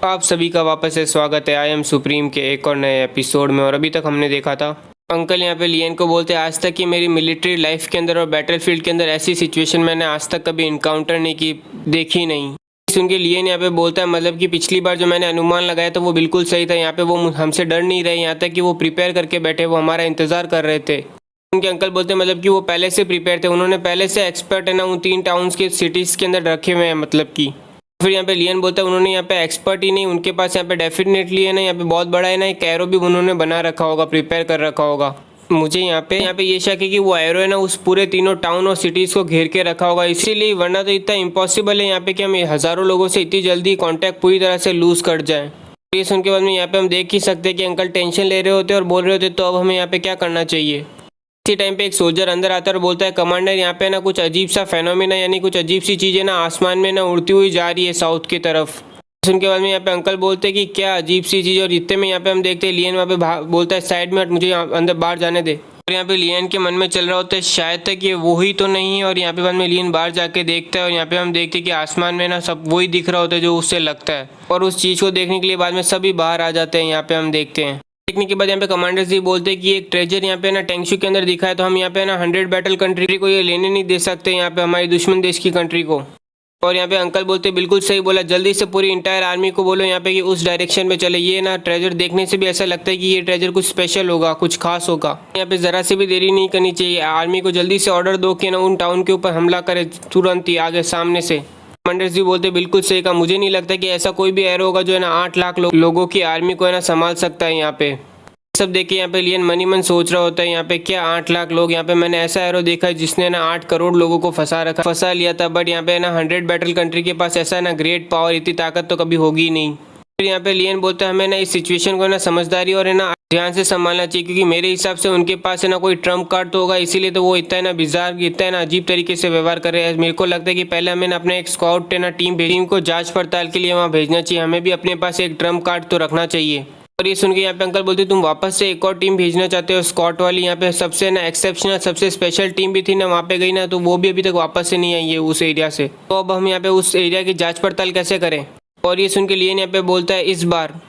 आप सभी का वापस से स्वागत है आई एम सुप्रीम के एक और नए एपिसोड में। और अभी तक हमने देखा था अंकल यहाँ पे लियन को बोलते हैं आज तक की मेरी मिलिट्री लाइफ के अंदर और बैटलफील्ड के अंदर ऐसी सिचुएशन मैंने आज तक कभी इनकाउंटर नहीं की, देखी नहीं। सुन के लियन यहाँ पे बोलता है मतलब कि पिछली बार जो मैंने अनुमान लगाया था वो बिल्कुल सही था। यहाँ पे वो हमसे डर नहीं रहे, यहाँ तक कि वो प्रिपेयर करके बैठे, वो हमारा इंतजार कर रहे थे। उनके अंकल बोलते हैं मतलब कि वो पहले से प्रिपेयर थे, उन्होंने पहले से एक्सपर्ट है ना उन 3 टाउन्स के सिटीज़ के अंदर रखे हुए हैं। मतलब कि फिर यहाँ पे लियन बोलता है उन्होंने यहाँ पे एक्सपर्ट ही नहीं, उनके पास यहाँ पे डेफिनेटली है ना यहाँ पे बहुत बड़ा है ना एक एरो भी उन्होंने बना रखा होगा, प्रिपेयर कर रखा होगा। मुझे यहाँ पे ये शक है कि वो एरो है ना उस पूरे तीनों टाउन और सिटीज़ को घेर के रखा होगा, इसीलिए। वरना तो इतना इम्पॉसिबल है यहाँ पे कि हम हज़ारों लोगों से इतनी जल्दी कॉन्टैक्ट पूरी तरह से लूज़ कर जाए। ये सुन के बाद में यहाँ पे हम देख ही सकते हैं कि अंकल टेंशन ले रहे होते और बोल रहे होते तो अब हमें यहाँ पे क्या करना चाहिए। इसी टाइम पे एक सोल्जर अंदर आता है और बोलता है कमांडर यहाँ पे ना कुछ अजीब सा फेनोमेना यानी कुछ अजीब सी चीज़ें ना आसमान में ना उड़ती हुई जा रही है साउथ की तरफ। सुन के बाद में यहाँ पे अंकल बोलते हैं कि क्या अजीब सी चीज़। और इतने में यहाँ पे हम देखते हैं लियन वहाँ पे बोलता है साइड में हट, मुझे अंदर बाहर जाने दे। और यहाँ पे लियन के मन में चल रहा होता है शायद तक ये वही तो नहीं है। और यहाँ पे बाद में लियन बाहर जाके देखता है और यहाँ पे हम देखते हैं कि आसमान में ना सब वही दिख रहा होता है जो उससे लगता है। और उस चीज़ को देखने के लिए बाद में सभी बाहर आ जाते हैं। यहाँ पे हम देखते हैं देखने के बाद यहाँ पे कमांडर जी बोलते हैं कि एक ट्रेजर यहाँ पे ना टेंगशू के अंदर दिखा है, तो हम यहाँ पे ना 100 बैटल कंट्री को ये लेने नहीं दे सकते यहाँ पे हमारी दुश्मन देश की कंट्री को। और यहाँ पे अंकल बोलते बिल्कुल सही बोला, जल्दी से पूरी इंटायर आर्मी को बोलो यहाँ पे कि उस डायरेक्शन में चले। ये ना ट्रेजर देखने से भी ऐसा लगता है कि ये ट्रेजर कुछ स्पेशल होगा, कुछ खास होगा। यहाँ पे ज़रा से भी देरी नहीं करनी चाहिए, आर्मी को जल्दी से ऑर्डर दो कि ना उन टाउन के ऊपर हमला करे तुरंत ही आगे सामने से। कमांडर जी बोलते बिल्कुल सही कहा, मुझे नहीं लगता कि ऐसा कोई भी एरो होगा जो है ना 8 लाख लोगों की आर्मी को है ना संभाल सकता है। यहाँ पे सब देखिए यहाँ पे लियन मनी मन सोच रहा होता है यहाँ पे क्या 8 लाख लोग, यहाँ पे मैंने ऐसा एरो देखा है जिसने ना 8 करोड़ लोगों को फंसा लिया था। बट यहाँ पे ना 100 बैटल कंट्री के पास ऐसा ना ग्रेट पावर, इतनी ताकत तो कभी होगी ही नहीं। फिर यहाँ पे लियन बोलता है हमें ना इस सिचुएशन को ना समझदारी और है ना ध्यान से संभालना चाहिए, क्योंकि मेरे हिसाब से उनके पास है ना कोई ट्रम्प कार्ड तो होगा, इसीलिए तो वो इतना है ना बिजार, इतना है ना अजीब तरीके से व्यवहार कर रहे हैं। मेरे को लगता है कि पहले हमें ना अपने एक स्काउट है ना टीम को जांच पड़ताल के लिए वहाँ भेजना चाहिए, हमें भी अपने पास एक ट्रम्प कार्ड तो रखना चाहिए। और ये सुन के यहाँ पे अंकल बोलते तुम वापस से एक और टीम भेजना चाहते हो स्कॉट वाली। यहाँ पे सबसे ना एक्सेप्शनल सबसे स्पेशल टीम भी थी ना वहाँ पे गई ना, तो वो भी अभी तक वापस से नहीं आई है उस एरिया से। तो अब हम यहाँ पे उस एरिया की जांच पड़ताल कैसे करें। और ये सुन के लियन यहाँ पे बोलता है इस बार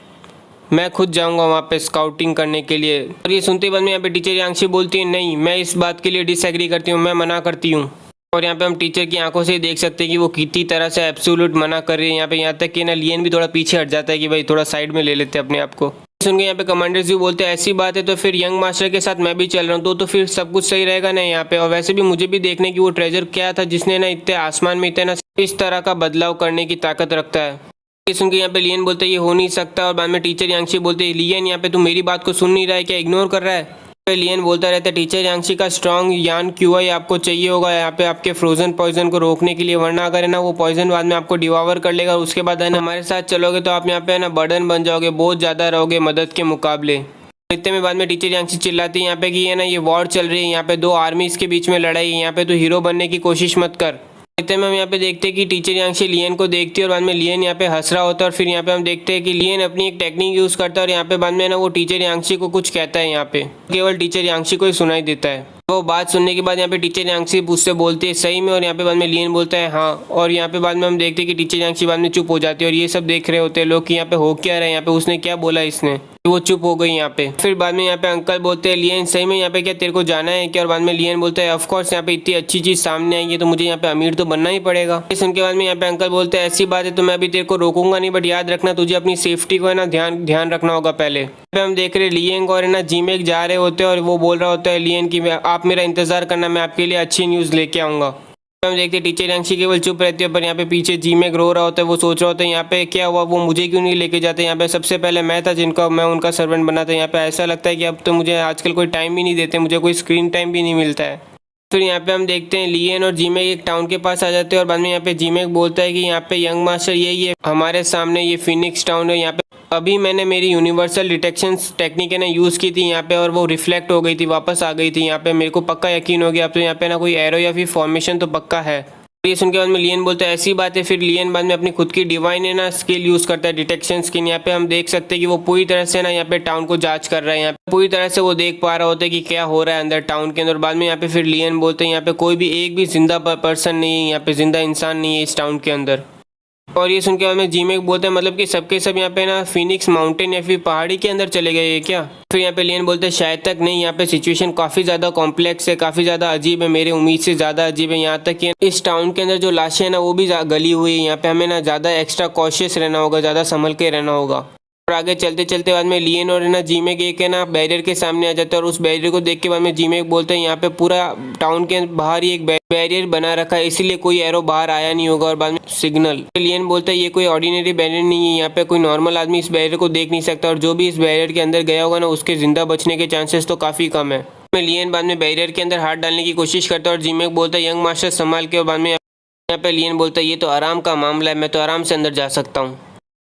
मैं खुद जाऊँगा वहाँ पे स्काउटिंग करने के लिए। और ये सुनते ही बाद में यहाँ पे टीचर यांगशी बोलती है नहीं, मैं इस बात के लिए डिसएग्री करती हूँ, मैं मना करती हूँ। और यहाँ पे हम टीचर की आंखों से ही देख सकते हैं कि वो कितनी तरह से एब्सोल्यूट मना कर रही है यहाँ पे। यहाँ तक कि ना लियन भी थोड़ा पीछे हट जाता है कि भाई थोड़ा साइड में ले लेते हैं अपने आप को। सुन के यहाँ पे कमांडर जी बोलते हैं ऐसी बात है तो फिर यंग मास्टर के साथ मैं भी चल रहा हूँ, तो फिर सब कुछ सही रहेगा ना यहाँ पे। और वैसे भी मुझे भी देखने की वो ट्रेजर क्या था जिसने ना इतने आसमान में इतना इस तरह का बदलाव करने की ताकत रखता है। ये सुन के यहाँ पे लियन बोलते हैं ये हो नहीं सकता। और बाद में टीचर यांगशी बोलते हैं लियन यहाँ पे तू मेरी बात को सुन नहीं रहा है क्या, इग्नोर कर रहा है। लियन बोलता रहता है टीचर यांगशी का स्ट्रॉन्ग यान क्यूआई आपको चाहिए होगा यहाँ पे आपके फ्रोजन पॉइजन को रोकने के लिए, वरना अगर है ना वो पॉइजन बाद में आपको डिवावर कर लेगा, उसके बाद है ना हमारे साथ चलोगे तो आप यहाँ पे है ना बर्डन बन जाओगे, बहुत ज़्यादा रहोगे मदद के मुकाबले। इतने में बाद में टीचर यांगशी चिल्लाती है यहाँ पे कि ये ना ये वॉर चल रही है, यहाँ पे 2 आर्मीज के बीच में लड़ाई है, यहाँ पे तो हीरो बनने की कोशिश मत कर। इतने में हम यहाँ पे देखते हैं कि टीचर यांगशी लियन को देखती है और बाद में लियन यहाँ पे हंस रहा होता है। और फिर यहाँ पे हम देखते हैं कि लियन अपनी एक टेक्निक यूज़ करता है और यहाँ पे बाद में ना वो टीचर यांगशी को कुछ कहता है, यहाँ पे केवल टीचर यांगशी को ही सुनाई देता है। वो बात सुनने के बाद यहाँ पे टीचर यांगशी उससे बोलती है सही में, और यहाँ पे बाद में लियन बोलता है हाँ। और यहाँ पे बाद में हम देखते हैं कि टीचर यांगशी बाद में चुप हो जाती है और ये सब देख रहे होते हैं लोग कि यहाँ पे हो क्या रहा है, यहाँ पे उसने क्या बोला इसने, वो चुप हो गई यहाँ पे। फिर बाद में यहाँ पे अंकल बोलते हैं लियन सही में यहाँ पे क्या तेरे को जाना है क्या। और बाद में लियन बोलता है ऑफ कोर्स, यहाँ पे इतनी अच्छी चीज़ सामने आई है तो मुझे यहाँ पे अमीर तो बनना ही पड़ेगा। इस उनके बाद में यहाँ पे अंकल बोलते हैं ऐसी बात है तो मैं अभी तेरे को रोकूंगा नहीं, बट याद रखना तुझे अपनी सेफ्टी को है ना ध्यान रखना होगा पहले। हम देख रहे लियन और है ना जीमेक जा रहे होते हैं और वो बोल रहा होता है लियन की आप मेरा इंतजार करना, मैं आपके लिए अच्छी न्यूज़ लेके आऊँगा। हम देखते हैं टीचर यांगशी केवल चुप रहती है, पर यहाँ पे पीछे जीमेक रो रहा होता है, वो सोच रहा होता है यहाँ पे क्या हुआ, वो मुझे क्यों नहीं लेके जाते। यहाँ पे सबसे पहले मैं था जिनका मैं उनका सर्वेंट बना था, यहाँ पे ऐसा लगता है कि अब तो मुझे आजकल कोई टाइम भी नहीं देते, मुझे कोई स्क्रीन टाइम भी नहीं मिलता है। फिर यहाँ पे हम देखते हैं लियन और जीमेक एक टाउन के पास आ जाते हैं और बाद में यहाँ पे जीमेक बोलता है कि यहाँ पे यंग मास्टर यही है हमारे सामने, ये फिनिक्स टाउन है। यहाँ पे अभी मैंने मेरी यूनिवर्सल डिटेक्शन टेक्निक है ना यूज़ की थी यहाँ पे और वो रिफ्लेक्ट हो गई थी, वापस आ गई थी यहाँ पे। मेरे को पक्का यकीन हो गया अब तो यहाँ पे ना कोई एरो या फिर फॉर्मेशन तो पक्का है। ये सुन के बाद में लियन बोलता है ऐसी बात है। फिर लियन बाद में अपनी खुद की डिवाइन है ना स्किल यूज़ करता है, डिटेक्शन स्किन। यहाँ पे हम देख सकते हैं कि वो पूरी तरह से ना यहाँ पे टाउन को जांच कर रहा है, यहाँ पे पूरी तरह से वो देख पा रहा होता है कि क्या हो रहा है अंदर टाउन के अंदर। बाद में यहाँ पे फिर लियन बोलते हैं यहाँ पे कोई भी एक भी जिंदा पर्सन नहीं है, यहाँ पे जिंदा इंसान नहीं है इस टाउन के अंदर। और ये सुन के बाद में जिमेक बोलते हैं मतलब कि सबके सब यहाँ पे ना फिनिक्स माउंटेन या फिर पहाड़ी के अंदर चले गए हैं क्या। फिर यहाँ पे लियन बोलते हैं शायद तक नहीं, यहाँ पे सिचुएशन काफ़ी ज़्यादा कॉम्प्लेक्स है, काफ़ी ज़्यादा अजीब है, मेरे उम्मीद से ज़्यादा अजीब है। यहाँ तक कि इस टाउन के अंदर जो लाशें हैं ना वो भी गली हुई है। यहाँ पे हमें ना ज़्यादा एक्स्ट्रा कॉशियस रहना होगा, ज़्यादा संभल के रहना होगा। और आगे चलते चलते बाद में लियन और है ना जिमेक एक है ना बैरियर के सामने आ जाता है और उस बैरियर को देख के बाद में जिमेक बोलते हैं यहाँ पे पूरा टाउन के बाहर ही एक बैरियर बना रखा है, इसीलिए कोई एरो बाहर आया नहीं होगा। और बाद में सिग्नल लियन बोलता है ये कोई ऑर्डिनरी बैरियर नहीं है, यहाँ पे कोई नॉर्मल आदमी इस बैरियर को देख नहीं सकता और जो भी इस बैरियर के अंदर गया होगा ना उसके जिंदा बचने के चांसेस तो काफ़ी कम है। लियन बाद में बैरियर के अंदर हाथ डालने की कोशिश करता है और जिमेक बोलता है यंग मास्टर संभाल के। और बाद में यहाँ पे लियन बोलता है ये तो आराम का मामला है, मैं तो आराम से अंदर जा सकता हूँ।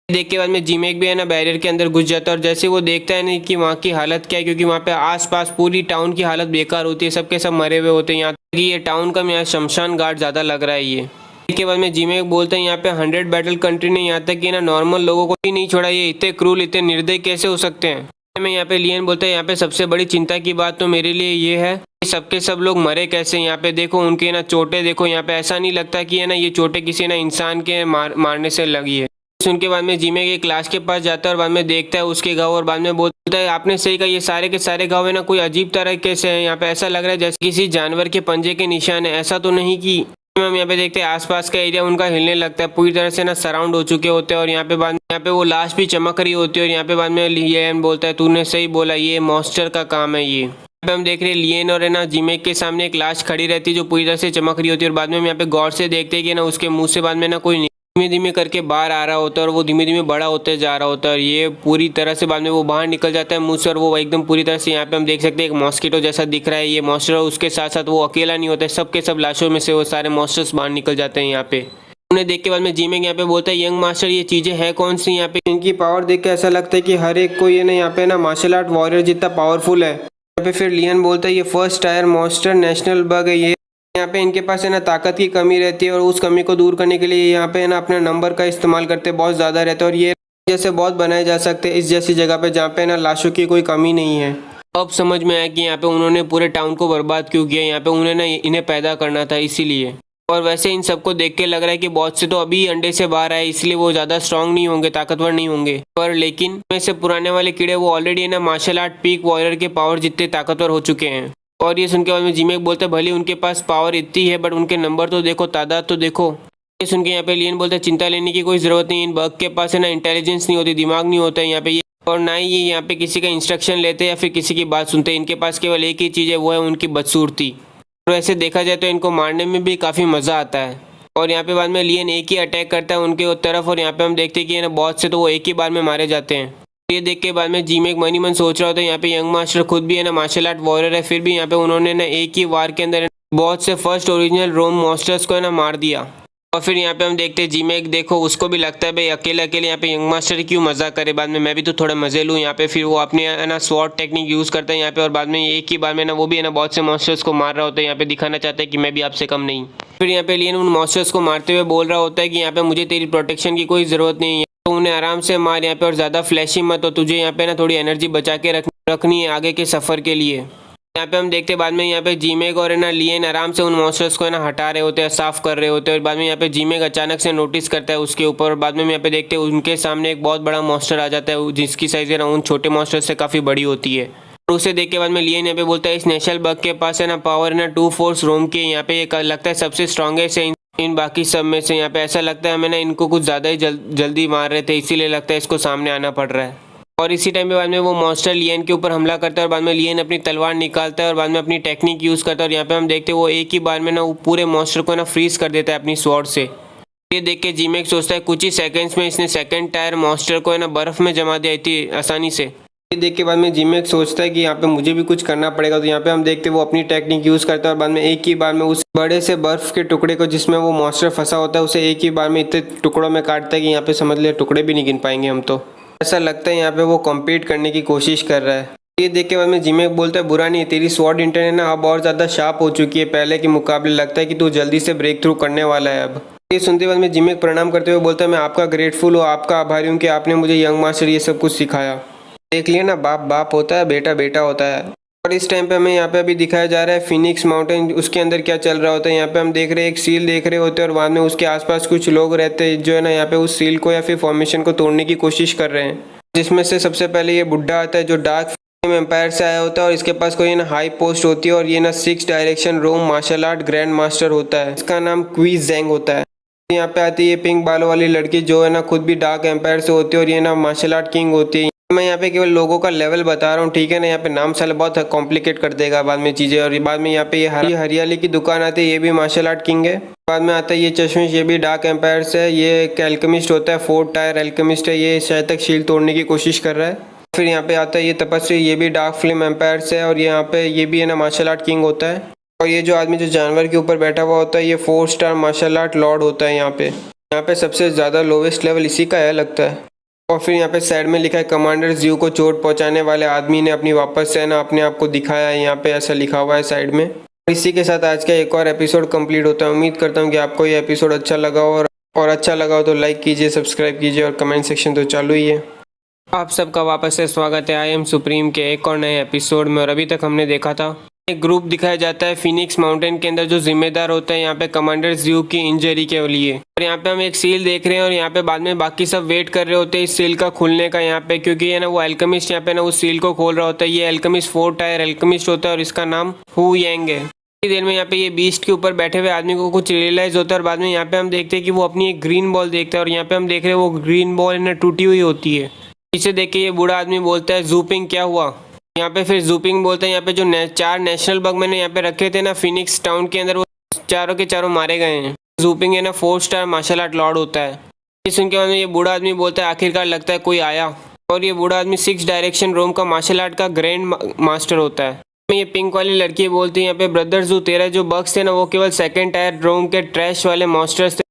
देख के बाद में जिमेक भी है ना बैरियर के अंदर घुस जाता है और जैसे वो देखता है ना कि वहाँ की हालत क्या है, क्योंकि वहाँ पे आसपास पूरी टाउन की हालत बेकार होती है, सबके सब मरे हुए होते हैं। यहाँ कि ये टाउन का यहाँ शमशान घाट ज़्यादा लग रहा है ये। के बाद में जिमेक बोलते हैं यहाँ पे 100 बैटल कंट्री ने यहाँ तक कि ना नॉर्मल लोगों को भी नहीं छोड़ा, ये इतने क्रूल इतने निर्दयी कैसे हो सकते हैं। मैं यहाँ पे लियन बोलता है यहाँ पे सबसे बड़ी चिंता की बात तो मेरे लिए ये है कि सबके सब लोग मरे कैसे। यहाँ पे देखो उनके ना चोटें देखो, यहाँ पे ऐसा नहीं लगता कि है ना ये चोटें किसी ना इंसान के मारने से लगी है। सुन के बाद में जिमेक एक लाश के पास जाता है और बाद में देखता है उसके घाव और बाद में बोलता है आपने सही कहा, ये सारे के सारे घाव है ना कोई अजीब तरीके से है, यहाँ पे ऐसा लग रहा है जैसे किसी जानवर के पंजे के निशान है, ऐसा तो नहीं कि। हम यहाँ पे देखते हैं आसपास का एरिया उनका हिलने लगता है, पूरी तरह से ना सराउंड हो चुके होते हैं और यहाँ पे बाद में यहाँ पे वो लाश भी चमक रही होती है। और यहाँ पे बाद में लियन बोलता है तूने सही बोला, ये मॉन्स्टर का काम है ये। यहाँ पे हम देख रहे हैं लियन और है ना जिमेक के सामने एक लाश खड़ी रहती है जो पूरी तरह से चमक रही होती है और बाद में हम यहाँ पे गौर से देखते हैं कि ना उसके मुंह से बाद में ना कोई धीमे धीमे करके बाहर आ रहा होता है और वो धीमे धीमे बड़ा होते जा रहा होता है और ये पूरी तरह से बाद में वो बाहर निकल जाता है मुंह से और वो एकदम पूरी तरह से यहाँ पे हम देख सकते हैं एक मॉस्किटो जैसा दिख रहा है ये मॉन्स्टर। उसके साथ साथ वो अकेला नहीं होता है, सबके सब लाशों में से वो सारे मॉन्स्टर्स बाहर निकल जाते हैं। यहाँ पे उन्हें देख के बाद में जिमेक यहाँ पे बोलता है यंग मास्टर ये चीजें हैं कौन सी, यहाँ पे इनकी पावर देख के ऐसा लगता है कि हर एक को ये ना यहाँ पे ना मार्शल आर्ट वॉरियर जितना पावरफुल है। यहाँ पे फिर लियन बोलता है ये first tier monster national bug है, ये यहाँ पे इनके पास है ना ताकत की कमी रहती है और उस कमी को दूर करने के लिए यहाँ पे है ना अपने नंबर का इस्तेमाल करते हैं, बहुत ज़्यादा रहता है और ये जैसे बहुत बनाए जा सकते हैं इस जैसी जगह पे जहाँ पे ना लाशों की कोई कमी नहीं है। अब समझ में आया कि यहाँ पे उन्होंने पूरे टाउन को बर्बाद क्यों किया, यहाँ पे उन्हें ना इन्हें पैदा करना था इसीलिए। और वैसे इन सबको देख के लग रहा है कि बहुत से तो अभी अंडे से बाहर आए इसलिए वो ज़्यादा स्ट्रांग नहीं होंगे, ताकतवर नहीं होंगे, पर लेकिन से पुराने वाले कीड़े वो ऑलरेडी ना मार्शल आर्ट पीक वॉरियर के पावर जितने ताकतवर हो चुके हैं। और ये सुन के बाद में जिमेक बोलते हैं भले उनके पास पावर इतनी है बट उनके नंबर तो देखो, तादाद तो देखो। ये सुन के यहाँ पे लियन बोलते हैं चिंता लेने की कोई ज़रूरत नहीं, इन बग के पास है ना इंटेलिजेंस नहीं होती, दिमाग नहीं होता है यहाँ पे ये, और ना ही ये यहाँ पे किसी का इंस्ट्रक्शन लेते या फिर किसी की बात सुनते। इनके पास केवल एक ही चीज़ है, वो है उनकी बदसूरती। और वैसे देखा जाए तो इनको मारने में भी काफ़ी मज़ा आता है। और यहाँ पे बाद में लियन एक ही अटैक करता है उनके तरफ और यहाँ पे हम देखते हैं कि ना बहुत से तो वो एक ही बार में मारे जाते हैं। ये देख के बाद में जिमेक मनी मन सोच रहा होता है यहाँ पे यंग मास्टर खुद भी है ना मार्शल आर्ट वॉरियर है, फिर भी यहाँ पे उन्होंने ना एक ही वार के अंदर बहुत से फर्स्ट ओरिजिनल रोम मॉन्स्टर्स को है ना मार दिया। और फिर यहाँ पे हम देखते हैं जिमेक देखो उसको भी लगता है भाई अकेले अकेले यहाँ पे यंग मास्टर क्यों मजा करे, बाद में मैं भी तो थोड़ा मजे लूँ यहाँ पे। फिर वो अपने है ना स्वॉर्ड टेक्निक यूज़ करता है यहाँ पे और बाद में एक ही बार में ना वो भी है ना बहुत से मॉन्स्टर्स को मार रहा होता है, यहाँ पे दिखाना चाहता है कि मैं भी आपसे कम नहीं। फिर यहाँ पे लियन उन मॉन्स्टर्स को मारते हुए बोल रहा होता है कि यहाँ पे मुझे तेरी प्रोटेक्शन की कोई ज़रूरत नहीं है, तो उन्हें आराम से मार यहाँ पे और ज़्यादा फ्लैशी मत हो, तुझे यहाँ पे ना थोड़ी एनर्जी बचा के रखनी है आगे के सफ़र के लिए। यहाँ पे हम देखते हैं बाद में यहाँ पे जिमेक और है ना लियन आराम से उन मॉन्स्टर्स को है ना हटा रहे होते हैं, साफ कर रहे होते हैं। और बाद में यहाँ पे जिमेक अचानक से नोटिस करता है उसके ऊपर और बाद में यहाँ पे देखते हैं उनके सामने एक बहुत बड़ा मॉन्स्टर आ जाता है जिसकी साइज है ना उन छोटे मॉन्स्टर से काफ़ी बड़ी होती है। और उसे देख के बाद में लियन यहाँ पे बोलता है इस नेशनल बग के पास है ना पावर है ना 2 फोर्स रोम के, यहाँ पे ये लगता है सबसे स्ट्रॉन्गेस्ट है इन बाकी सब में से। यहाँ पे ऐसा लगता है हमें ना इनको कुछ ज़्यादा ही जल्दी मार रहे थे, इसीलिए लगता है इसको सामने आना पड़ रहा है। और इसी टाइम पे बाद में वो मॉन्स्टर लियन के ऊपर हमला करता है और बाद में लियन अपनी तलवार निकालता है और बाद में अपनी टेक्निक यूज़ करता है और यहाँ पे हम देखते हैं वो एक ही बार में ना वो पूरे मॉन्स्टर को ना फ्रीज कर देता है अपनी स्वॉर्ड से। ये देख के जिमेक सोचता है कुछ ही सेकंड्स में इसने सेकंड टायर मॉन्स्टर को है ना बर्फ़ में जमा दिया इतनी आसानी से। ये देख के बाद में जिमेक सोचता है कि यहाँ पे मुझे भी कुछ करना पड़ेगा, तो यहाँ पे हम देखते हैं वो अपनी टेक्निक यूज़ करता है और बाद में एक ही बार में उस बड़े से बर्फ़ के टुकड़े को जिसमें वो मॉन्स्टर फंसा होता है उसे एक ही बार में इतने टुकड़ों में काटता है कि यहाँ पे समझ लिया टुकड़े भी नहीं गिन पाएंगे हम तो। ऐसा लगता है यहाँ पे वो कम्पीट करने की कोशिश कर रहा है। ये देख के बाद में जिमेक बोलता है बुरा नहीं, तेरी स्वॉर्ड इंटरनेट ना अब और ज़्यादा शार्प हो चुकी है पहले के मुकाबले, लगता है कि तू जल्दी से ब्रेक थ्रू करने वाला है अब। ये सुनते बाद में जिमेक प्रणाम करते हुए बोलता है मैं आपका ग्रेटफुल हूँ, आपका आभारी हूँ कि आपने मुझे यंग मास्टर ये सब कुछ सिखाया। देख लिया ना, बाप बाप होता है, बेटा बेटा होता है। और इस टाइम पे हमें यहाँ पे अभी दिखाया जा रहा है फिनिक्स माउंटेन, उसके अंदर क्या चल रहा होता है। यहाँ पे हम देख रहे हैं एक सील देख रहे होते हैं और बाद में उसके आसपास कुछ लोग रहते हैं जो है ना यहाँ पे उस सील को या फिर फॉर्मेशन को तोड़ने की कोशिश कर रहे हैं, जिसमें से सबसे पहले ये बुढ़ा आता है जो डार्क एम्पायर से आया होता है और इसके पास कोई ना हाई पोस्ट होती है और ये ना 6 डायरेक्शन रोम मार्शल आर्ट ग्रैंड मास्टर होता है। इसका नाम क्वी ज़ेंग होता है। यहाँ पे आती है पिंक बालों वाली लड़की जो है ना खुद भी डार्क एम्पायर से होती है और ये ना मार्शल आर्ट किंग होती है। मैं यहाँ पे केवल लोगों का लेवल बता रहा हूँ, ठीक है ना। यहाँ पे नाम साल बहुत कॉम्प्लिकेट कर देगा बाद में चीज़ें। और बाद में यहाँ पे ये हरियाली की दुकान आती है, ये भी मार्शल आर्ट किंग है। बाद में आता है ये चश्मिश, ये भी डार्क एम्पायर से है। ये एक एल्केमिस्ट होता है, 4 टायर एल्केमिस्ट है। ये शायद तक शील्ड तोड़ने की कोशिश कर रहा है। फिर यहाँ पे आता है ये तपस्वी, ये भी डार्क फ्लेम एम्पायर से है और यहाँ पे ये भी है ना मार्शल आर्ट किंग होता है। और ये जो आदमी जो जानवर के ऊपर बैठा हुआ होता है ये 4 स्टार मार्शल आर्ट लॉर्ड होता है। यहाँ पे सबसे ज़्यादा लोवेस्ट लेवल इसी का है लगता है। और फिर यहाँ पे साइड में लिखा है कमांडर ज़्यू को चोट पहुँचाने वाले आदमी ने अपनी वापस से ना अपने आप को दिखाया है। यहाँ पे ऐसा लिखा हुआ है साइड में। इसी के साथ आज का एक और एपिसोड कंप्लीट होता है। उम्मीद करता हूँ कि आपको ये एपिसोड अच्छा लगा हो और अच्छा लगा हो तो लाइक कीजिए, सब्सक्राइब कीजिए और कमेंट सेक्शन तो चालू ही है। आप सबका वापस से स्वागत है आई एम सुप्रीम के एक और नए एपिसोड में। और अभी तक हमने देखा था एक ग्रुप दिखाया जाता है फिनिक्स माउंटेन के अंदर जो जिम्मेदार होता है यहाँ पे कमांडर ज़्यू की इंजरी के लिए। और यहाँ पे हम एक सील देख रहे हैं और यहाँ पे बाद में बाकी सब वेट कर रहे होते हैं इस सील का खुलने का यहाँ पे, क्योंकि ये ना वो एल्केमिस्ट यहाँ पे ना उस सील को खोल रहा होता है। ये एल्केमिस्ट 4 टायर एल्केमिस्ट होता है और इसका नाम हु यांग है। थोड़ी देर में यहाँ पे ये बीस्ट के ऊपर बैठे हुए आदमी को कुछ रियलाइज होता है और बाद में यहाँ पे हम देखते हैं कि वो अपनी एक ग्रीन बॉल देखता है और यहाँ पे हम देख रहे हैं वो ग्रीन बॉल ना टूटी हुई होती है। पीछे देख के ये बूढ़ा आदमी बोलता है जूपिंग क्या हुआ। यहाँ पे फिर जूपिंग बोलते हैं यहाँ पे जो 4 नेशनल बग मैंने यहाँ पे रखे थे ना फिनिक्स टाउन के अंदर वो चारों के चारों मारे गए हैं। जूपिंग है ना 4 स्टार मार्शल आर्ट लॉर्ड होता है। ये सुन के बाद में ये बूढ़ा आदमी बोलता है आखिरकार लगता है कोई आया। और ये बूढ़ा आदमी 6 डायरेक्शन रोम का मार्शल आर्ट का ग्रैंड मास्टर होता है। ये पिंक वाली लड़की बोलती है यहाँ पे ब्रदर जू तेरा जो बग्स थे ना वो केवल 2nd टायर रोम के ट्रैश वाले मॉन्स्टर्स थे,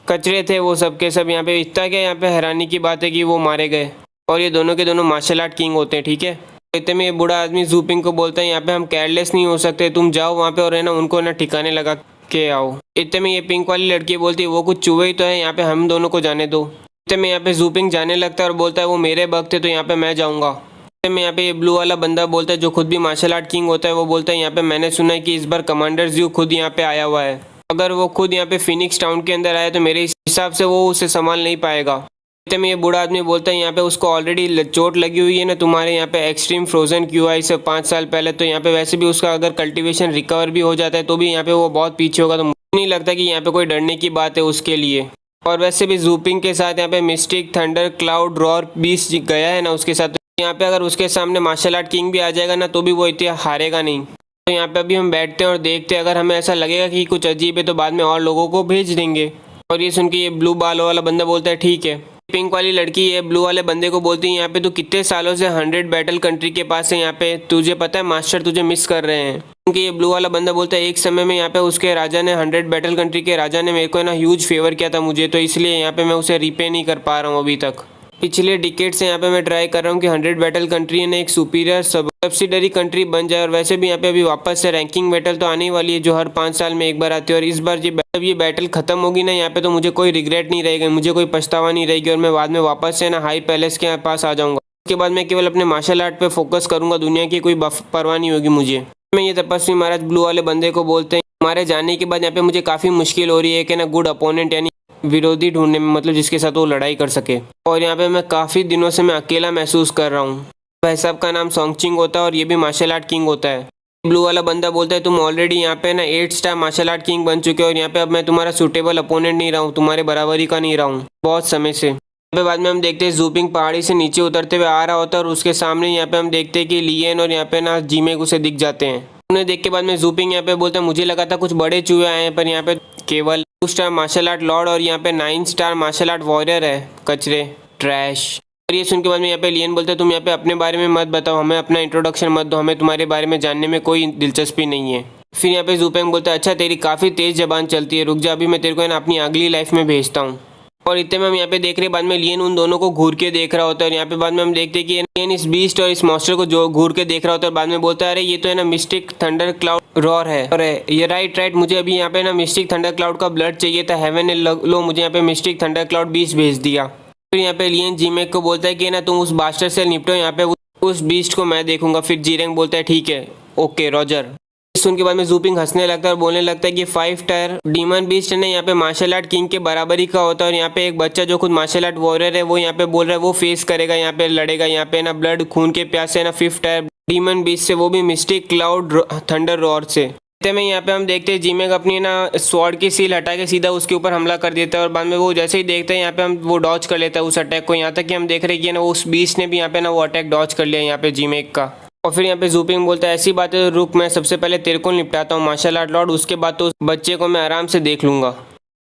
कचरे थे वो सब के सब। यहाँ पे इतना क्या यहाँ पे हैरानी की बात है कि वो मारे गए और ये दोनों के दोनों मार्शल आर्ट किंग होते हैं, ठीक है। इतने में ये बूढ़ा आदमी जूपिंग को बोलता है यहाँ पे हम केयरलेस नहीं हो सकते, तुम जाओ वहाँ पे और है ना उनको ना ठिकाने लगा के आओ। इतने में ये पिंक वाली लड़की बोलती है वो कुछ चूहे ही तो है, यहाँ पे हम दोनों को जाने दो। इतने में यहाँ पे जूपिंग जाने लगता है और बोलता है वो मेरे बग थे तो यहाँ पे मैं जाऊँगा। इतने में यहाँ पे ये ब्लू वाला बंदा बोलता है जो खुद भी मार्शल आर्ट किंग होता है, वो बोलता है यहाँ पे मैंने सुना है कि इस बार कमांडर ज़्यू खुद यहाँ पे आया हुआ है। अगर वो खुद यहाँ पे फिनिक्स टाउन के अंदर आया तो मेरे हिसाब से वो उसे संभाल नहीं पाएगा। इतने में ये बूढ़ा आदमी बोलता है यहाँ पे उसको ऑलरेडी चोट लगी हुई है ना तुम्हारे यहाँ पे एक्सट्रीम फ्रोजन क्यूआई से 5 साल पहले। तो यहाँ पे वैसे भी उसका अगर कल्टीवेशन रिकवर भी हो जाता है तो भी यहाँ पे वो बहुत पीछे होगा, तो मुझे नहीं लगता कि यहाँ पे कोई डरने की बात है उसके लिए। और वैसे भी जूपिंग के साथ यहाँ पे mistake thunder cloud roar beast गया है ना उसके साथ, तो यहाँ पे अगर उसके सामने मार्शल आर्ट किंग भी आ जाएगा ना तो भी वो इतना हारेगा नहीं। तो यहाँ पे अभी हम बैठते हैं और देखते हैं, अगर हमें ऐसा लगेगा कि कुछ अजीब है तो बाद में और लोगों को भेज देंगे। और ये सुन के ये ब्लू बालों वाला बंदा बोलता है ठीक है। पिंक वाली लड़की ये ब्लू वाले बंदे को बोलती है यहाँ पे तू कितने सालों से 100 बैटल कंट्री के पास है, यहाँ पे तुझे पता है मास्टर तुझे मिस कर रहे हैं। क्योंकि ये ब्लू वाला बंदा बोलता है एक समय में यहाँ पे उसके राजा ने 100 बैटल कंट्री के राजा ने मेरे को ना ह्यूज फेवर किया था मुझे, तो इसलिए यहाँ पे मैं उसे रिपे नहीं कर पा रहा हूँ अभी तक। पिछले डिकेड से यहाँ पे मैं ट्राई कर रहा हूँ कि 100 बैटल कंट्री ने एक सुपीरियर सब्सिडरी कंट्री बन जाए। और वैसे भी यहाँ पे अभी वापस से रैंकिंग बैटल तो आने ही वाली है जो हर 5 साल में एक बार आती है। और इस बार जब ये बैटल खत्म होगी ना यहाँ पे तो मुझे कोई रिग्रेट नहीं रहेगा, मुझे कोई पछतावा नहीं रहेगी और मैं बाद में वापस से ना हाई पैलेस के पास आ जाऊँगा। उसके बाद मैं केवल अपने मार्शल आर्ट पे फोकस करूँगा, दुनिया की कोई परवाह नहीं होगी मुझे। मैं ये तपस्वी महाराज ब्लू वाले बंदे को बोलते हैं हमारे जाने के बाद यहाँ पे मुझे काफ़ी मुश्किल हो रही है कि ना गुड अपोनेंट यानी विरोधी ढूंढने में, मतलब जिसके साथ वो लड़ाई कर सके। और यहाँ पे मैं काफ़ी दिनों से मैं अकेला महसूस कर रहा हूँ। भाई साहब का नाम सोंगचिंग होता है और ये भी मार्शल आर्ट किंग होता है। ब्लू वाला बंदा बोलता है तुम ऑलरेडी यहाँ पे ना 8 स्टार मार्शल आर्ट किंग बन चुके हो और यहाँ पे अब मैं तुम्हारा सूटेबल अपोनेंट नहीं रहा हूँ, तुम्हारे बराबरी का नहीं रहा हूँ बहुत समय से। यहाँ पे बाद में हम देखते हैं जूपिंग पहाड़ी से नीचे उतरते हुए आ रहा होता है और उसके सामने यहाँ पे हम देखते हैं कि लियन और यहाँ पे ना जीमेक उसे दिख जाते हैं। उन्हें देख के बाद में जूपिंग यहाँ पे बोलता है मुझे लगा था कुछ बड़े चूहे आए हैं पर यहाँ पे केवल 2 स्टार मार्शल आर्ट लॉर्ड और यहाँ पे 9 स्टार मार्शल आर्ट वॉरियर है, कचरे ट्रैश। और ये सुन के बाद में यहाँ पे लियन बोलते हैं तुम यहाँ पे अपने बारे में मत बताओ, हमें अपना इंट्रोडक्शन मत दो, हमें तुम्हारे बारे में जानने में कोई दिलचस्पी नहीं है। फिर यहाँ पे जूपेंग बोलता है अच्छा तेरी काफ़ी तेज़ जबान चलती है, रुक जा अभी मैं तेरे को ना अपनी अगली लाइफ में भेजता हूँ। और इतने में हम यहाँ पे देख रहे हैं बाद में लियन उन दोनों को घूर के देख रहा होता है और यहाँ पे बाद में हम देखते हैं कि लियन इस बीस्ट और इस मॉन्स्टर को जो घूर के देख रहा होता है और बाद में बोलता है अरे ये तो है ना मिस्टिक थंडर क्लाउड रॉर है। और ये राइट मुझे अभी यहाँ पे ना मिस्टिक थंडर क्लाउड का ब्लड चाहिए था, हेवन ने लो मुझे यहाँ पे मिस्टिक थंडर क्लाउड 20 भेज दिया। फिर यहाँ पे लियन जीमेक को बोलता है कि ना तुम उस बास्टर से निपटो, यहाँ पे उस बीस्ट को मैं देखूंगा। फिर जीरेंग बोलता है ठीक है, ओके रॉजर। सुन के बाद में जूपिंग हंसने लगता है और बोलने लगता है कि 5 टायर डीमन बीस्ट है ना यहाँ पे मार्शल आर्ट किंग के बराबरी का होता है। और यहाँ पे एक बच्चा जो खुद मार्शल आर्ट वॉरियर है वो यहाँ पे बोल रहा है वो फेस करेगा, यहाँ पे लड़ेगा, यहाँ पे ना ब्लड खून के प्यासे ना 5 टायर डीमन बीस्ट से, वो भी मिस्टिक क्लाउड थंडर रॉर से। में यहाँ पे हम देखते हैं जीमेक अपनी ना स्वॉर्ड की सील हटा के सीधा उसके ऊपर हमला कर देता है और बाद में वो जैसे ही देखते हैं यहाँ पे हम वो डॉज कर लेता है उस अटैक को। यहाँ तक कि हम देख रहे हैं कि ना उस बीस्ट ने भी यहाँ पे ना वो अटैक डॉज कर लिया यहाँ पे जीमेक का। और फिर यहाँ पे जूपिंग बोलता है ऐसी बात है रुक, मैं सबसे पहले तेरे को निपटाता हूँ मार्शल आर्ट लॉर्ड, उसके बाद तो उस बच्चे को मैं आराम से देख लूंगा।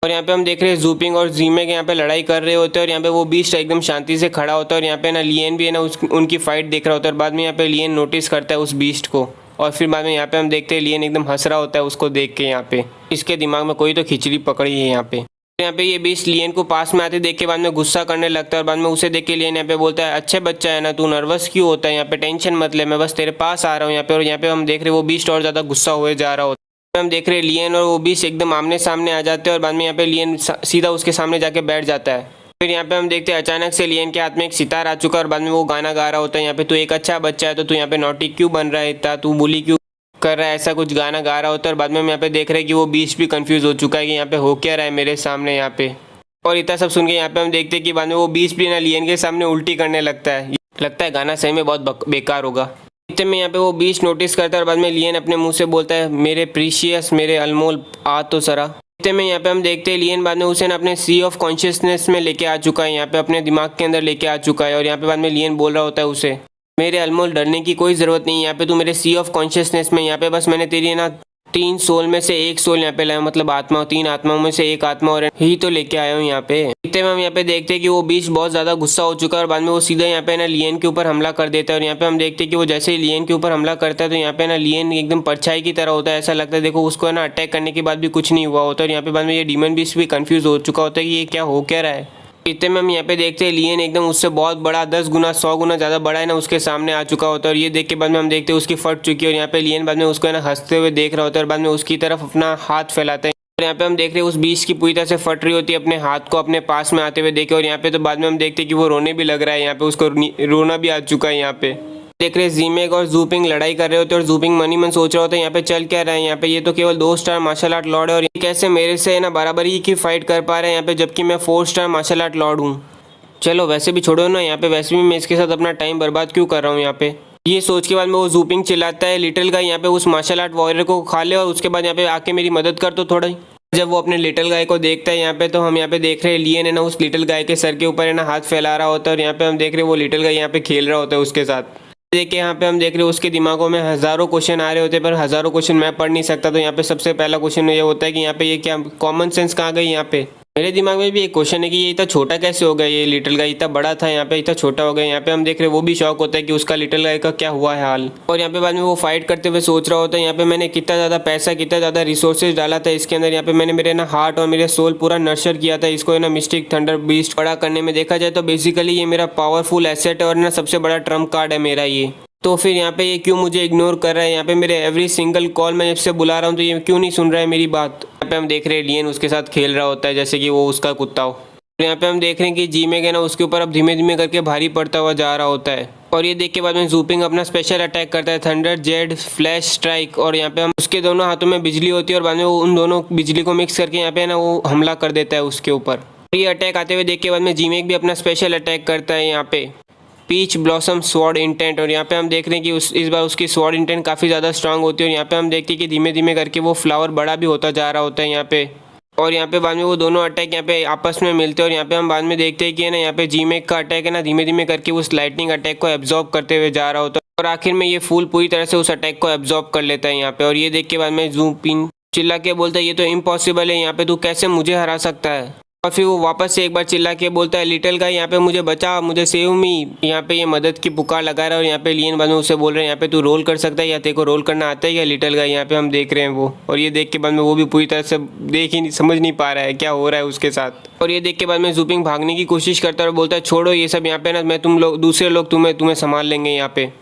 और यहाँ पे हम देख रहे हैं जूपिंग और जीमेक यहाँ पे लड़ाई कर रहे होते हैं और यहाँ पे वो बीस्ट एकदम शांति से खड़ा होता है और यहाँ पे ना लियन भी है ना उनकी फाइट देख रहा होता है। और बाद में यहाँ पे लियन नोटिस करता है उस बीस्ट को और फिर बाद में यहाँ पे हम देखते हैं लियन एकदम हंस रहा होता है उसको देख के। यहाँ पे इसके दिमाग में कोई तो खिचड़ी पकड़ी है यहाँ पे। ये बीस्ट लियन को पास में आते देख के बाद में गुस्सा करने लगता है और बाद में उसे देख के लियन यहाँ पे बोलता है अच्छे बच्चा है ना, तू नर्वस क्यों होता है, यहाँ पे टेंशन मत ले, मैं बस तेरे पास आ रहा हूँ यहाँ पे। और यहाँ पे हम देख रहे हैं वो बीस्ट और ज़्यादा गुस्सा हुए जा रहा होता है। हम देख रहे हैं लियन और वो बीस्ट एकदम आमने सामने आ जाते हैं और बाद में यहाँ पे लियन सीधा उसके सामने जाके बैठ जाता है। फिर यहाँ पे हम देखते हैं अचानक से लियन के हाथ में एक सितार आ चुका है और बाद में वो गाना गा रहा होता है यहाँ पे, तू एक अच्छा बच्चा है तो तू यहाँ पे नॉटी क्यों बन रहा है इतना, तू बुली क्यों कर रहा है, ऐसा कुछ गाना गा रहा होता है। और बाद में हम यहाँ पे देख रहे हैं कि वो बीस्ट भी कंफ्यूज हो चुका है कि यहाँ पे हो क्या रहा है मेरे सामने यहाँ पे। और इतना सब सुन के यहाँ पे हम देखते हैं कि बाद में वो बीस्ट भी ना लियन के सामने उल्टी करने लगता है गाना सही में बहुत बेकार होगा। इतने में यहाँ पे वो बीस्ट नोटिस करता है और बाद में लियन अपने मुंह से बोलता है मेरे प्रीशियस मेरे अनमोल आ तो सरा। इतने में यहाँ पे हम देखते हैं लियन बाद में उसे ना अपने सी ऑफ कॉन्शियसनेस में लेके आ चुका है, यहाँ पे अपने दिमाग के अंदर लेके आ चुका है। और यहाँ पे बाद में लियन बोल रहा होता है उसे मेरे अनमोल डरने की कोई ज़रूरत नहीं है, यहाँ पे तू मेरे सी ऑफ कॉन्शियसनेस में, यहाँ पे बस मैंने तेरी ना 3 सोल में से 1 सोल यहाँ पे लाया, मतलब आत्मा 3 आत्माओं में से 1 आत्मा और ही तो लेके आया हूँ यहाँ पे। इतने में हम यहाँ पे देखते हैं कि वो बीस्ट बहुत ज़्यादा गुस्सा हो चुका है और बाद में वो सीधा यहाँ पे ना लियन के ऊपर हमला कर देता है। और यहाँ पे हम देखते हैं कि वो जैसे ही लियन के ऊपर हमला करता है तो यहाँ पे ना लियन एकदम परछाई की तरह होता है, ऐसा लगता है देखो उसको ना अटैक करने के बाद भी कुछ नहीं हुआ होता। और यहाँ पे बाद में ये डीमन बीस्ट भी कंफ्यूज हो चुका होता है कि ये क्या हो क्या रहा है। इतने में हम यहाँ पे देखते हैं लियन एकदम उससे बहुत बड़ा 10 गुना 100 गुना ज़्यादा बड़ा है ना उसके सामने आ चुका होता है। और ये देख के बाद में हम देखते हैं उसकी फट चुकी है और यहाँ पे लियन बाद में उसको है ना हंसते हुए देख रहा होता है और बाद में उसकी तरफ अपना हाथ फैलाता है। और यहाँ पे हम देख रहे हैं उस बीस्ट की पूरी तरह से फट रही होती है अपने हाथ को अपने पास में आते हुए देखे। और यहाँ पे तो बाद में हम देखते हैं कि वो रोने भी लग रहा है, यहाँ पे उसको रोना भी आ चुका है। यहाँ पे देख रहे जीमेक और जूपिंग लड़ाई कर रहे होते हैं और जूपिंग मनी मन सोच रहा होता है यहाँ पे चल क्या रहा है, यहाँ पे ये तो केवल 2 स्टार मार्शल आर्ट लॉर्ड है और ये कैसे मेरे से ना बराबरी की फाइट कर पा रहे हैं यहाँ पे, जबकि मैं 4 स्टार मार्शल आर्ट लॉर्ड हूँ। चलो वैसे भी छोड़ो ना, यहाँ पे वैसे भी मैं इसके साथ अपना टाइम बर्बाद क्यों कर रहा हूँ यहाँ पे। ये सोच के बाद में वो जूपिंग चिल्लाता है लिटिल गाय यहाँ पे उस मार्शल आर्ट वॉरियर को खा ले और उसके बाद यहाँ पे आके मेरी मदद कर तो थोड़ा ही। जब वो अपने लिटिल गाय को देखता है यहाँ पे तो हम यहाँ पे देख रहे हैं लियन है ना उस लिटिल गाय के सर के ऊपर है ना हाथ फैला रहा होता है और यहाँ पे हम देख रहे हैं वो लिटिल गाय यहाँ पे खेल रहा होता है उसके साथ। देख के यहाँ पे हम देख रहे हैं उसके दिमागों में हज़ारों क्वेश्चन आ रहे होते हैं पर हज़ारों क्वेश्चन मैं पढ़ नहीं सकता। तो यहाँ पे सबसे पहला क्वेश्चन ये होता है कि यहाँ पे ये क्या कॉमन सेंस कहाँ गई। यहाँ पे मेरे दिमाग में भी एक क्वेश्चन है कि ये इतना छोटा कैसे हो गया, ये लिटिल गाय इतना बड़ा था यहाँ पे इतना छोटा हो गया। यहाँ पे हम देख रहे हैं वो भी शौक होता है कि उसका लिटिल गाय का क्या हुआ है हाल। और यहाँ पे बाद में वो फाइट करते हुए सोच रहा होता है यहाँ पे मैंने कितना ज़्यादा पैसा कितना ज़्यादा रिसोर्सेज डाला था इसके अंदर, यहाँ पे मैंने मेरे ना हार्ट और मेरे सोल पूरा नर्चर किया था इसको है ना मिस्टिक थंडर बीस्ट बड़ा करने में। देखा जाए तो बेसिकली ये मेरा पावरफुल एसेट है और ना सबसे बड़ा ट्रम्प कार्ड है मेरा ये। तो फिर यहाँ पे ये क्यों मुझे इग्नोर कर रहा है, यहाँ पे मेरे एवरी सिंगल कॉल मैं इससे बुला रहा हूँ तो ये क्यों नहीं सुन रहा है मेरी बात। यहाँ पे हम देख रहे हैं लियन उसके साथ खेल रहा होता है जैसे कि वो उसका कुत्ता हो। तो यहाँ पे हम देख रहे हैं कि जीमेक है ना उसके ऊपर अब धीमे धीमे करके भारी पड़ता हुआ जा रहा होता है। और ये देख के बाद में जूपिंग अपना स्पेशल अटैक करता है थंडर जेड फ्लैश स्ट्राइक। और यहाँ पे हम उसके दोनों हाथों में बिजली होती है और बाद में वो उन दोनों बिजली को मिक्स करके यहाँ पे ना वो हमला कर देता है उसके ऊपर। ये अटैक आते हुए देख के बाद में जीमेक भी अपना स्पेशल अटैक करता है यहाँ पे पीच ब्लॉसम स्वॉर्ड इंटेंट। और यहाँ पे हम देख रहे हैं कि इस बार उसकी स्वॉर्ड इंटेंट काफ़ी ज़्यादा स्ट्रांग होती है। और यहाँ पे हम देखते हैं कि धीमे धीमे करके वो फ्लावर बड़ा भी होता जा रहा होता है यहाँ पे। और यहाँ पे बाद में वो दोनों अटैक यहाँ पे आपस में मिलते हैं और यहाँ पे हम बाद में देखते हैं कि है ना यहाँ पे जीमेक का अटैक है ना धीमे धीमे करके उस लाइटनिंग अटैक को एब्जॉर्ब करते हुए जा रहा होता है और आखिर में ये फूल पूरी तरह से उस अटैक को एब्जॉर्ब कर लेता है यहाँ पे। और ये देख के बाद में जूपिंग चिल्ला के बोलता है ये तो इम्पॉसिबल है, यहाँ पे तू कैसे मुझे हरा सकता है। और फिर वो वापस से एक बार चिल्ला के बोलता है लिटिल गाय यहाँ पे मुझे बचा, मुझे सेव मी, यहाँ पे ये मदद की पुकार लगा रहा है। और यहाँ पे लियन बाद में उसे बोल रहे हैं यहाँ पे तू रोल कर सकता है या तेरे को रोल करना आता है या लिटिल गाय। यहाँ पे हम देख रहे हैं वो। और ये देख के बाद में वो भी पूरी तरह से देख ही नहीं समझ नहीं पा रहा है क्या हो रहा है उसके साथ। और ये देख के बाद में जूपिंग भागने की कोशिश करता है और बोलता है छोड़ो ये सब यहाँ पे ना, मैं तुम लोग दूसरे लोग तुम्हें संभाल लेंगे यहाँ पे।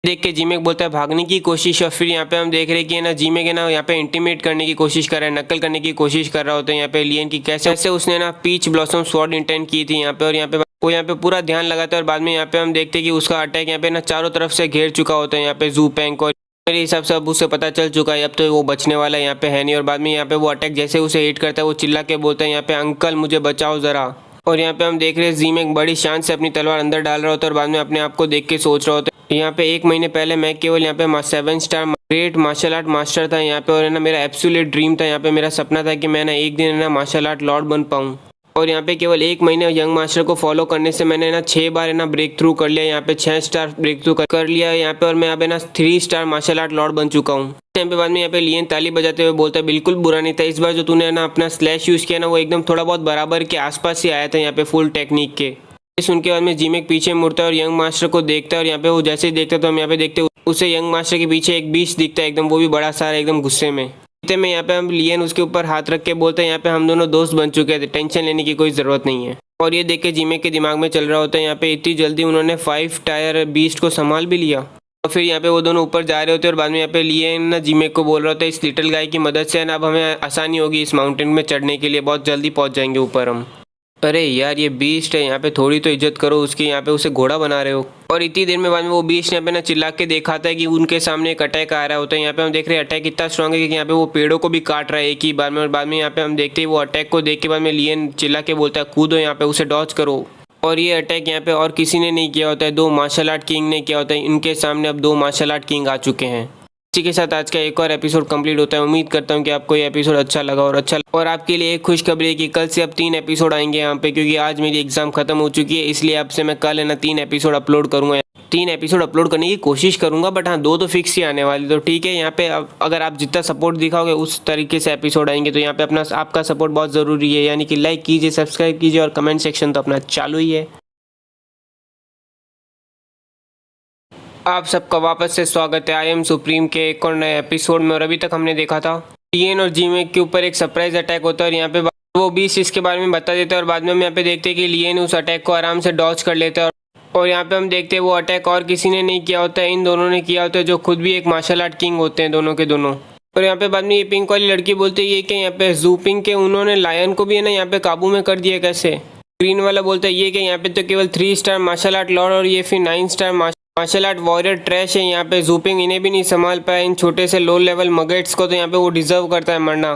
देख के जीमेक बोलता है भागने की कोशिश। और फिर यहाँ पे हम देख रहे हैं कि ना जीमेक है ना यहाँ पे इंटीमेट करने की कोशिश कर रहा है, नकल करने की कोशिश कर रहा होता है यहाँ पे लियन की कैसे उसने ना पीच ब्लॉसम स्वॉर्ड इंटेंट की थी यहाँ पे। और यहाँ पे वो यहाँ पे पूरा ध्यान लगाता है और बाद में यहाँ पे हम देखते हैं कि उसका अटैक यहाँ पे ना चारों तरफ से घेर चुका होता है यहाँ पे जू पेंग को। मेरे हिसाब से अब उसे पता चल चुका है अब तो वो बचने वाला यहाँ पे है नहीं। और बाद में यहाँ पे वो अटैक जैसे उसे हिट करता है वो चिल्ला के बोलता है यहाँ पे अंकल मुझे बचाओ ज़रा। और यहाँ पे हम देख रहे हैं जीम एक बड़ी शान से अपनी तलवार अंदर डाल रहा होता है और बाद में अपने आप को देख के सोच रहा होता है यहाँ पे 1 महीने पहले मैं केवल यहाँ पे 7 star great martial art master था यहाँ पे। और है ना मेरा एब्सोल्यूट ड्रीम था यहाँ पे, मेरा सपना था कि मैं ना एक दिन है ना मार्शल आर्ट लॉर्ड बन पाऊँ। और यहाँ पे केवल 1 महीने यंग मास्टर को फॉलो करने से मैंने ना 6 बार है ना ब्रेक थ्रू कर लिया, यहाँ पे 6 स्टार ब्रेक थ्रू कर लिया यहाँ पे। और मैं यहाँ पे ना 3 स्टार मार्शल आर्ट लॉर्ड बन चुका हूँ। टाइम पे बाद में यहाँ पे लियन ताली बजाते हुए बोलता है बिल्कुल बुरा नहीं था, इस बार जो तूने ना अपना स्लैश यूज़ किया ना वो एकदम थोड़ा बहुत बराबर के आसपास ही आया था यहाँ पे फुल टेक्निक के। सुन के बाद में जिमेक पीछे मुड़ता है और यंग मास्टर को देखता है। और यहाँ पे वो जैसे ही देखता है तो हम यहाँ पे देखते हैं उसे यंग मास्टर के पीछे एक बीस्ट दिखता है एकदम, वो भी बड़ा सारा एकदम गुस्से में। में यहाँ पे हम लियन उसके ऊपर हाथ रख के बोलते हैं यहाँ पे हम दोनों दोस्त बन चुके थे, टेंशन लेने की कोई ज़रूरत नहीं है। और ये देख के जिमेक के दिमाग में चल रहा होता है यहाँ पे इतनी जल्दी उन्होंने 5 टायर बीस्ट को संभाल भी लिया। और फिर यहाँ पे वो दोनों ऊपर जा रहे होते हैं और बाद में यहाँ पे लियन ना जिमेक को बोल रहा होता है इस लिटिल गाय की मदद से ना अब हमें आसानी होगी इस माउंटेन में चढ़ने के लिए, बहुत जल्दी पहुँच जाएंगे ऊपर हम। अरे यार ये बीस्ट है यहाँ पे, थोड़ी तो इज्जत करो उसकी, यहाँ पे उसे घोड़ा बना रहे हो। और इतनी देर में बाद में वो बीस्ट यहाँ पे ना चिल्ला के दिखाता है कि उनके सामने एक अटैक आ रहा होता है। यहाँ पे हम देख रहे हैं अटैक इतना स्ट्रॉन्ग है कि यहाँ पे वो पेड़ों को भी काट रहा है एक ही बार में। और बाद में यहाँ पे हम देखते हैं वो अटैक को देख के बाद में लियन चिल्ला के बोलता है कूदो यहाँ पे, उसे डॉज करो। और ये अटैक यहाँ पे और किसी ने नहीं किया होता है, 2 मार्शल आर्ट किंग ने किया होता है। इनके सामने अब 2 मार्शल आर्ट किंग आ चुके हैं। इसी के साथ आज का एक और एपिसोड कंप्लीट होता है। उम्मीद करता हूँ कि आपको ये एपिसोड अच्छा लगा और आपके लिए एक खुशखबरी है कि कल से अब 3 एपिसोड आएंगे यहाँ पे, क्योंकि आज मेरी एग्जाम खत्म हो चुकी है। इसलिए अब से मैं कल है ना 3 एपिसोड अपलोड करूँगा, 3 एपिसोड अपलोड करने की कोशिश करूँगा। बट हाँ 2 तो फिक्स ही आने वाली, तो ठीक है। यहाँ पे अगर आप जितना सपोर्ट दिखाओगे उस तरीके से एपिसोड आएंगे। तो यहाँ पे अपना आपका सपोर्ट बहुत ज़रूरी है, यानी कि लाइक कीजिए, सब्सक्राइब कीजिए और कमेंट सेक्शन तो अपना चालू ही है। आप सबका वापस से स्वागत है आई एम सुप्रीम के एक और नए एपिसोड में। और अभी तक हमने देखा था लियन और जिमेक के ऊपर एक सरप्राइज अटैक होता है और यहाँ पे वो 20 इसके बारे में बता देता है। और बाद में हम यहाँ पे देखते हैं कि लियन उस अटैक को आराम से डॉज कर लेता है। और यहाँ पे हम देखते हैं वो अटैक और किसी ने नहीं किया होता है, इन दोनों ने किया होता है, जो खुद भी एक मार्शल आर्ट किंग होते हैं दोनों के दोनों। और यहाँ पे बाद में ये पिंक वाली लड़की बोलते है ये कि यहाँ पे जू पिंक के उन्होंने लायन को भी है ना यहाँ पे काबू में कर दिया कैसे। ग्रीन वाला बोलता है ये कि यहाँ पे तो केवल 3 स्टार मार्शल आर्ट लॉर्ड और ये फिर 9 star martial art warrior trash है यहाँ पे। जूपिंग इन्हें भी नहीं संभाल पाया, इन छोटे से लो लेवल मगेट्स को, तो यहाँ पे वो डिजर्व करता है मरना।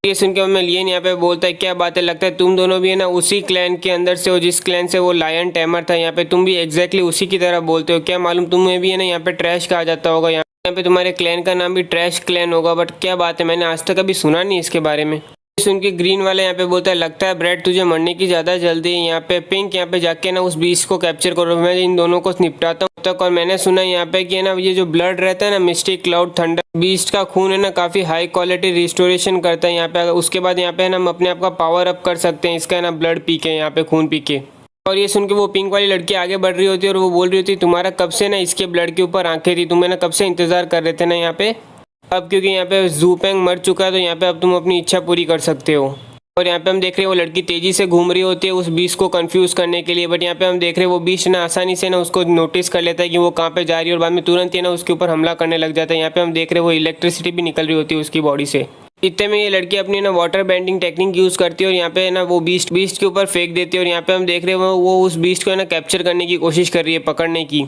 ये सुन के मैं लियन यहाँ पे बोलता है क्या बात है, लगता है तुम दोनों भी है ना उसी क्लैन के अंदर से हो जिस क्लैन से वो लायन टैमर था। यहाँ पे तुम भी एग्जैक्टली उसी की तरह बोलते हो, क्या मालूम तुम्हें भी है ना यहाँ पे ट्रैश कहा जाता होगा। यहाँ पे तुम्हारे क्लैन का नाम भी ट्रैश क्लैन होगा। बट क्या बात है, मैंने आज तक कभी सुना नहीं इसके बारे में। सुन के ग्रीन वाला यहाँ पे बोलता है लगता है ब्रेड तुझे मरने की ज़्यादा जल्दी है। यहाँ पे पिंक यहाँ पे जाके ना उस बीस्ट को कैप्चर करो, मैं इन दोनों को निपटाता हूँ तक। और मैंने सुना यहाँ पे कि ना ये जो ब्लड रहता है ना मिस्टिक क्लाउड थंडर बीस्ट का खून है ना काफ़ी हाई क्वालिटी रिस्टोरेशन करता है यहाँ पे। उसके बाद यहाँ पे ना हम अपने आप का पावर अप कर सकते हैं इसका ना ब्लड पी के, यहाँ पे खून पी के। और ये सुन के वो पिंक वाली लड़की आगे बढ़ रही होती है और वो बोल रही होती है तुम्हारा कब से ना इसके ब्लड के ऊपर आंखें थी, तुम्हें ना कब से इंतजार कर रहे थे ना यहाँ पे। अब क्योंकि यहाँ पे जू पेंग मर चुका है तो यहाँ पे अब तुम अपनी इच्छा पूरी कर सकते हो। और यहाँ पे हम देख रहे हैं वो लड़की तेजी से घूम रही होती है उस बीस्ट को कंफ्यूज करने के लिए। बट यहाँ पे हम देख रहे हैं वो बीस्ट ना आसानी से ना उसको नोटिस कर लेता है कि वो कहाँ पे जा रही है और बाद में तुरंत ही ना उसके ऊपर हमला करने लग जाता है। यहाँ पे हम देख रहे हैं वो इलेक्ट्रिसिटी भी निकल रही होती है उसकी बॉडी से। इतने में ये लड़की अपनी ना वाटर बेंडिंग टेक्निक यूज़ करती है और यहाँ पे ना वो बीस्ट के ऊपर फेंक देती है। और यहाँ पे हम देख रहे हैं वो उस बीस्ट को ना कैप्चर करने की कोशिश कर रही है, पकड़ने की।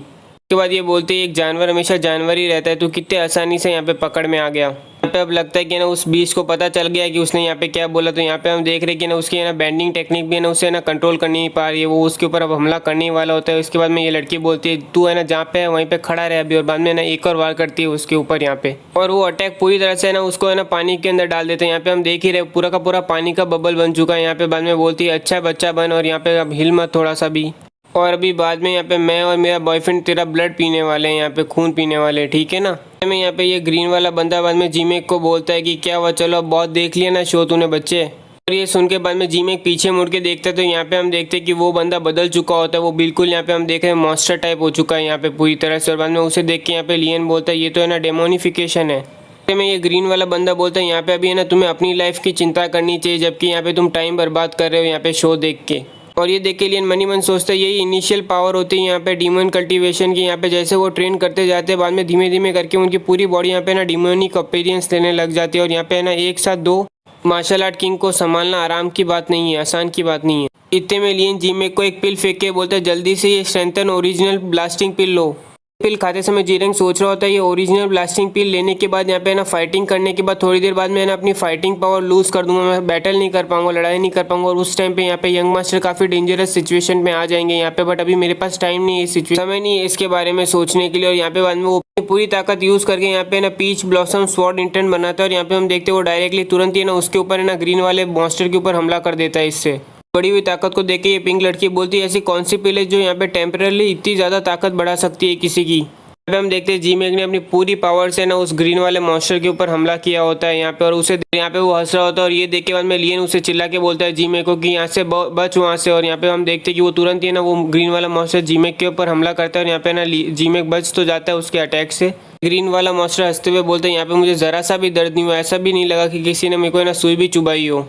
उसके बाद ये बोलते हैं एक जानवर हमेशा जानवर ही रहता है, तो कितने आसानी से यहाँ पे पकड़ में आ गया। यहाँ पे अब लगता है कि ना उस बीस्ट को पता चल गया कि उसने यहाँ पे क्या बोला। तो यहाँ पे हम देख रहे हैं कि ना उसकी ना बेंडिंग टेक्निक भी है ना उसे ना कंट्रोल कर नहीं पा रही है, वो उसके ऊपर अब हमला करने वाला होता है। उसके बाद में ये लड़की बोलती है तू है ना जहाँ पे है वहीं पे खड़ा रहे अभी। और बाद में ना एक और वार करती है उसके ऊपर यहाँ पे, और वो अटैक पूरी तरह से ना उसको है ना पानी के अंदर डाल देते हैं। यहाँ पे हम देख ही रहे पूरा का पूरा पानी का बबल बन चुका है। यहाँ पे बाद में बोलती है अच्छा बच्चा बन और यहाँ पे अब हिल मत थोड़ा सा भी। और अभी बाद में यहाँ पे मैं और मेरा बॉयफ्रेंड तेरा ब्लड पीने वाले हैं, यहाँ पे खून पीने वाले हैं, ठीक है ना। मैं यहाँ पे ये ग्रीन वाला बंदा बाद में जिमेक को बोलता है कि क्या हुआ, चलो अब बहुत देख लिया ना शो तूने बच्चे। और ये सुन के बाद में जिमेक पीछे मुड़ के देखता है तो यहाँ पे हम देखते हैं कि वो बंदा बदल चुका होता है, वो बिल्कुल यहाँ पे हम देख रहे हैं मॉन्स्टर टाइप हो चुका है यहाँ पे पूरी तरह से। और बाद में उसे देख के यहाँ पे लियन बोलता है ये तो है ना डेमोनिफिकेशन है। में ये ग्रीन वाला बंदा बोलता है यहाँ पे अभी है ना तुम्हें अपनी लाइफ की चिंता करनी चाहिए, जबकि यहाँ पे तुम टाइम बर्बाद कर रहे हो यहाँ पे शो देख के। और ये देख के लियन मनी मन सोचता है यही इनिशियल पावर होती है यहाँ पे डीमन कल्टीवेशन की। यहाँ पे जैसे वो ट्रेन करते जाते हैं बाद में धीमे धीमे करके उनकी पूरी बॉडी यहाँ पे ना डिमोनिक अपीरियंस लेने लग जाती है। और यहाँ पे ना एक साथ 2 मार्शल आर्ट किंग को संभालना आराम की बात नहीं है, आसान की बात नहीं है। इतने में लियन जीमेक को एक पिल फेंक के बोलता है जल्दी से ये स्ट्रेंथन ओरिजिनल ब्लास्टिंग पिल लो। पिल खाते समय जीरेंग सोच रहा होता है ये ओरिजिनल ब्लास्टिंग पिल लेने के बाद यहाँ पे ना फाइटिंग करने के बाद थोड़ी देर बाद मैं ना अपनी फाइटिंग पावर लूज कर दूंगा, मैं बैटल नहीं कर पाऊंगा, लड़ाई नहीं कर पाऊंगा और उस टाइम पे यहाँ पे यंग मास्टर काफी डेंजरस सिचुएशन में आ जाएंगे यहाँ पे। बट अभी मेरे पास टाइम नहीं है, सिचुएशन समय नहीं है इसके बारे में सोचने के लिए। और यहाँ पे बाद में वो पूरी ताकत यूज करके यहाँ पे ना पीच ब्लॉसम स्वॉर्ड इंटेंट बनाता है और यहाँ पे हम देखते हैं वो डायरेक्टली तुरंत ही ना उसके ऊपर है ना ग्रीन वाले मॉन्स्टर के ऊपर हमला कर देता है। इससे बड़ी हुई ताकत को देख के ये पिंक लड़की बोलती है ऐसी कौन सी पिल है जो यहाँ पे टेम्पररी इतनी ज्यादा ताकत बढ़ा सकती है किसी की। यहाँ पे हम देखते हैं जीमेक ने अपनी पूरी पावर से ना उस ग्रीन वाले मॉन्स्टर के ऊपर हमला किया होता है यहाँ पे और उसे यहाँ पे वो हंस रहा होता है और ये देख के बाद में लियन उसे चिल्ला के बोलता है जीमेक को कि यहाँ से बच वहाँ से। और यहाँ पे हम देखते हैं कि वो तुरंत ही ना वो ग्रीन वाला मॉन्स्टर जीमेक के ऊपर हमला करता है और यहाँ पे ना जीमेक बच तो जाता है उसके अटैक से। ग्रीन वाला मॉन्स्टर हंसते हुए बोलते हैं यहाँ पे मुझे जरा सा भी दर्द नहीं हुआ, ऐसा भी नहीं लगा कि किसी ने मेरे को ना सुई भी चुभाई हो।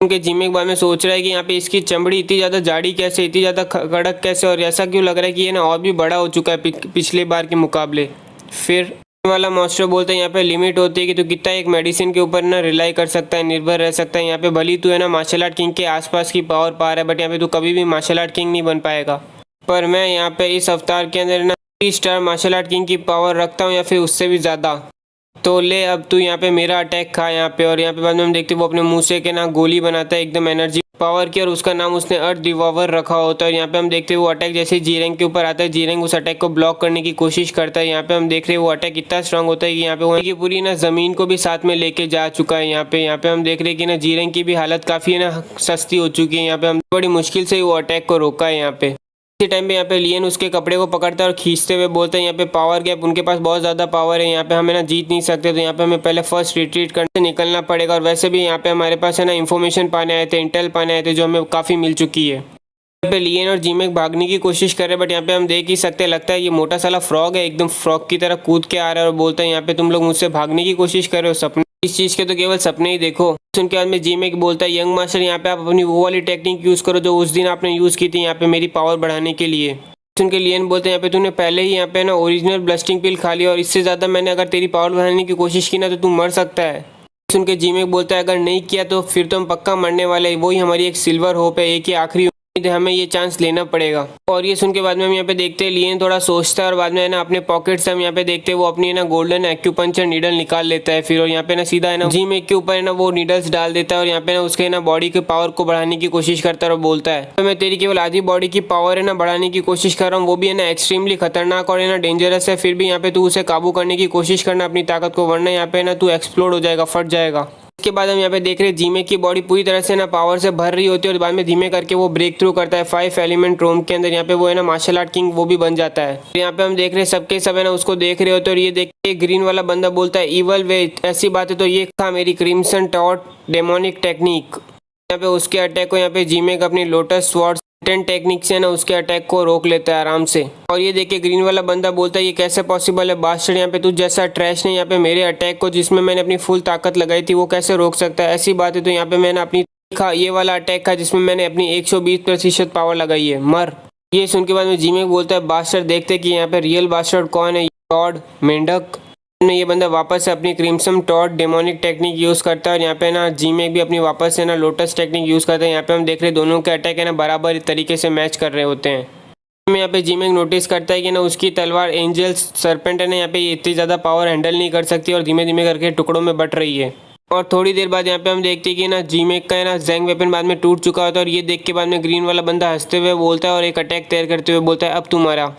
उनके जीमेक बाद में सोच रहा है कि यहाँ पे इसकी चमड़ी इतनी ज़्यादा जाड़ी कैसे, इतनी ज़्यादा कड़क कैसे और ऐसा क्यों लग रहा है कि ये ना और भी बड़ा हो चुका है पिछले बार के मुकाबले। फिर वाला मॉन्स्टर बोलता है यहाँ पे लिमिट होती है कि तू कितना एक मेडिसिन के ऊपर ना रिलाई कर सकता है, निर्भर रह सकता है। यहाँ पे भली तू है ना मार्शल आर्ट किंग के आसपास की पावर पा रहा है बट यहाँ पे तू कभी भी मार्शल आर्ट किंग नहीं बन पाएगा। पर मैं यहाँ पे इस अवतार के अंदर ना 3 स्टार मार्शल आर्ट किंग की पावर रखता हूँ या फिर उससे भी ज़्यादा। तो ले अब तू यहाँ पे मेरा अटैक खा यहाँ पे। और यहाँ पे बाद में हम देखते वो अपने मुंह से के ना गोली बनाता है एकदम एनर्जी पावर की और उसका नाम उसने अर्थ डिवॉवर रखा होता है। और यहाँ पे हम देखते हैं वो अटैक जैसे जीरेंग के ऊपर आता है, जीरेंग उस अटैक को ब्लॉक करने की कोशिश करता है। यहाँ पे हम देख रहे हैं वो अटैक इतना स्ट्रांग होता है कि यहाँ पे वो की पूरी ना जमीन को भी साथ में लेके जा चुका है। यहाँ पे हम देख रहे हैं कि ना जीरेंग की भी हालत काफी ना सस्ती हो चुकी है। यहाँ पे हम बड़ी मुश्किल से वो अटैक को रोका है। यहाँ पे इसी टाइम पे यहाँ पे लियन उसके कपड़े को पकड़ता है और खींचते हुए बोलते हैं यहाँ पे पावर गैप, उनके पास बहुत ज़्यादा पावर है, यहाँ पे हमें ना जीत नहीं सकते, तो यहाँ पे हमें पहले फर्स्ट रिट्रीट करने से निकलना पड़ेगा। और वैसे भी यहाँ पे हमारे पास है ना इन्फॉर्मेशन पाने आए थे, इंटेल पाने आए थे जो हमें काफ़ी मिल चुकी है। यहाँ पे लियन और जीमेक भागने की कोशिश कर रहे हैं बट यहाँ पे हम देख ही सकते हैं लगता है ये मोटा साला फ्रॉग है, एकदम फ्रॉग की तरह कूद के आ रहा है और बोलता है यहाँ पे तुम लोग मुझसे भागने की कोशिश कर रहे हो, सपने इस चीज़ के तो केवल सपने ही देखो। उनके बाद में जीमेक बोलता है यंग मास्टर यहाँ पे आप अपनी वो वाली टेक्निक यूज़ करो जो उस दिन आपने यूज़ की थी यहाँ पे मेरी पावर बढ़ाने के लिए। सुन के लियन बोलते हैं यहाँ पे तूने पहले ही यहाँ पे ना ओरिजिनल ब्लास्टिंग पिल खा लिया और इससे ज़्यादा मैंने अगर तेरी पावर बढ़ाने की कोशिश की ना तो तू मर सकता है। सुन के जीमेक बोलता है अगर नहीं किया तो फिर तो हम पक्का मरने वाले हैं, वही हमारी एक सिल्वर होप है, एक ही आखिरी उम्मीद है, हमें ये चांस लेना पड़ेगा। और ये सुन के बाद में हम यहाँ पे देखते हैं लियन थोड़ा सोचता है और बाद में है ना अपने पॉकेट से हम यहाँ पे देखते हैं वो अपनी ना गोल्डन एक्यूपंक्चर नीडल निकाल लेता है फिर और यहाँ पे ना सीधा है ना जीमेक के ऊपर है ना वो नीडल्स डाल देता है और यहाँ पे ना उसके ना बॉडी के पावर को बढ़ाने की कोशिश करता है और बोलता है तो मैं तेरी केवल आधी बॉडी की पावर है ना बढ़ाने की कोशिश कर रहा हूँ, वो भी है ना एक्सट्रीमली खतरनाक और है ना डेंजरस है, फिर भी यहाँ पे तू उसे काबू करने की कोशिश करना अपनी ताकत को, वरना यहाँ पे ना तू एक्सप्लोड हो जाएगा, फट जाएगा। इसके बाद हम यहाँ पे देख रहे हैं जीमेक की बॉडी पूरी तरह से ना पावर से भर रही होती है और बाद में धीमे करके वो ब्रेक थ्रू करता है 5 एलिमेंट रोम के अंदर। यहाँ पे वो है ना मार्शल आर्ट किंग वो भी बन जाता है। यहाँ पे हम देख रहे हैं सबके सब है ना उसको देख रहे होते और ये देख के ग्रीन वाला बंदा बोलता है इवल वे, ऐसी बात है तो ये था मेरी क्रिम्सन टॉट डेमोनिक टेक्निक। यहाँ पे उसके अटैक को यहाँ पे जीमेक अपनी लोटस स्वॉर्ड 10 टेक्निक से ना उसके अटैक को रोक लेता है आराम से। और ये देख के ग्रीन वाला बंदा बोलता है ये कैसे पॉसिबल है बास्टर्ड, यहाँ पे तू जैसा ट्रैश ने यहाँ पे मेरे अटैक को जिसमें मैंने अपनी फुल ताकत लगाई थी वो कैसे रोक सकता है, ऐसी बात है तो यहाँ पे मैंने अपनी ये वाला अटैक था जिसमें मैंने अपनी 120% पावर लगाई है, मर। ये सुन के बाद में जीमेक बोलता है बास्टर्ड, देखते कि यहाँ पे रियल बास्टर्ड कौन है, टॉड मेंढक। ये बंदा वापस से अपनी crimson taught demonic technique use करता है और यहाँ पे ना जीमेक भी अपनी वापस से ना लोटस टेक्निक यूज़ करता है। यहाँ पे हम देख रहे हैं दोनों के अटैक है ना बराबर तरीके से मैच कर रहे होते हैं। यहाँ पे जीमेक नोटिस करता है कि ना उसकी तलवार एंजल सरपेंट है ना यहाँ पे ये इतनी ज़्यादा पावर हैंडल नहीं कर सकती और धीमे धीमे करके टुकड़ों में बट रही है। और थोड़ी देर बाद यहाँ पे हम देखते हैं कि ना जीमेक का है ना जैंग वेपन बाद में टूट चुका होता है और ये देख के बाद में ग्रीन वाला बंदा हंसते हुए बोलता है और एक अटैक तैयार करते हुए बोलता है अब तुम्हारा।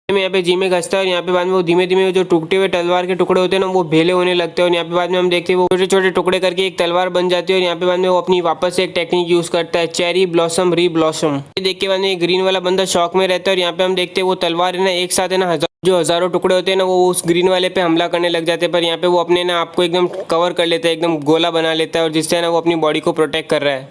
यहाँ पे जीमेक हंसता है और यहाँ पे बाद में वो धीमे धीमे जो टूटे हुए तलवार के टुकड़े होते हैं ना वो भेले होने लगते हैं और यहाँ पे बाद में हम देखते हैं वो छोटे छोटे टुकड़े करके एक तलवार बन जाती है और यहाँ पे बाद में वो अपनी वापस से एक टेक्निक यूज करता है चेरी ब्लॉसम री ब्लॉसम। देख के बाद में ग्रीन वाला बंदा शॉक में रहता है और यहाँ पे हम देखते हैं वो तलवार है ना एक साथ है ना जो हजारों टुकड़े होते हैं ना वो उस ग्रीन वाले पे हमला करने लग जाते हैं, पर यहाँ पे वो अपने ना आपको एकदम कवर कर लेता है, एकदम गोला बना लेता है और जिससे ना वो अपनी बॉडी को प्रोटेक्ट कर रहा है।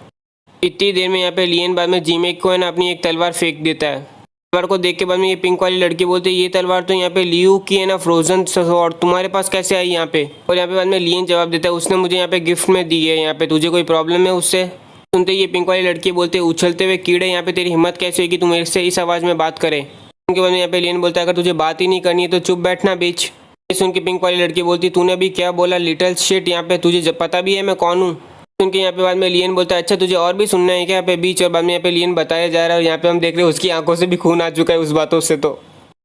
इतनी देर में यहाँ पे लियन बाद में जीमेक को है ना अपनी एक तलवार फेंक देता है। तलवार को देख के बाद में ये पिंक वाली लड़की बोलती है ये तलवार तो यहाँ पे लियू की है ना फ्रोजन और तुम्हारे पास कैसे आई यहाँ पे। और यहाँ पे बाद में लियन जवाब देता है उसने मुझे यहाँ पे गिफ्ट में दी है, यहाँ पे तुझे कोई प्रॉब्लम है उससे। सुनते ये पिंक वाली लड़की बोलते उछलते हुए कीड़े यहाँ पे तेरी हिम्मत कैसे हुई कि तुम मेरे से इस आवाज़ में बात करे। उनके बाद में यहाँ पे लियन बोलता है अगर तुझे बात ही नहीं करनी है तो चुप बैठना बीच। ये सुन के पिंक वाली लड़की बोलती तूने अभी क्या बोला लिटिल शिट, यहाँ पे तुझे पता भी है मैं कौन हूँ। सुन के यहाँ पे बाद में लियन बोलता है अच्छा तुझे और भी सुनना है क्या यहाँ पे बीच, और बाद में यहाँ पे लियन बताया जा रहा है और यहाँ पे हम देख रहे हैं उसकी आंखों से भी खून आ चुका है उस बातों से। तो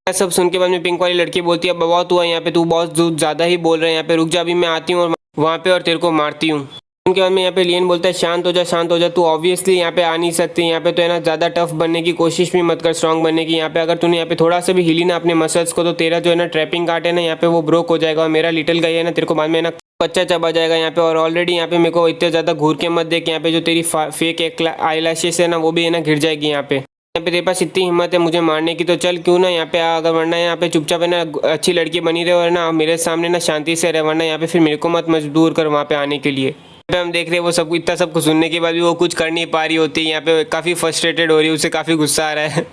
यह सब सुन के बाद में पिंक वाली लड़की बोलती है अब बहुत हुआ यहाँ पे, तू बहुत ज़्यादा ही बोल रहा है, यहाँ पे रुक जा, अभी मैं आती हूँ और वहाँ पे और तेरे को मारती हूँ। उनके बाद में यहाँ पे लियन बोलता है शांत हो जा, शांत हो जा, तू ऑब्वियसली यहाँ पे आ नहीं सकती, यहाँ पे तो है ना ज़्यादा टफ बनने की कोशिश भी मत कर, स्ट्रॉन्ग बनने की। यहाँ पे अगर तूने यहाँ पे थोड़ा सा भी हिली ना अपने मसल्स को तो तेरा जो है ना ट्रैपिंग कार्ड है ना यहाँ पे वो ब्रोक हो जाएगा और मेरा लिटिल गाय है ना तेरे को बाद में ना बच्चा चबा जाएगा यहाँ पे। और ऑलरेडी यहाँ पे मेरे को इतने ज़्यादा घूर के मत देख, यहाँ पे जो तेरी फेक आई लैशेस है ना वो भी है ना गिर जाएगी यहाँ पे तेरे पास इतनी हिम्मत है मुझे मारने की तो चल क्यों ना यहाँ पे आ, अगर वरना यहाँ पे चुपचाप है ना अच्छी लड़की बनी रहे और ना मेरे सामने ना शांति से रहे, वरना यहाँ पे फिर मेरे को मत मजबूर कर वहाँ पे आने के लिए। पे हम देख रहे हैं वो सब इतना सब कुछ सुनने के बाद भी वो कुछ कर नहीं पा रही होती है, यहाँ पे काफ़ी फ्रस्ट्रेटेड हो रही है, उसे काफ़ी गुस्सा आ रहा है।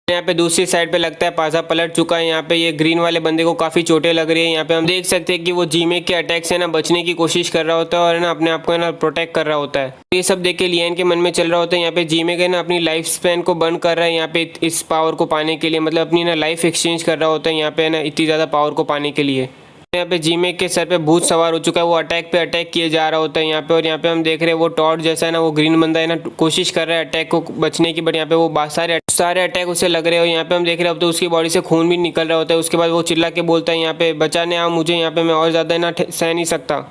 यहाँ पे दूसरी साइड पे लगता है पासा पलट चुका है, यहाँ पे ये ग्रीन वाले बंदे को काफ़ी चोटें लग रही है। यहाँ पे हम देख सकते हैं कि वो जीमे के अटैक से ना बचने की कोशिश कर रहा होता है और ना अपने आप को ना प्रोटेक्ट कर रहा होता है। ये सब देख के लियन के मन में चल रहा होता है यहाँ पे जीमे के ना अपनी लाइफ स्पैन को बंद कर रहा है यहाँ पे इस पावर को पाने के लिए, मतलब अपनी ना लाइफ एक्सचेंज कर रहा होता है यहाँ पे ना इतनी ज़्यादा पावर को पाने के लिए। यहाँ पे जीमे के सर पे भूत सवार हो चुका है, वो अटैक पे अटैक किए जा रहा होता है यहाँ पे। और यहाँ पे हम देख रहे हैं वो टॉड जैसा है ना वो ग्रीन बंदा है ना कोशिश कर रहा है अटैक को बचने की, बट यहाँ पे वो सारे अटैक उसे लग रहे हो। यहाँ पे हम देख रहे हैं अब तो उसकी बॉडी से खून भी निकल रहा होता है। उसके बाद वो चिल्ला के बोलता है यहाँ पे बचाने आओ मुझे, यहाँ पे मैं और ज़्यादा ना सह नहीं सकता।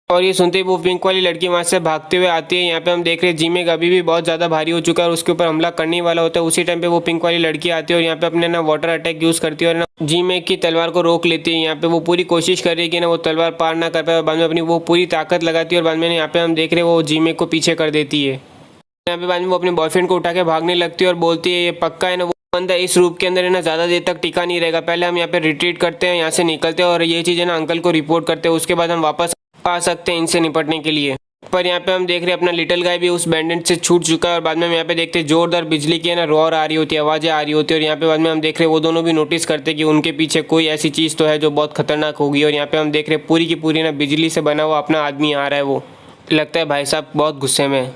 और ये सुनते ही वो पिंक वाली लड़की वहाँ से भागते हुए आती है। यहाँ पे हम देख रहे हैं जिमे अभी भी बहुत ज़्यादा भारी हो चुका है और उसके ऊपर हमला करने वाला होता है। उसी टाइम पे वो पिंक वाली लड़की आती है और यहाँ पे अपने ना वाटर अटैक यूज़ करती है और ना जिमे की तलवार को रोक लेती है। यहाँ पे वो पूरी कोशिश कर रही है कि ना वो तलवार पार ना कर पाए और बाद में अपनी वो पूरी ताकत लगाती है और बाद में यहाँ पे हम देख रहे हैं वो जिमे को पीछे कर देती है। यहाँ पे बाद में वो अपने बॉयफ्रेंड को उठा के भागने लगती है और बोलती है ये पक्का है ना वो बंदा इस रूप के अंदर है ना ज़्यादा देर तक टिका नहीं रहेगा, पहले हम यहाँ पे रिट्रीट करते हैं, यहाँ से निकलते हैं और ये चीज़ है ना अंकल को रिपोर्ट करते हैं, उसके बाद हम वापस आ सकते हैं इनसे निपटने के लिए। पर यहाँ पे हम देख रहे हैं अपना लिटिल गाय भी उस बैंडेड से छूट चुका है और बाद में हम यहाँ पे देखते हैं जोरदार बिजली की है ना रोर आ रही होती है, आवाज़ें आ रही होती है। और यहाँ पे बाद में हम देख रहे हैं वो दोनों भी नोटिस करते हैं कि उनके पीछे कोई ऐसी चीज़ तो है जो बहुत खतरनाक होगी। और यहाँ पे हम देख रहे हैं पूरी की पूरी ना बिजली से बना हुआ अपना आदमी आ रहा है, वो लगता है भाई साहब बहुत गुस्से में है।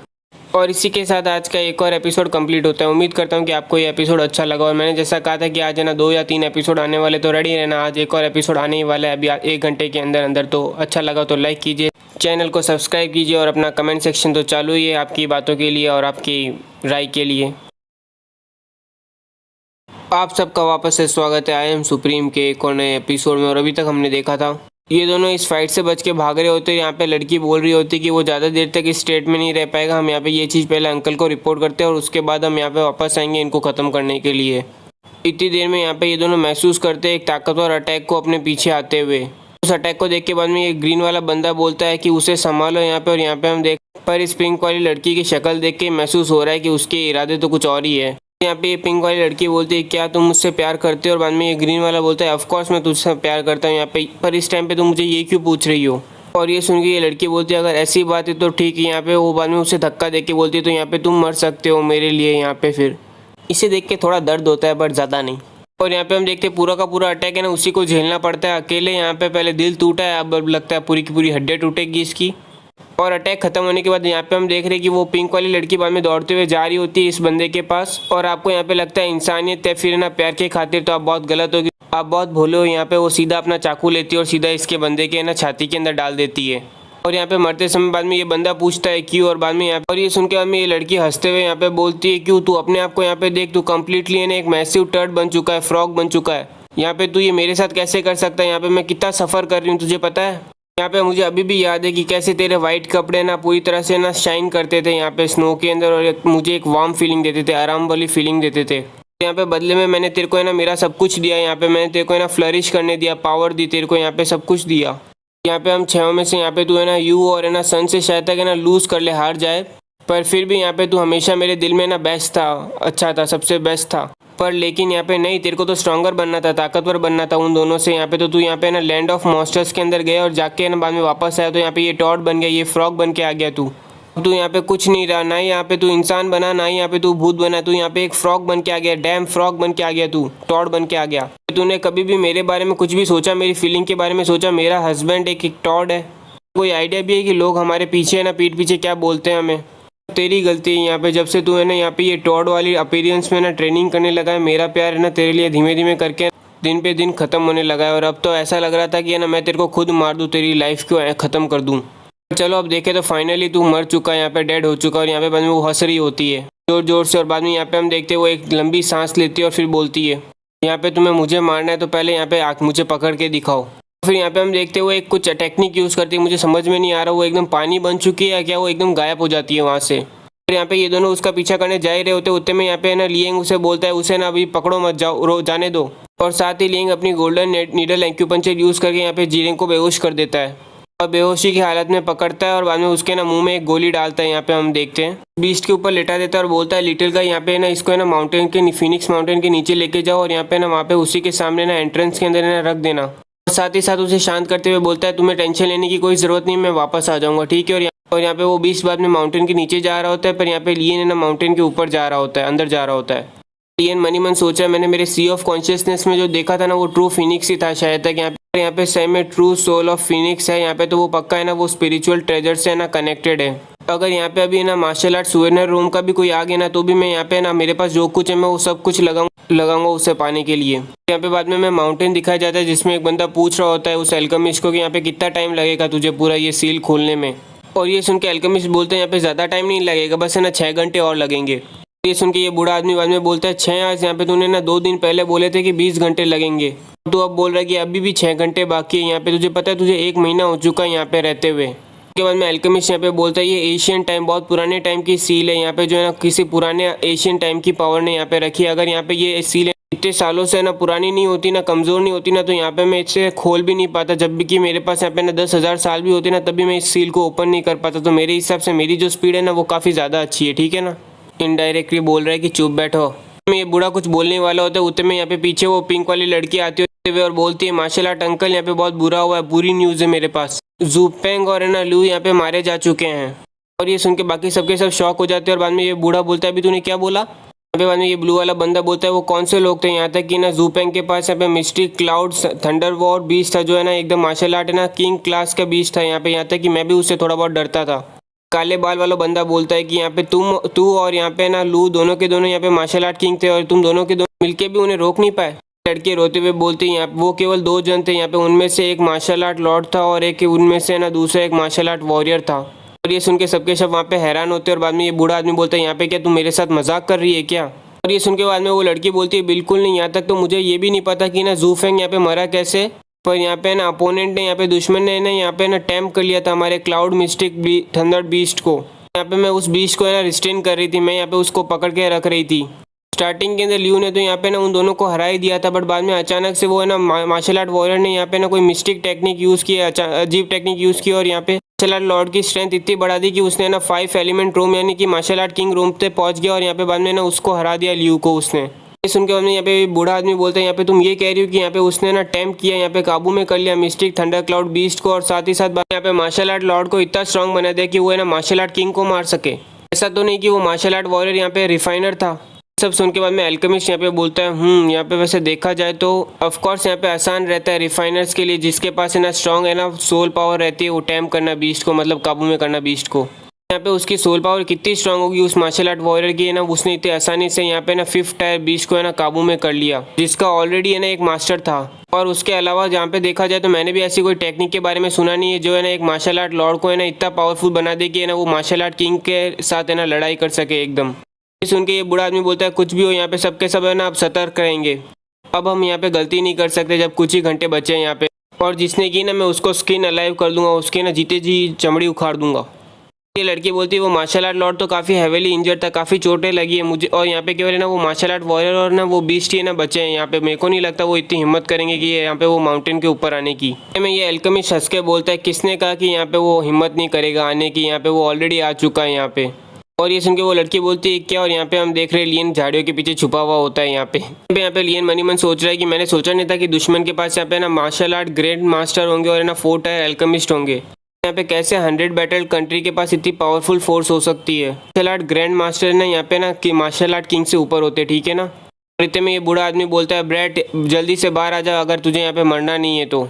और इसी के साथ आज का एक और एपिसोड कंप्लीट होता है। उम्मीद करता हूँ कि आपको ये एपिसोड अच्छा लगा और मैंने जैसा कहा था कि आज है ना 2 या 3 एपिसोड आने वाले, तो रेडी रहना, आज एक और एपिसोड आने ही वाला है अभी 1 घंटे के अंदर अंदर। तो अच्छा लगा तो लाइक कीजिए, चैनल को सब्सक्राइब कीजिए और अपना कमेंट सेक्शन तो चालू ही है आपकी बातों के लिए और आपकी राय के लिए। आप सबका वापस से स्वागत है आई एम सुप्रीम के एक और नए एपिसोड में। और अभी तक हमने देखा था ये दोनों इस फाइट से बच के भाग रहे होते, यहाँ पे लड़की बोल रही होती कि वो ज़्यादा देर तक इस स्टेट में नहीं रह पाएगा। हम यहाँ पे ये चीज़ पहले अंकल को रिपोर्ट करते हैं और उसके बाद हम यहाँ पे वापस आएंगे इनको ख़त्म करने के लिए। इतनी देर में यहाँ पे ये दोनों महसूस करते हैं एक ताकतवर अटैक को अपने पीछे आते हुए। उस अटैक को देख के बाद में ये ग्रीन वाला बंदा बोलता है कि उसे संभालो यहाँ पे। और यहाँ पे हम देख पर इस पिंक वाली लड़की की शक्ल देख के महसूस हो रहा है कि उसके इरादे तो कुछ और ही है। यहाँ पे ये पिंक वाली लड़की बोलती है क्या तुम मुझसे प्यार करते हो, और बाद में ये ग्रीन वाला बोलता है ऑफ कोर्स मैं तुझसे प्यार करता हूँ यहाँ पे, पर इस टाइम पे तुम मुझे ये क्यों पूछ रही हो। और ये सुन के ये लड़की बोलती है अगर ऐसी बात है तो ठीक है। यहाँ पे वो बाद में उसे धक्का दे के बोलती है तो यहाँ पे तुम मर सकते हो मेरे लिए यहाँ पे। फिर इसे देख के थोड़ा दर्द होता है बट ज़्यादा नहीं। और यहाँ पे हम देखते हैं पूरा का पूरा अटैक है ना उसी को झेलना पड़ता है अकेले। यहाँ पे पहले दिल टूटा है, अब लगता है पूरी की पूरी हड्डियाँ टूटेगी इसकी। और अटैक खत्म होने के बाद यहाँ पे हम देख रहे हैं कि वो पिंक वाली लड़की बाद में दौड़ते हुए जा रही होती है इस बंदे के पास। और आपको यहाँ पे लगता है इंसानियत है फिर ना प्यार के खातिर, तो आप बहुत गलत होगी, आप बहुत भोले हो। यहाँ पे वो सीधा अपना चाकू लेती है और सीधा इसके बंदे के ना छाती के अंदर डाल देती है। और यहाँ पे मरते समय बाद में ये बंदा पूछता है क्यों, और बाद में यहाँ और ये सुन के बाद में ये लड़की हंसते हुए यहाँ पे बोलती है क्यों, तू अपने आप को यहाँ पे देख, तू कम्प्लीटली एक मैसिव टर्ड बन चुका है, फ्रॉग बन चुका है। यहाँ पे तू ये मेरे साथ कैसे कर सकता है, यहाँ पे मैं कितना सफ़र कर रही हूँ तुझे पता है। यहाँ पे मुझे अभी भी याद है कि कैसे तेरे वाइट कपड़े ना पूरी तरह से ना शाइन करते थे यहाँ पे स्नो के अंदर और मुझे एक वार्म फीलिंग देते थे, आराम वाली फीलिंग देते थे। यहाँ पे बदले में मैंने तेरे को है ना मेरा सब कुछ दिया, यहाँ पे मैंने तेरे को है ना फ्लरिश करने दिया, पावर दी तेरे को, यहाँ पे सब कुछ दिया। यहाँ पे हम 6 में से यहाँ पे तू है ना यू और है ना सन से शायद तक है ना लूज़ कर ले, हार जाए, पर फिर भी यहाँ पे तू हमेशा मेरे दिल में ना बेस्ट था, अच्छा था, सबसे बेस्ट था। पर लेकिन यहाँ पे नहीं, तेरे को तो स्ट्रॉन्गर बनना था, ताकतवर बनना था उन दोनों से। यहाँ पे तो तू यहाँ पे ना लैंड ऑफ मॉन्स्टर्स के अंदर गया और जाके ना बाद में वापस आया तो यहाँ पे ये टॉड बन गया, ये फ्रॉग बन के आ गया तू। तू यहाँ पे कुछ नहीं रहा, ना ही यहाँ पे तू इंसान बना, ना ही यहाँ पे तू भूत बना, तू यहाँ पे एक फ्रॉग बन के आ गया, डैम फ्रॉग बन के आ गया, तू टॉड बन के आ गया। तूने कभी भी मेरे बारे में कुछ भी सोचा, मेरी फीलिंग के बारे में सोचा, मेरा हस्बैंड एक टॉड है, कोई आइडिया भी है कि लोग हमारे पीछे है ना पीठ पीछे क्या बोलते हैं हमें। तेरी गलती है यहाँ पे, जब से तू है ना यहाँ पे ये टॉड वाली अपीयरेंस में ना ट्रेनिंग करने लगा है, मेरा प्यार है ना तेरे लिए धीमे धीमे करके दिन पे दिन ख़त्म होने लगा है। और अब तो ऐसा लग रहा था कि है ना मैं तेरे को खुद मार दूँ, तेरी लाइफ को ख़त्म कर दूँ। चलो अब देखे तो फाइनली तू मर चुका है, यहाँ पे डेड हो चुका है। और यहाँ पे बाद में वो हंस रही होती है जोर जोर से। और बाद में यहाँ पे हम देखते हैं वो एक लंबी सांस लेती है और फिर बोलती है यहाँ पे तुम्हें मुझे मारना है तो पहले यहाँ पे मुझे पकड़ के दिखाओ। फिर यहाँ पे हम देखते हैं वो एक कुछ टेक्निक यूज़ करती है, मुझे समझ में नहीं आ रहा वो एकदम पानी बन चुकी है या क्या, वो एकदम गायब हो जाती है वहाँ से। फिर यहाँ पे ये दोनों उसका पीछा करने जा ही रहे होते उतने में यहाँ पे ना लिएंग उसे बोलता है उसे ना अभी पकड़ो मत, जाओ जाने दो। और साथ ही लिएंग अपनी गोल्डन नीडल एक्यूपंक्चर यूज़ करके यहाँ पे जीरेंग को बेहोश कर देता है और बेहोशी की हालत में पकड़ता है और बाद में उसके ना मुंह में एक गोली डालता है। यहाँ पे हम देखते हैं बीस्ट के ऊपर लेटा देता है और बोलता है लिटिल का यहाँ पे ना इसको है ना माउंटेन के फिनिक्स माउंटेन के नीचे लेके जाओ और यहाँ पे ना वहाँ पे उसी के सामने ना एंट्रेंस के अंदर ना रख देना। और साथ ही साथ उसे शांत करते हुए बोलता है तुम्हें टेंशन लेने की कोई ज़रूरत नहीं, मैं वापस आ जाऊँगा, ठीक है। और यहाँ पे वो बीस्ट बाद में माउंटेन के नीचे जा रहा होता है, पर यहाँ पे लियन ना माउंटेन के ऊपर जा रहा होता है, अंदर जा रहा होता है। लियन मनी मन सोचा मैंने मेरे सी ऑफ कॉन्शियसनेस में जो देखा था ना वो ट्रू फिनिक्स ही था शायद तक। यहाँ पे सही में ट्रू सोल ऑफ फिनिक्स है यहाँ पे, तो वो पक्का है ना वो स्पिरिचुअल ट्रेजर से ना कनेक्टेड है। तो अगर यहाँ पे अभी ना मार्शल आर्ट सुवेनियर रूम का भी कोई आ गया ना तो भी मैं यहाँ पे ना मेरे पास जो कुछ है मैं वो सब कुछ लगाऊंगा उसे पाने के लिए। यहाँ पे बाद में मैं माउंटेन दिखाया जाता है जिसमें एक बंदा पूछ रहा होता है उस एल्केमिस्ट को कि यहाँ पे कितना टाइम लगेगा तुझे पूरा ये सील खोलने में। और ये सुन के एल्केमिस्ट बोलते हैं यहाँ पे ज़्यादा टाइम नहीं लगेगा, बस है ना 6 घंटे और लगेंगे। ये सुन के ये बूढ़ा आदमी बाद में बोलता है 6 आज यहाँ पे तूने ना 2 दिन पहले बोले थे कि 20 घंटे लगेंगे, तो अब बोल रहा है कि अभी भी 6 घंटे बाकी है। यहाँ पे तुझे पता है तुझे 1 महीना हो चुका है यहाँ पे रहते हुए। उसके बाद में एल्केमिस्ट यहाँ पे बोलता है ये एशियन टाइम बहुत पुराने टाइम की सील है, यहाँ पे जो है ना किसी पुराने एशियन टाइम की पावर ने यहाँ पे रखी है। अगर यहाँ पे ये सील इतने सालों से ना पुरानी नहीं होती ना कमज़ोर नहीं होती ना तो यहाँ पे मैं इसे खोल भी नहीं पाता, जब भी कि मेरे पास यहाँ पे ना 10,000 साल भी होते ना तभी मैं इस सील को ओपन नहीं कर पाता। तो मेरे हिसाब से मेरी जो स्पीड है ना वो काफ़ी ज़्यादा अच्छी है, ठीक है ना। इनडायरेक्टली बोल रहा है कि चुप बैठो। मैं ये बूढ़ा कुछ बोलने वाला होता है उतने में यहाँ पे पीछे वो पिंक वाली लड़की आती है और बोलती है मार्शल आर्ट अंकल यहाँ पे बहुत बुरा हुआ है, बुरी न्यूज़ है मेरे पास, ज़ूपेंग और है ना लू यहाँ पे मारे जा चुके हैं। और ये सुन के बाकी सबके सब शॉक हो जाते हैं। और बाद में ये बूढ़ा बोलता है अभी तूने क्या बोला। यहाँ पे बाद में ये ब्लू वाला बंदा बोलता है वो कौन से लोग थे, यहाँ तक कि ना ज़ूपेंग के पास यहाँ पे mistake cloud thunder war beast था जो है ना एकदम मार्शल आर्ट है ना किंग क्लास का बीस्ट था यहाँ पे, यहाँ तक कि मैं भी उससे थोड़ा बहुत डरता था। काले बाल वाला बंदा बोलता है कि यहाँ पे तू और यहाँ पे ना लू दोनों के दोनों यहाँ पे मार्शल आर्ट किंग थे और तुम दोनों के दोनों मिलके भी उन्हें रोक नहीं पाए। लड़के रोते हुए बोलते हैं यहाँ वो केवल 2 जन थे यहाँ पे, उनमें से एक मार्शल आर्ट लॉर्ड था और एक उनमें से ना दूसरा एक मार्शल आर्ट वॉरियर था। और ये सुन के सबके सब वहाँ पे हैरान होते हैं। और बाद में ये बूढ़ा आदमी बोलता है यहाँ पे क्या तुम मेरे साथ मजाक कर रही है क्या। और ये सुन के बाद में वो लड़की बोलती है बिल्कुल नहीं, यहाँ तक तो मुझे ये भी नहीं पता कि ना ज़ूफेंग यहाँ पे मरा कैसे, पर यहाँ पे ना अपोनेंट ने यहाँ पे दुश्मन ने ना यहाँ पे ना टैम्प कर लिया था हमारे क्लाउड मिस्टिक थंडर बीस्ट को। यहाँ पे मैं उस बीस्ट को है ना रिस्ट्रेन कर रही थी, मैं यहाँ पे उसको पकड़ के रख रही थी। स्टार्टिंग के अंदर लियू ने तो यहाँ पे ना उन दोनों को हरा ही दिया था, बट बाद में अचानक से वो है ना मार्शल आर्ट वॉरियर ने यहाँ पे ना कोई मिस्टिक टेक्निक यूज़ किया, अजीब टेक्निक यूज़ की और यहाँ पे मार्शल आर्ट लॉर्ड की स्ट्रेंथ इतनी बढ़ा दी कि उसने ना 5 एलिमेंट रूम यानी कि मार्शल आर्ट किंग रूम पे पहुँच गया और यहाँ पे बाद में ना उसको हरा दिया लियू को उसने। ये सुन के बाद में यहाँ पे बूढ़ा आदमी बोलता है यहाँ पे तुम ये कह रही हो कि यहाँ पे उसने ना टैम्प किया, यहाँ पे काबू में कर लिया मिस्टिक थंडर क्लाउड बीस्ट को और साथ ही साथ यहाँ पे मार्शल आर्ट लॉर्ड को इतना स्ट्रांग बना दिया कि वो है ना मार्शल आर्ट किंग को मार सके। ऐसा तो नहीं कि वो मार्शल आर्ट वॉरियर यहाँ पे रिफाइनर था। सब सुन के बाद में एल्केमिस्ट यहाँ पे बोलता है यहाँ पे वैसे देखा जाए तो ऑफकोर्स यहाँ पे आसान रहता है रिफाइनर्स के लिए जिसके पास है ना स्ट्रांग है ना सोल पावर रहती है वो टैम्प करना बीस्ट को, मतलब काबू में करना बीस्ट को। यहाँ पे उसकी सोल पावर कितनी स्ट्रांग होगी उस मार्शल आर्ट वॉरियर की है ना, उसने इतनी आसानी से यहाँ पे ना 5th टायर बीस्ट को है ना काबू में कर लिया जिसका ऑलरेडी है ना एक मास्टर था। और उसके अलावा जहाँ पे देखा जाए तो मैंने भी ऐसी कोई टेक्निक के बारे में सुना नहीं है जो है ना एक मार्शल आर्ट लॉर्ड को है ना इतना पावरफुल बना दे कि है ना वो मार्शल आर्ट किंग के साथ है ना लड़ाई कर सके एकदम। सुन के ये बूढ़ा आदमी बोलता है कुछ भी हो यहाँ पे सबके सब है ना अब सतर्क रहेंगे, अब हम यहाँ पे गलती नहीं कर सकते जब कुछ ही घंटे बचे हैं यहाँ पे, और जिसने की ना मैं उसको स्किन अलाइव कर दूंगा, उसके ना जीते जी चमड़ी उखाड़ दूंगा। ये लड़की बोलती है वो मार्शल आर्ट लॉर्ड तो काफ़ी हेवीली इंजर्ड था, काफ़ी चोटें लगी है मुझे, और यहाँ पे केवल है ना वो मार्शल आर्ट वॉरियर और ना वो बीस्ट ही ना बचे हैं यहाँ पे। मेरे को नहीं लगता वो इतनी हिम्मत करेंगे कि यहाँ पे वो माउंटेन के ऊपर आने की। मैं ये एल्केमिस्ट हंस के बोलता है किसने कहा कि यहाँ पे वो हिम्मत नहीं करेगा आने की, यहाँ पे वो ऑलरेडी आ चुका है यहाँ पे। और ये सुन के वो लड़की बोलती है क्या, और यहाँ पे हम देख रहे हैं लियन झाड़ियों के पीछे छुपा हुआ होता है यहाँ पे लियन मनी मन सोच रहा है कि मैंने सोचा नहीं था कि दुश्मन के पास यहाँ पे ना मार्शल आर्ट ग्रैंड मास्टर होंगे और ना 4 टायर एल्केमिस्ट होंगे। यहाँ पे कैसे 100 बैटल कंट्री के पास इतनी पावरफुल फोर्स हो सकती है। मार्शल आर्ट ग्रैंड मास्टर ना यहाँ पे ना कि मार्शल आर्ट किंग से ऊपर होते, ठीक है ना। और इतने में ये बूढ़ा आदमी बोलता है ब्रैट जल्दी से बाहर आ जा अगर तुझे यहाँ पे मरना नहीं है तो।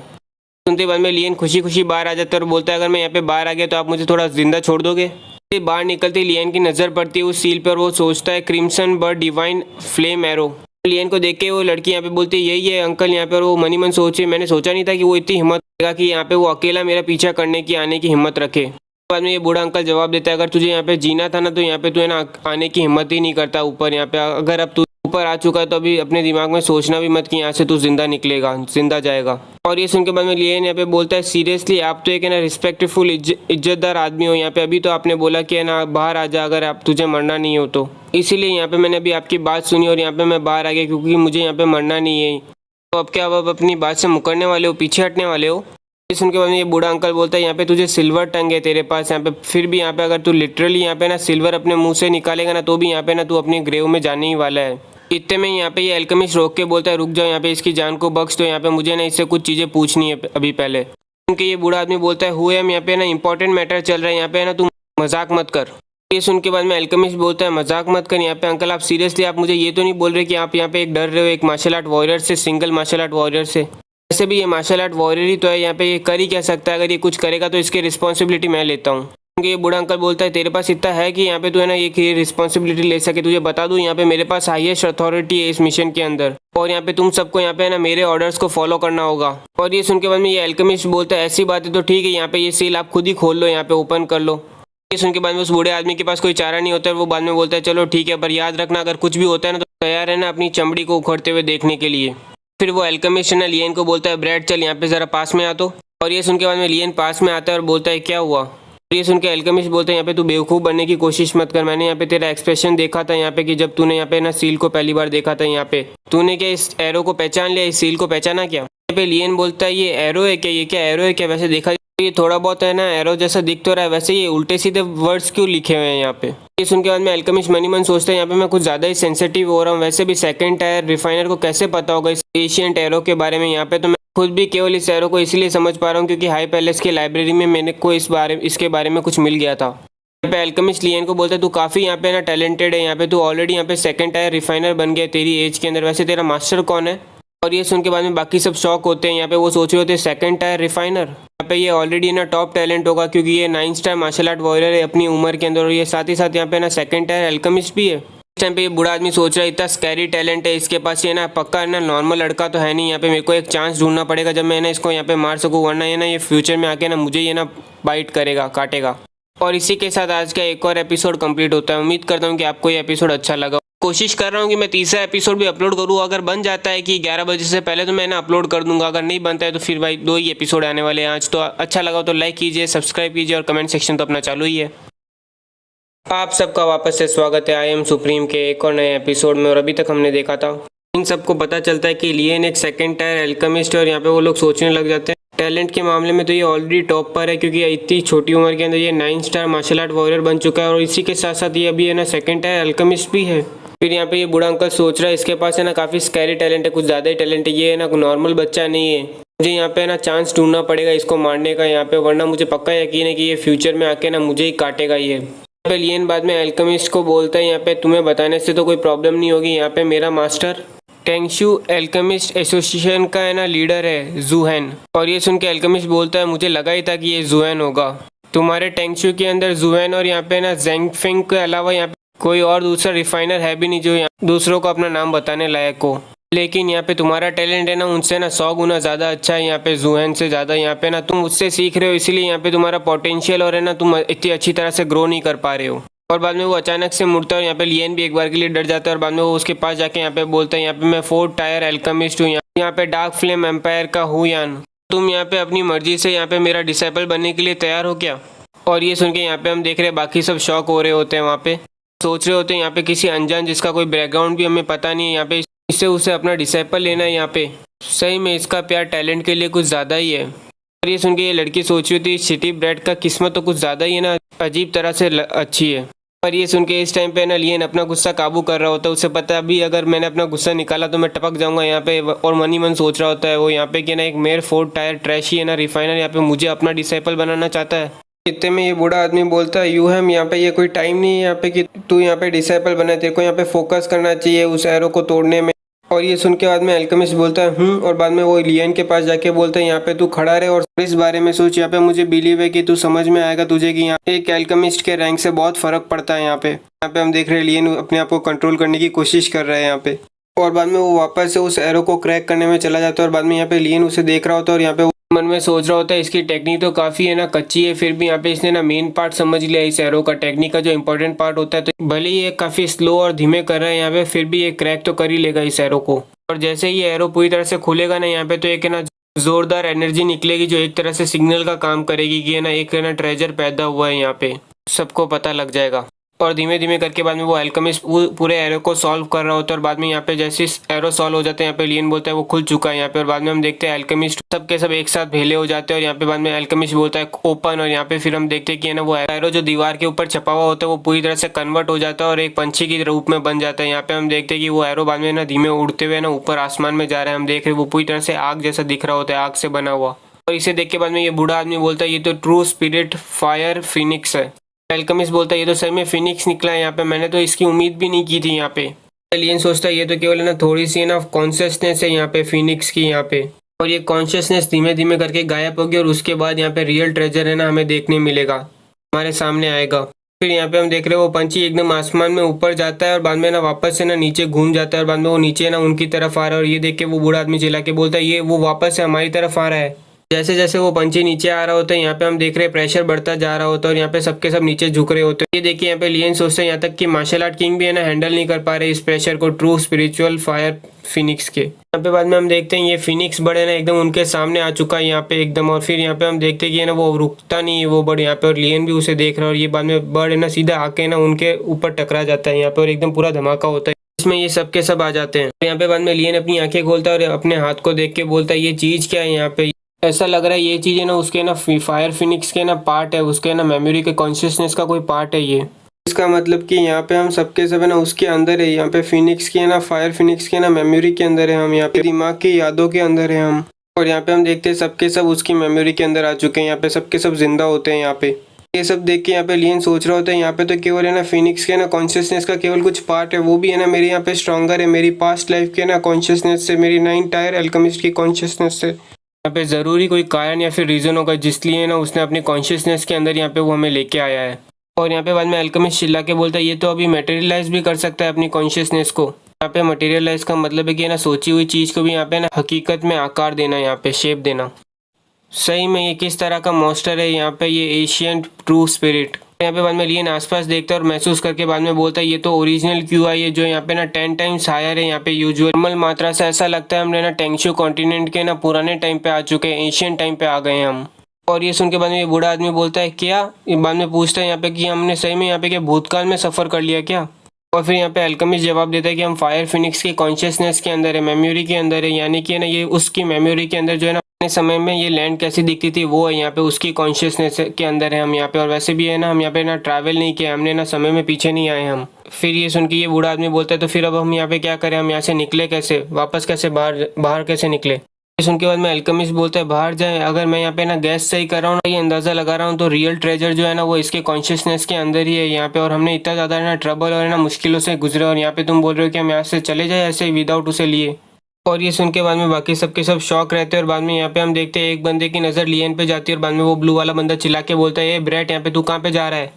सुनते बाद में लियन खुशी खुशी बाहर आ जाता है और बोलता है अगर मैं यहाँ पे बाहर आ गया तो आप मुझे थोड़ा जिंदा छोड़ दोगे। बाहर निकलते लियन की नज़र पड़ती है उस सील पर, वो सोचता है crimson bird divine flame arrow. लियन को देख के वो लड़की यहाँ पे बोलती है यही है अंकल यहाँ पे, और वो मनी मन सोचे मैंने सोचा नहीं था कि वो इतनी हिम्मत रखेगा कि यहाँ पे वो अकेला मेरा पीछा करने की आने की हिम्मत रखे। बाद में ये बूढ़ा अंकल जवाब देता है, अगर तुझे यहाँ पे जीना था ना तो यहाँ पे तू है ना आने की हिम्मत ही नहीं करता ऊपर। यहाँ पे अगर अब तू ऊपर आ चुका है तो अभी अपने दिमाग में सोचना भी मत कि यहाँ से तू जिंदा निकलेगा, जिंदा जाएगा। और ये सुन के बाद में लियन यहाँ पे बोलता है, सीरियसली आप तो एक है ना रिस्पेक्टफुल इज्जतदार आदमी हो यहाँ पे, अभी तो आपने बोला कि है ना बाहर आ जा अगर आप तुझे मरना नहीं हो तो, इसीलिए यहाँ पे मैंने अभी आपकी बात सुनी और यहाँ पे मैं बाहर आ गया क्योंकि मुझे यहाँ पे मरना नहीं है। तो अब क्या अब अपनी बात से मुकरने वाले हो, पीछे हटने वाले हो? सुन के बाद में ये बूढ़ा अंकल बोलता है, यहाँ पे तुझे सिल्वर टंग है तेरे पास यहाँ पे, फिर भी यहाँ पे अगर तू लिटरली यहाँ पे ना सिल्वर अपने मुंह से निकालेगा ना तो भी यहाँ पे ना तू अपने ग्रेव में जाने ही वाला है। इतने में यहाँ पे ये अल्केमिस्ट रोक के बोलता है, रुक जाओ यहाँ पे इसकी जान को बख्श दो, यहाँ पे मुझे ना इससे कुछ चीज़ें पूछनी है अभी पहले। क्योंकि ये बूढ़ा आदमी बोलता है, हुए हम यहाँ पे ना इंपॉर्टेंट मैटर चल रहा है यहाँ पे ना, तू मजाक मत कर। ये सुन के बाद में अल्केमिस्ट बोलता है, मजाक मत कर यहाँ पे अंकल, आप सीरियसली आप मुझे ये तो नहीं बोल रहे कि आप यहाँ पे एक डर रहे हो एक मार्शल आर्ट वॉरियर से, सिंगल मार्शल आर्ट वॉरियर से? वैसे भी ये मार्शल आर्ट वॉरियर ही तो है, यहाँ पे ये कर ही क्या सकता है, अगर ये कुछ करेगा तो इसकी रिस्पॉन्सिबिलिटी मैं लेता हूँ। क्योंकि ये बूढ़ा अंकल बोलता है, तेरे पास इतना है कि यहाँ पे तू है ना ये रिस्पॉन्सिबिलिटी ले सके? तुझे बता दूँ यहाँ पे मेरे पास हाईएस्ट अथॉरिटी है इस मिशन के अंदर, और यहाँ पे तुम सबको यहाँ पे ना मेरे ऑर्डर्स को फॉलो करना होगा। और ये सुन के बाद में ये अल्केमिस्ट बोलता है, ऐसी बात है तो ठीक है, यहाँ पे ये सील आप खुद ही खोल लो, यहाँ पे ओपन कर लो। ये सुन के बाद में उस बूढ़े आदमी के पास कोई चारा नहीं होता है, वो बाद में बोलता है, चलो ठीक है, पर याद रखना अगर कुछ भी होता है ना तो तैयार है ना अपनी चमड़ी को उखड़ते हुए देखने के लिए। फिर वो अल्केमिस्ट ना लियन को बोलता है, ब्रैड चल यहाँ पे ज़रा पास में आ तो। और ये सुन के बाद में लियन पास में आता है और बोलता है, क्या हुआ? और ये सुन के अल्केमिस्ट बोलते हैं, यहाँ पे तू बेवकूफ़ बनने की कोशिश मत कर, मैंने यहाँ पे तेरा एक्सप्रेशन देखा था यहाँ पे कि जब तूने यहाँ पे ना सील को पहली बार देखा था, यहाँ पे तूने क्या इस एरो को पहचान लिया, इस सील को पहचाना क्या? यहाँ पे लियन बोलता है, ये एरो है क्या, ये क्या एरो है क्या? वैसे देखा ये थोड़ा बहुत है ना एरो जैसा दिख तो रहा है, वैसे ये उल्टे सीधे वर्ड्स क्यों लिखे हुए हैं यहाँ पे? ये सुन के बाद में अल्केमिस्ट मनी मन सोचता है, यहाँ पे मैं कुछ ज़्यादा ही सेंसिटिव हो रहा हूँ, वैसे भी सेकंड टायर रिफाइनर को कैसे पता होगा इस एशियंट एरो के बारे में? यहाँ पे तो मैं खुद भी केवल इस एरो को इसलिए समझ पा रहा हूँ क्योंकि हाई पैलेस की लाइब्रेरी में मैंने को इसके बारे में कुछ मिल गया था। यहाँ पे अल्केमिस्ट लियन को बोलता है, तू काफ़ी यहाँ पे ना टैलेंटेड है, यहाँ पे तू ऑलरेडी यहाँ पे सेकंड टायर रिफाइनर बन गया तेरी एज के अंदर, वैसे तेरा मास्टर कौन है? और ये सुन के बाद में बाकी सब शॉक होते हैं, यहाँ पे वो सोच रहे होते हैं सेकंड टायर रिफाइनर, यहाँ पे ये ऑलरेडी ना टॉप टैलेंट होगा क्योंकि ये 9 स्टार मार्शल आर्ट वॉरियर है अपनी उम्र के अंदर, और ये साथ ही साथ यहाँ पे ना सेकंड टायर अल्केमिस्ट भी है। इस टाइम पे ये बूढ़ा आदमी सोच रहा है, इतना स्कैरी टैलेंट है इसके पास, ये ना पक्का ना नॉर्मल लड़का तो है नहीं, यहाँ पे मेरे को एक चांस ढूंढना पड़ेगा जब मैं ना इसको यहाँ पे मार सकूँ, वरना ये ना ये फ्यूचर में आके ना मुझे ये ना बाइट करेगा, काटेगा। और इसी के साथ आज का एक और एपिसोड कंप्लीट होता है। उम्मीद करता हूँ कि आपको ये एपिसोड अच्छा लगा। कोशिश कर रहा हूँ कि मैं तीसरा एपिसोड भी अपलोड करूँ, अगर बन जाता है कि 11 बजे से पहले तो मैं ना अपलोड कर दूंगा, अगर नहीं बनता है तो फिर भाई 2 ही एपिसोड आने वाले हैं आज। तो अच्छा लगा तो लाइक कीजिए, सब्सक्राइब कीजिए और कमेंट सेक्शन तो अपना चालू ही है। आप सबका वापस से स्वागत है आई एम सुप्रीम के एक और नए एपिसोड में। और अभी तक हमने देखा था इन सबको पता चलता है कि लियन एक सेकंड टायर अल्केमिस्ट है, और यहाँ पे वो लोग सोचने लग जाते हैं टैलेंट के मामले में तो ये ऑलरेडी टॉप पर है क्योंकि इतनी छोटी उम्र के अंदर ये 9 स्टार मार्शल आर्ट वॉरियर बन चुका है, और इसी के साथ साथ ये अभी है ना सेकंड टायर अल्केमिस्ट भी है। फिर यहाँ पे ये बूढ़ा अंकल सोच रहा है इसके पास है ना काफ़ी स्कैरी टैलेंट है, कुछ ज़्यादा ही टैलेंट है, ये है ना नॉर्मल बच्चा नहीं है, मुझे यहाँ पे ना चांस ढूंढना पड़ेगा इसको मारने का यहाँ पे, वरना मुझे पक्का यकीन है कि ये फ्यूचर में आके ना मुझे ही काटेगा ये। यहाँ पे लियन बाद में अल्केमिस्ट को बोलता है, यहाँ पे तुम्हें बताने से तो कोई प्रॉब्लम नहीं होगी, यहाँ पे मेरा मास्टर टेंगशू अल्केमिस्ट एसोसिएशन का है ना लीडर है जुहैन। और ये सुन के अल्केमिस्ट बोलता है, मुझे लगा ही था कि ये जुहैन होगा, तुम्हारे टेंगशू के अंदर जुहैन और यहाँ पे ना जेंगफेंग के अलावा यहाँ पे कोई और दूसरा रिफाइनर है भी नहीं जो दूसरों को अपना नाम बताने लायक हो, लेकिन यहाँ पे तुम्हारा टैलेंट है ना उनसे ना 100 गुना ज़्यादा अच्छा है, यहाँ पे जुहैन से ज़्यादा। यहाँ पे ना तुम उससे सीख रहे हो, इसीलिए यहाँ पे तुम्हारा पोटेंशियल और है ना तुम इतनी अच्छी तरह से ग्रो नहीं कर पा रहे हो। और बाद में वो अचानक से मुड़ता है और यहाँ पे लियन भी एक बार के लिए डर जाता है, और बाद में वो उसके पास जाके यहाँ पे बोलता है, यहाँ पे मैं 4th टायर अल्केमिस्ट हूँ, यहाँ पे डार्क फ्लेम एम्पायर का हूँ यान, तुम यहाँ पे अपनी मर्जी से यहाँ पे मेरा डिसाइपल बनने के लिए तैयार हो क्या? और ये सुन के यहाँ पे हम देख रहे हैं बाकी सब शॉक हो रहे होते हैं, वहाँ पे सोच रहे होते हैं यहाँ पे किसी अनजान जिसका कोई बैकग्राउंड भी हमें पता नहीं है, यहाँ पे इससे उसे अपना डिसाइपल लेना है, यहाँ पे सही में इसका प्यार टैलेंट के लिए कुछ ज़्यादा ही है। और ये सुन के ये लड़की सोच रही होती है सिटी ब्रेड का किस्मत तो कुछ ज़्यादा ही है ना, अजीब तरह से अच्छी है। पर ये सुन के इस टाइम पे ना लियन अपना गुस्सा काबू कर रहा होता है, उसे पता है अभी अगर मैंने अपना गुस्सा निकाला तो मैं टपक जाऊंगा यहाँ पे। और मनी मन सोच रहा होता है वो यहाँ पे कि ना एक मेयर 4th टायर ट्रैश ही है ना रिफाइनर, यहाँ पे मुझे अपना डिसाइपल बनाना चाहता है। इतने में ये बूढ़ा आदमी बोलता है, यू हैम यहाँ पे ये कोई टाइम नहीं है यहाँ पे कि तू यहाँ पे डिसाइपल बना, तेरे को यहाँ पे फोकस करना चाहिए उस एरो को तोड़ने में। और ये सुन के बाद में अल्केमिस्ट बोलता है और बाद में वो लियन के पास जाके बोलता है, यहाँ पे तू खड़ा रहे और इस बारे में सोच, यहाँ पे मुझे बिलीव है कि तू समझ में आएगा तुझे कि यहाँ एक अल्केमिस्ट के रैंक से बहुत फर्क पड़ता है। यहाँ पे हम देख रहे हैं लियन अपने आप को कंट्रोल करने की कोशिश कर रहा है यहाँ पे। और बाद में वो वापस से उस एरो को क्रैक करने में चला जाता है, और बाद में यहाँ पे लियन उसे देख रहा होता है, और यहाँ पे मन में सोच रहा होता है इसकी टेक्निक तो काफ़ी है ना कच्ची है, फिर भी यहाँ पे इसने ना मेन पार्ट समझ लिया इस एरो का, टेक्निक का जो इंपॉर्टेंट पार्ट होता है। तो भले ही ये काफ़ी स्लो और धीमे कर रहा है यहाँ पे, फिर भी ये क्रैक तो कर ही लेगा इस एरो को। और जैसे ही ये एरो पूरी तरह से खुलेगा ना यहाँ पे, तो एक है ना जोरदार एनर्जी निकलेगी जो एक तरह से सिग्नल का काम करेगी कि है ना एक है ना ट्रेजर पैदा हुआ है यहाँ पे, सबको पता लग जाएगा। और धीमे धीमे करके बाद में वो अल्केमिस्ट पूरे एरो को सॉल्व कर रहा होता है। और बाद में यहाँ पे जैसे एरो सॉल्व हो जाते हैं यहाँ पे लियन बोलता है वो खुल चुका है यहाँ पे। और बाद में हम देखते हैं अल्केमिस्ट सब के सब एक साथ भेले हो जाते हैं और यहाँ पे बाद में अल्केमिस्ट बोलता है ओपन। और यहाँ पे फिर हम देखते हैं कि है ना वो एरो जो दीवार के ऊपर छपा हुआ होता है वो पूरी तरह से कन्वर्ट हो जाता है और एक पंछी के रूप में बन जाता है। यहाँ पे हम देखते हैं कि वो एरो बाद में ना धीमे उड़ते हुए ना ऊपर आसमान में जा रहा है। हम देख रहे हैं वो पूरी तरह से आग जैसा दिख रहा होता है, आग से बना हुआ। और इसे देख के बाद में ये बूढ़ा आदमी बोलता है ये तो ट्रू स्पिरिट फायर फिनिक्स है। अल्केमिस्ट बोलता है ये तो सही में फिनिक्स निकला है यहाँ पे, मैंने तो इसकी उम्मीद भी नहीं की थी यहाँ पे। एलियन सोचता है ये तो केवल है ना थोड़ी सी ना कॉन्शियसनेस है यहाँ पे फिनिक्स की यहाँ पे, और ये कॉन्शियसनेस धीमे धीमे करके गायब होगी और उसके बाद यहाँ पे रियल ट्रेजर है ना हमें देखने मिलेगा, हमारे सामने आएगा। फिर यहाँ पे हम देख रहे हैं वो पंछी एकदम आसमान में ऊपर जाता है और बाद में ना वापस से ना नीचे घूम जाता है और बाद में वो नीचे ना उनकी तरफ आ रहा है। और ये देख के वो बूढ़ा आदमी चिल्ला के बोलता है ये वो वापस से हमारी तरफ आ रहा है। जैसे जैसे वो पंछी नीचे आ रहा होता है यहाँ पे हम देख रहे हैं प्रेशर बढ़ता जा रहा होता है और यहाँ पे सबके सब नीचे झुक रहे होते हैं। ये देखिए यहाँ पे लियन सोचते हैं यहाँ तक कि मार्शल आर्ट किंग भी है ना हैंडल नहीं कर पा रहे इस प्रेशर को ट्रू स्पिरिचुअल फायर फिनिक्स के। यहाँ पे बाद में हम देखते हैं ये फिनिक्स बर्ड है ना एकदम उनके सामने आ चुका है यहाँ पे एकदम। और फिर यहाँ पे हम देखते हैं कि ना वो रुकता नहीं है वो बर्ड यहाँ पे, और लियन भी उसे देख रहा है। और ये बाद में बर्ड है ना सीधा आके ना उनके ऊपर टकरा जाता है यहाँ पे और एकदम पूरा धमाका होता है इसमें ये सबके सब आ जाते हैं। यहाँ पे बाद में लियन अपनी आंखें खोलता है और अपने हाथ को देख के बोलता है ये चीज़ क्या है यहाँ पे। ऐसा लग रहा है ये चीज़ है ना उसके ना फायर फिनिक्स के ना पार्ट है, उसके ना मेमोरी के कॉन्शियसनेस का कोई पार्ट है ये। इसका मतलब कि यहाँ पे हम सबके सब है ना उसके अंदर है, यहाँ पे फिनिक्स के ना फायर फिनिक्स के ना मेमोरी के अंदर है हम, यहाँ पे दिमाग की यादों के अंदर है हम। और यहाँ पे हम देखते हैं सबके सब उसकी मेमोरी के अंदर आ चुके हैं, यहाँ पे सबके सब जिंदा होते हैं यहाँ पे। ये सब देख के यहाँ पे लियन सोच रहा होता है यहाँ पे तो केवल है ना फिनिक्स के ना कॉन्शियसनेस का केवल कुछ पार्ट है, वो भी है ना मेरे यहाँ पे स्ट्रॉन्गर है मेरी पास्ट लाइफ के ना कॉन्शियसनेस से, मेरी ना इंटायर अल्केमिस्ट की कॉन्शियसनेस से। यहाँ पे ज़रूरी कोई कारण या फिर रीज़न होगा जिसलिए ना उसने अपनी कॉन्शियसनेस के अंदर यहाँ पे वो हमें लेके आया है। और यहाँ पे बाद में अल्केमिस्ट चिल्ला के बोलता है ये तो अभी मटेरियलाइज भी कर सकता है अपनी कॉन्शियसनेस को। यहाँ पे मटेरियलाइज का मतलब है कि ना सोची हुई चीज़ को भी यहाँ पे ना हकीकत में आकार देना, यहाँ पे शेप देना। सही में ये किस तरह का मॉन्स्टर है यहाँ पे ये एशियंट ट्रू स्पिरिट। यहाँ पे बाद में लियन आसपास देखता है और महसूस करके बाद में बोलता है ये तो ओरिजिनल क्यू आई है जो यहाँ पे ना 10 टाइम्स हायर है यहाँ पे यूजुअल नॉर्मल मात्रा से। ऐसा लगता है हमने ना टेंगशू कॉन्टिनेंट के ना पुराने टाइम पे आ चुके हैं, एशियन टाइम पे आ गए हैं हम। और ये सुन के बाद में ये बूढ़ा आदमी बोलता है क्या, ये बाद में पूछता है यहाँ पे कि हमने सही में यहाँ पे क्या भूतकाल में सफ़र कर लिया क्या। और फिर यहाँ पे अल्केमिस्ट जवाब देता है कि हम फायर फिनिक्स के कॉन्शियसनेस के अंदर है, मेमोरी के अंदर है, यानी कि ना ये उसकी मेमोरी के अंदर जो है ना समय में ये लैंड कैसी दिखती थी वो है यहाँ पे उसकी कॉन्शियसनेस के अंदर है हम यहाँ पे। और वैसे भी है ना हम यहाँ पे ना ट्रैवल नहीं किया हमने ना, समय में पीछे नहीं आए हम। फिर ये सुन के ये बूढ़ा आदमी बोलता है तो फिर अब हम यहाँ पे क्या करें, हम यहाँ से निकले कैसे, वापस कैसे बाहर कैसे निकले। ये सुन के बाद में अल्केमिस्ट बोलता है बाहर जाए, अगर मैं यहाँ पे ना गैस सही कर रहा हूँ ना, ये अंदाज़ा लगा रहा हूँ तो रियल ट्रेजर जो है ना वो इसके कॉन्शियसनेस के अंदर ही है यहाँ पे। और हमने इतना ज़्यादा ना ट्रबल और ना मुश्किलों से गुजरे और यहाँ पे तुम बोल रहे हो कि हम यहाँ से चले जाए ऐसे विदाउट उसे लिए। और ये सुन के बाद में बाकी सबके सब शॉक रहते हैं। और बाद में यहाँ पे हम देखते हैं एक बंदे की नज़र लियन पे जाती है और बाद में वो ब्लू वाला बंदा चिल्ला के बोलता है ये ब्रेट यहाँ पे तू कहाँ पे जा रहा है।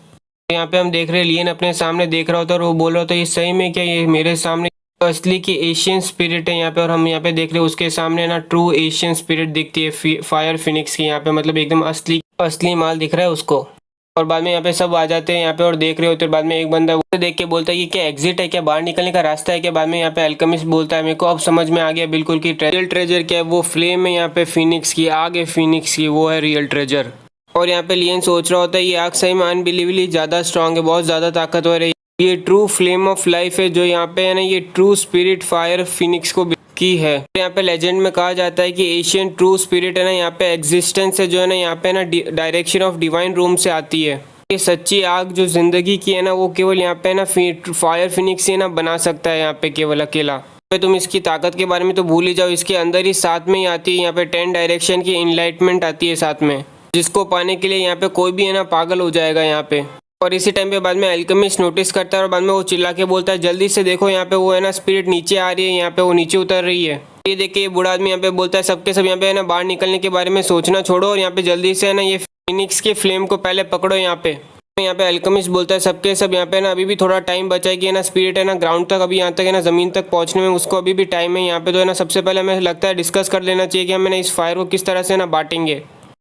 यहाँ पे हम देख रहे हैं लियन अपने सामने देख रहा होता है और वो बोल रहा होता है ये सही में क्या ये मेरे सामने असली की एशियन स्पिरिट है यहाँ पे। और हम यहाँ पे देख रहे हैं उसके सामने ना ट्रू एशियन स्पिरिट दिखती है फायर फिनिक्स की यहाँ पे, मतलब एकदम असली माल दिख रहा है उसको। और बाद में यहाँ पे सब आ जाते हैं यहाँ पे और देख रहे होते हैं। बाद में एक बंदा उसे देख के बोलता है ये क्या एग्जिट है क्या, बाहर निकलने का रास्ता है क्या। बाद में यहाँ पे अल्केमिस्ट बोलता है मेरे को अब समझ में आ गया बिल्कुल कि रियल ट्रेजर क्या है, वो फ्लेम है यहाँ पे फिनिक्स की, आग है फिनिक्स की, वो है रियल ट्रेजर। और यहाँ पे लियन सोच रहा होता है ये आग सही में अनबिलीवली ज़्यादा स्ट्रॉन्ग है, बहुत ज़्यादा ताकतवर है, ये ट्रू फ्लेम ऑफ लाइफ है जो यहाँ पे है ना ये ट्रू स्पिरिट फायर फिनिक्स को की है। यहाँ पे लेजेंड में कहा जाता है कि एशियन ट्रू स्पिरिट है ना यहाँ पे एग्जिस्टेंस है जो है ना यहाँ पे ना डायरेक्शन ऑफ डिवाइन रूम से आती है। ये सच्ची आग जो जिंदगी की है ना वो केवल यहाँ पे ना फायर फिनिक्स से ना बना सकता है यहाँ पे केवल अकेला। तो तुम इसकी ताकत के बारे में तो भूल ही जाओ, इसके अंदर ही साथ में ही आती है यहाँ पे 10 डायरेक्शन की इनलाइटमेंट आती है साथ में, जिसको पाने के लिए यहाँ पे कोई भी है ना पागल हो जाएगा यहाँ पे। और इसी टाइम पे बाद में अल्केमिस्ट नोटिस करता है और बाद में वो चिल्ला के बोलता है जल्दी से देखो यहाँ पे वो है ना स्पिरिट नीचे आ रही है, यहाँ पे वो नीचे उतर रही है। ये देख के ये बूढ़ा आदमी यहाँ पे बोलता है सबके सब यहाँ पे है ना बाहर निकलने के बारे में सोचना छोड़ो और यहाँ पे जल्दी से है ना ये फिनिक्स के फ्लेम को पहले पकड़ो यहाँ पे। यहाँ पे अल्केमिस्ट बोलता है सबके सब यहाँ पे ना अभी भी थोड़ा टाइम बचा है कि है ना स्पिरिट है ना ग्राउंड तक अभी यहाँ तक है ना ज़मीन तक पहुँचने में उसको अभी भी टाइम है यहाँ पे। तो है ना सबसे पहले हमें लगता है डिस्कस कर लेना चाहिए कि हमें ना इस फायर को किस तरह से ना बांटेंगे।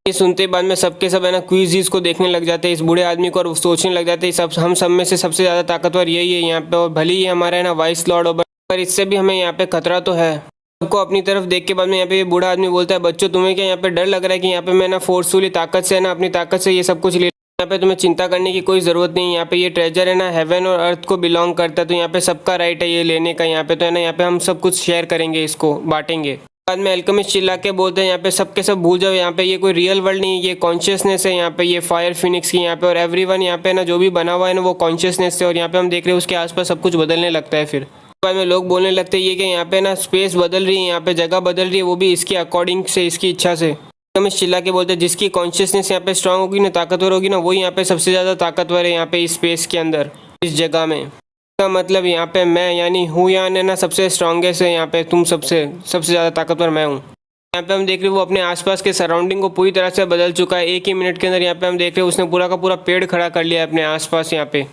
ये सुनते बाद में सबके सब है ना क्विज़ को देखने लग जाते हैं इस बूढ़े आदमी को और सोचने लग जाते हैं सब हम सब में से सबसे ज़्यादा ताकतवर यही है यहाँ पे, और भले ही हमारा है ना वाइस लॉर्ड हो पर इससे भी हमें यहाँ पे खतरा तो है। सबको अपनी तरफ देख के बाद में यहाँ पे ये बूढ़ा आदमी बोलता है बच्चों तुम्हें क्या यहाँ पे डर लग रहा है कि यहाँ पे मैं ना फोर्सफुली ताकत से है ना अपनी ताकत से ये सब कुछ ले यहाँ पे तुम्हें चिंता करने की कोई ज़रूरत नहीं। यहाँ पे ये ट्रेजर है ना हेवन और अर्थ को बिलोंग करता है, तो यहाँ पे सबका राइट है ये लेने का। यहाँ पे तो है ना यहाँ पे हम सब कुछ शेयर करेंगे, इसको बांटेंगे। बाद में अल्केमिस्ट चिल्ला के बोलते हैं यहाँ पे सबके सब भूल जाओ, यहाँ पे ये कोई रियल वर्ल्ड नहीं है, ये कॉन्शियसनेस है यहाँ पे, ये फायर फिनिक्स की यहाँ पे, और एवरीवन यहाँ पे ना जो भी बना हुआ है ना वो कॉन्शियसनेस से। और यहाँ पे हम देख रहे हैं उसके आसपास सब कुछ बदलने लगता है। फिर बाद में लोग बोलने लगते हैं ये कि यहाँ पे ना स्पेस बदल रही है, यहाँ पे जगह बदल रही है, वो भी इसके अकॉर्डिंग से, इसकी इच्छा से। अल्केमिस्ट चिल्ला के बोलते हैं जिसकी कॉन्शियसनेस यहाँ पे स्ट्रांग होगी ना, ताकतवर होगी ना, वही यहाँ पे सबसे ज़्यादा ताकतवर है यहाँ पे इस स्पेस के अंदर, इस जगह में। का मतलब यहाँ पे मैं यानी हूँ यहाँ ना सबसे स्ट्रांगेस्ट है यहाँ पे, तुम सबसे ज़्यादा ताकतवर मैं हूँ। यहाँ पे हम देख रहे हैं वो अपने आसपास के सराउंडिंग को पूरी तरह से बदल चुका है। एक ही मिनट के अंदर यहाँ पे हम देख रहे हैं उसने पूरा का पूरा पेड़ खड़ा कर लिया है अपने आसपास यहाँ पे।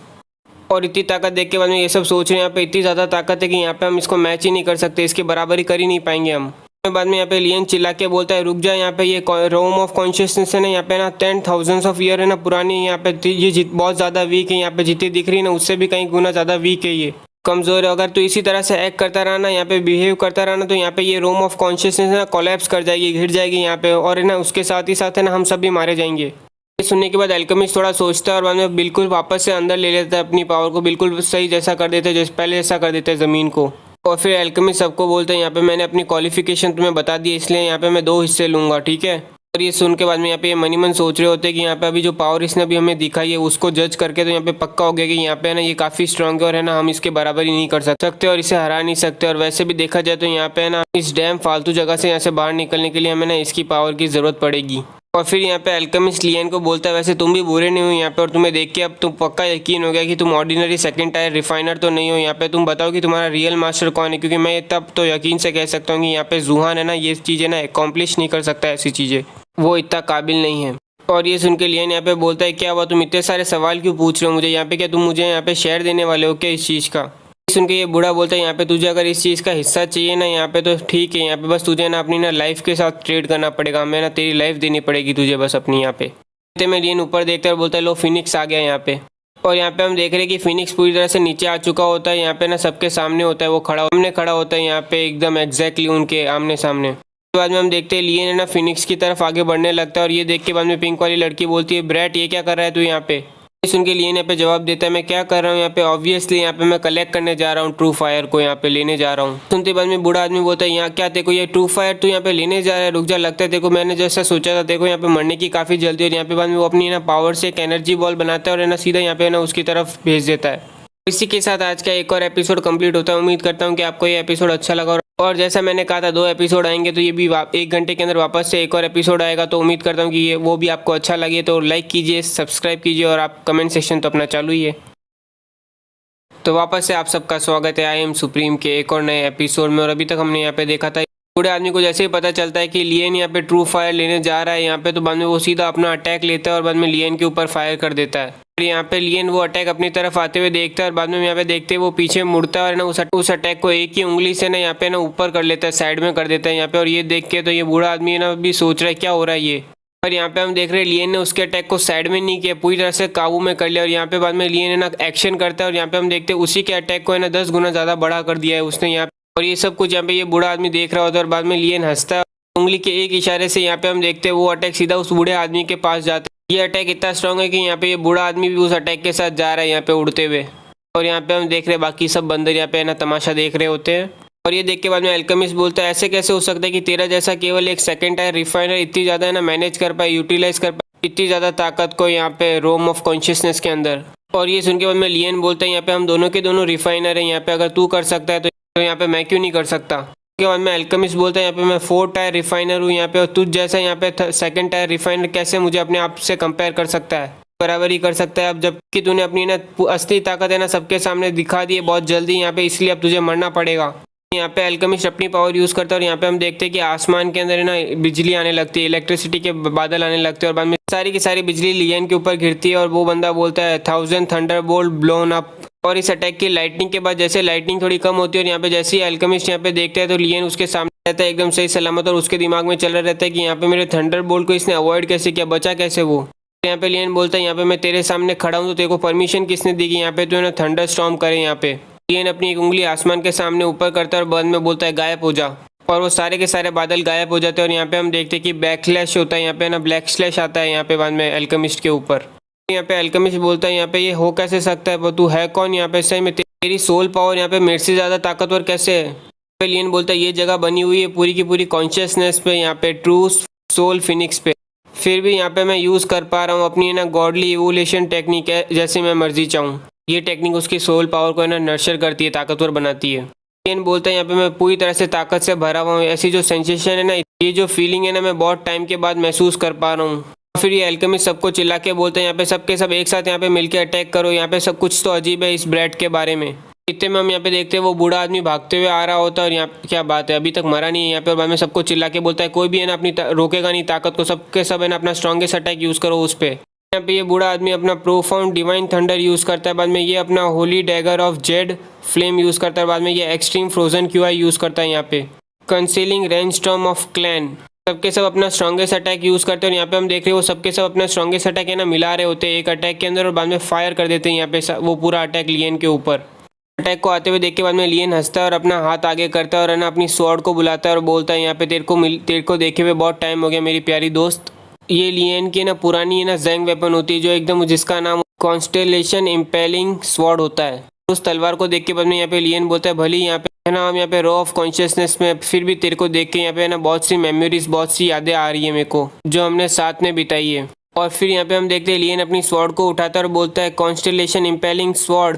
और इतनी ताकत देख के बाद में ये सब सोच रहे हैं यहाँ पे इतनी ज़्यादा ताकत है कि यहाँ पे हम इसको मैच ही नहीं कर सकते, इसकी बराबरी कर ही नहीं पाएंगे हम। बाद में यहाँ पे लियन चिल्ला के बोलता है रुक जा, यहाँ पे ये रोम ऑफ कॉन्शियसनेस है ना यहाँ पे ना 10,000 ऑफ ईयर है ना पुरानी, यहाँ पे ये बहुत ज़्यादा वीक है। यहाँ पे जितनी दिख रही है ना उससे भी कहीं गुना ज़्यादा वीक है, ये कमज़ोर है। अगर तू इसी तरह से एक्ट करता रहा ना, यहाँ पे बिहेव करता रहा ना, तो यहाँ पे ये रोम ऑफ कॉन्शियसनेस ना कोलैप्स कर जाएगी, घिर जाएगी यहाँ पे, और है ना उसके साथ ही साथ है ना हम सब भी मारे जाएंगे। ये सुनने के बाद अल्केमिस्ट थोड़ा सोचता है और बाद में बिल्कुल वापस से अंदर ले लेता है अपनी पावर को, बिल्कुल सही जैसा कर देते हैं जैसे पहले जैसा कर देते हैं ज़मीन को। और फिर अल्केमिस्ट सबको बोलते हैं यहाँ पे मैंने अपनी क्वालिफिकेशन तुम्हें बता दी, इसलिए यहाँ पे मैं 2 हिस्से लूँगा, ठीक है। और ये सुन के बाद में यहाँ पे ये मनी मन सोच रहे होते हैं कि यहाँ पे अभी जो पावर इसने अभी हमें दिखाई है उसको जज करके तो यहाँ पे पक्का हो गया कि यहाँ पे है ना ये काफ़ी स्ट्रांग है और है ना हम इसके बराबर ही नहीं कर सकते और इसे हरा नहीं सकते। और वैसे भी देखा जाए तो यहाँ पे है ना इस डैम फालतू जगह से यहाँ से बाहर निकलने के लिए हमें ना इसकी पावर की ज़रूरत पड़ेगी। और फिर यहाँ पे अल्केमिस्ट लियन को बोलता है वैसे तुम भी बुरे नहीं हो यहाँ पे, और तुम्हें देख के अब तुम पक्का यकीन हो गया कि तुम ऑर्डिनरी सेकंड टायर रिफाइनर तो नहीं हो। यहाँ पे तुम बताओ कि तुम्हारा रियल मास्टर कौन है, क्योंकि मैं तब तो यकीन से कह सकता हूँ कि यहाँ पे जुहान है ना ये चीज़ें ना एकम्प्लिश नहीं कर सकता, ऐसी चीज़ें वो इतना काबिल नहीं है। और ये सुन के लियन यहाँ पे बोलता है क्या हुआ तुम इतने सारे सवाल क्यों पूछ रहे हो मुझे यहाँ पे, क्या तुम मुझे यहाँ पे शेयर देने वाले हो क्या इस चीज़ का। सुन के ये बूढ़ा बोलता है यहाँ पे तुझे अगर इस चीज़ का हिस्सा चाहिए ना यहाँ पे तो ठीक है, यहाँ पे बस तुझे ना अपनी ना लाइफ के साथ ट्रेड करना पड़ेगा, हमें ना तेरी लाइफ देनी पड़ेगी तुझे बस अपनी। यहाँ पे में लियन ऊपर देखता है और बोलता है लो फिनिक्स आ गया यहाँ पे। और यहाँ पे हम देख रहे हैं कि फिनिक्स पूरी तरह से नीचे आ चुका होता है, यहाँ पे ना सबके सामने होता है, वो खड़ा होता है यहाँ पे एकदम एग्जैक्टली उनके आमने सामने। बाद में हम देखते हैं लियन है ना फिनिक्स की तरफ आगे बढ़ने लगता है, और ये देख के बाद में पिंक वाली लड़की बोलती है ब्रैट ये क्या कर रहा है तू यहाँ पे। सुन के लियन यहाँ पे जवाब देता है मैं क्या कर रहा हूँ यहाँ पे, ऑब्वियसली यहाँ पे मैं कलेक्ट करने जा रहा हूँ ट्रू फायर को, यहाँ पे लेने जा रहा हूँ। सुनते बाद में बूढ़ा आदमी बोलता है यहाँ क्या देखो ये ट्रू फायर तू यहाँ पे लेने जा रहा है, रुक जा, लगता है देखो मैंने जैसा सोचा था, देखो यहाँ पे मरने की काफ़ी जल्दी। और यहाँ पे बाद में वो अपनी ना पावर से एक एनर्जी बॉल बनाता है और है ना सीधा यहाँ पे ना उसकी तरफ भेज देता है। इसी के साथ आज का एक और एपिसोड कंप्लीट होता है। उम्मीद करता हूँ कि आपको ये एपिसोड अच्छा लगा, और जैसा मैंने कहा था 2 एपिसोड आएंगे तो ये भी 1 घंटे के अंदर वापस से एक और एपिसोड आएगा। तो उम्मीद करता हूँ कि ये वो भी आपको अच्छा लगे, तो लाइक कीजिए, सब्सक्राइब कीजिए, और आप कमेंट सेक्शन तो अपना चालू ही है। तो वापस से आप सबका स्वागत है आई एम सुप्रीम के एक और नए एपिसोड में। और अभी तक हमने यहाँ पे देखा था बूढ़े आदमी को जैसे ही पता चलता है कि लियन यहाँ पे ट्रू फायर लेने जा रहा है यहाँ पे, तो बाद में वो सीधा अपना अटैक लेता है और बाद में लियन के ऊपर फायर कर देता है। यहाँ पे लियन वो अटैक अपनी तरफ आते हुए देखता है और बाद में यहाँ पे देखते हैं वो पीछे मुड़ता है और ना उस अटैक को एक ही उंगली से ना यहाँ पे ना ऊपर कर लेता है, साइड में कर देता है यहाँ पे। और ये देख के तो ये बूढ़ा आदमी ना भी सोच रहा है क्या हो रहा है ये। पर यहाँ पे हम देख रहे हैं लियन ने उसके अटैक को साइड में नहीं किया, पूरी तरह से काबू में कर लिया। और यहाँ पे बाद में लियन है ना एक्शन करता है और यहाँ पे हम देखते हैं उसी के अटैक को है ना 10 गुना ज़्यादा बड़ा कर दिया है उसने यहाँ पे। और ये सब कुछ यहाँ पे ये बूढ़ा आदमी देख रहा होता है और बाद में लियन हंसता है, उंगली के एक इशारे से यहाँ पे हम देखते हैं वो अटैक सीधा उस बूढ़े आदमी के पास जाता है। ये अटैक इतना स्ट्रॉन्ग है कि यहाँ पे ये बूढ़ा आदमी भी उस अटैक के साथ जा रहा है यहाँ पे उड़ते हुए। और यहाँ पे हम देख रहे हैं बाकी सब बंदर यहाँ पे ना तमाशा देख रहे होते हैं। और ये देख के बाद में अल्केमिस्ट बोलता है ऐसे कैसे हो सकता है कि तेरा जैसा केवल एक सेकंड टायर रिफाइनर इतनी ज़्यादा है ना मैनेज कर पाए, यूटिलाइज कर पाए इतनी ज़्यादा ताकत को यहाँ पे रोम ऑफ कॉन्शियसनेस के अंदर। और ये सुन के बाद में लियन बोलता है यहाँ पे हम दोनों के दोनों रिफाइनर हैं यहाँ पे, अगर तू कर सकता है तो यहाँ पे मैं क्यों नहीं कर सकता। उसके बाद में अल्केमिस्ट बोलता है यहाँ पे मैं 4 टायर रिफाइनर हूँ यहाँ पे, और तुझ जैसा यहाँ पे सेकंड टायर रिफाइनर कैसे मुझे अपने आप से कंपेयर कर सकता है, बराबर ही कर सकता है। अब जबकि तूने अपनी ना असली ताकत है ना सबके सामने दिखा दी है बहुत जल्दी यहाँ पे, इसलिए अब तुझे मरना पड़ेगा। यहाँ पे अल्केमिस्ट अपनी पावर यूज़ करता है और यहाँ पे हम देखते हैं कि आसमान के अंदर है ना बिजली आने लगती है, इलेक्ट्रिसिटी के बादल आने लगते हैं और बाद में सारी की सारी बिजली लियन के ऊपर गिरती है और वो बंदा बोलता है 1000 थंडरबोल्ट ब्लोन अप। और इस अटैक की लाइटनिंग के बाद जैसे लाइटनिंग थोड़ी कम होती है और यहाँ पे जैसे ही अल्केमिस्ट यहाँ पे देखते हैं तो लियन उसके सामने रहता है एकदम सही सलामत और उसके दिमाग में चल रहा रहता है कि यहाँ पे मेरे थंडरबोल्ट को इसने अवॉइड कैसे किया, बचा कैसे वो। यहाँ पे लियन बोलता है यहाँ पे मैं तेरे सामने खड़ा हूँ तो तेरे को परमिशन किसने दी कि यहाँ पे तो है ना थंडर स्टॉर्म करे। यहाँ पे लियन अपनी एक उंगली आसमान के सामने ऊपर करता है और बाद में बोलता है गायब हो जा, और वो सारे के सारे बादल गायब हो जाते हैं और यहाँ पे हम देखते हैं कि बैकस्लैश होता है, यहाँ पे ना ब्लैक स्लैश आता है यहाँ पे बाद में अल्केमिस्ट के ऊपर। यहाँ पे अल्केमिस्ट बोलता है यहाँ पे ये हो कैसे सकता है, वो तू है कौन यहाँ पे, सही में तेरी सोल पावर यहाँ पे मेरे से ज़्यादा ताकतवर कैसे है। लियन बोलता है ये जगह बनी हुई है पूरी की पूरी कॉन्शियसनेस पे, यहाँ पे ट्रू सोल फिनिक्स पे, फिर भी यहाँ पे मैं यूज़ कर पा रहा हूँ अपनी ना गॉडली इवोल्यूशन टेक्निक है, जैसे मैं मर्जी चाहूँ। ये टेक्निक उसकी सोल पावर को है ना नर्चर करती है, ताकतवर बनाती है। लियन बोलता है यहाँ पे मैं पूरी तरह से ताकत से भरा हुआ हूँ, ऐसी जो सेंसेशन है ना, ये जो फीलिंग है ना मैं बहुत टाइम के बाद महसूस कर पा रहा हूँ। फिर ये अल्केमिस्ट सबको चिल्ला के बोलते हैं यहाँ पे सबके सब एक साथ यहाँ पे मिलकर अटैक करो, यहाँ पे सब कुछ तो अजीब है इस ब्रेड के बारे में। इतने में हम यहाँ पे देखते हैं वो बूढ़ा आदमी भागते हुए आ रहा होता है और यहाँ क्या बात है अभी तक मरा नहीं है यहाँ पे, और बाद में सबको चिल्ला के बोलता है कोई भी है ना अपनी रोकेगा नहीं ताकत को, सबके सब है ना अपना स्ट्रॉन्गेस्ट अटैक यूज़ करो उस पर। यहाँ पे ये बूढ़ा आदमी अपना प्रोफाउंड डिवाइन थंडर यूज़ करता है, बाद में ये अपना Holi dagger of Z flame use करता है, बाद में ये एक्सट्रीम फ्रोजन क्यूआई यूज़ करता है। यहाँ पे concealing range storm of clan, सबके सब अपना स्ट्रॉन्गेस्ट अटैक यूज़ करते हैं और यहाँ पे हम देख रहे हैं वो सबके सब अपना स्ट्रॉन्गेस्ट अटैक है ना मिला रहे होते हैं एक अटैक के अंदर और बाद में फायर कर देते हैं यहाँ पे वो पूरा अटैक लियन के ऊपर। अटैक को आते हुए देख के बाद में लियन हंसता है और अपना हाथ आगे करता है और है ना अपनी स्वॉर्ड को बुलाता है और बोलता है यहाँ पे तेरे को देखे हुए बहुत टाइम हो गया मेरी प्यारी दोस्त। ये लियन की ना पुरानी है ना जैंग वेपन होती है जो एकदम जिसका नाम कॉन्स्टेलेशन इम्पेलिंग स्वॉर्ड होता है। उस तलवार को देख के बाद में यहाँ पे लियन बोलता है भले यहाँ पे है ना हम यहाँ पे रॉ ऑफ कॉन्शियसनेस में फिर भी तेरे को देख के यहाँ पे है ना बहुत सी मेमोरीज बहुत सी यादें आ रही है मेरे को जो हमने साथ में बिताई है। और फिर यहाँ पे हम देखते हैं लियन अपनी स्वॉर्ड को उठाता है और बोलता है constellation impelling sword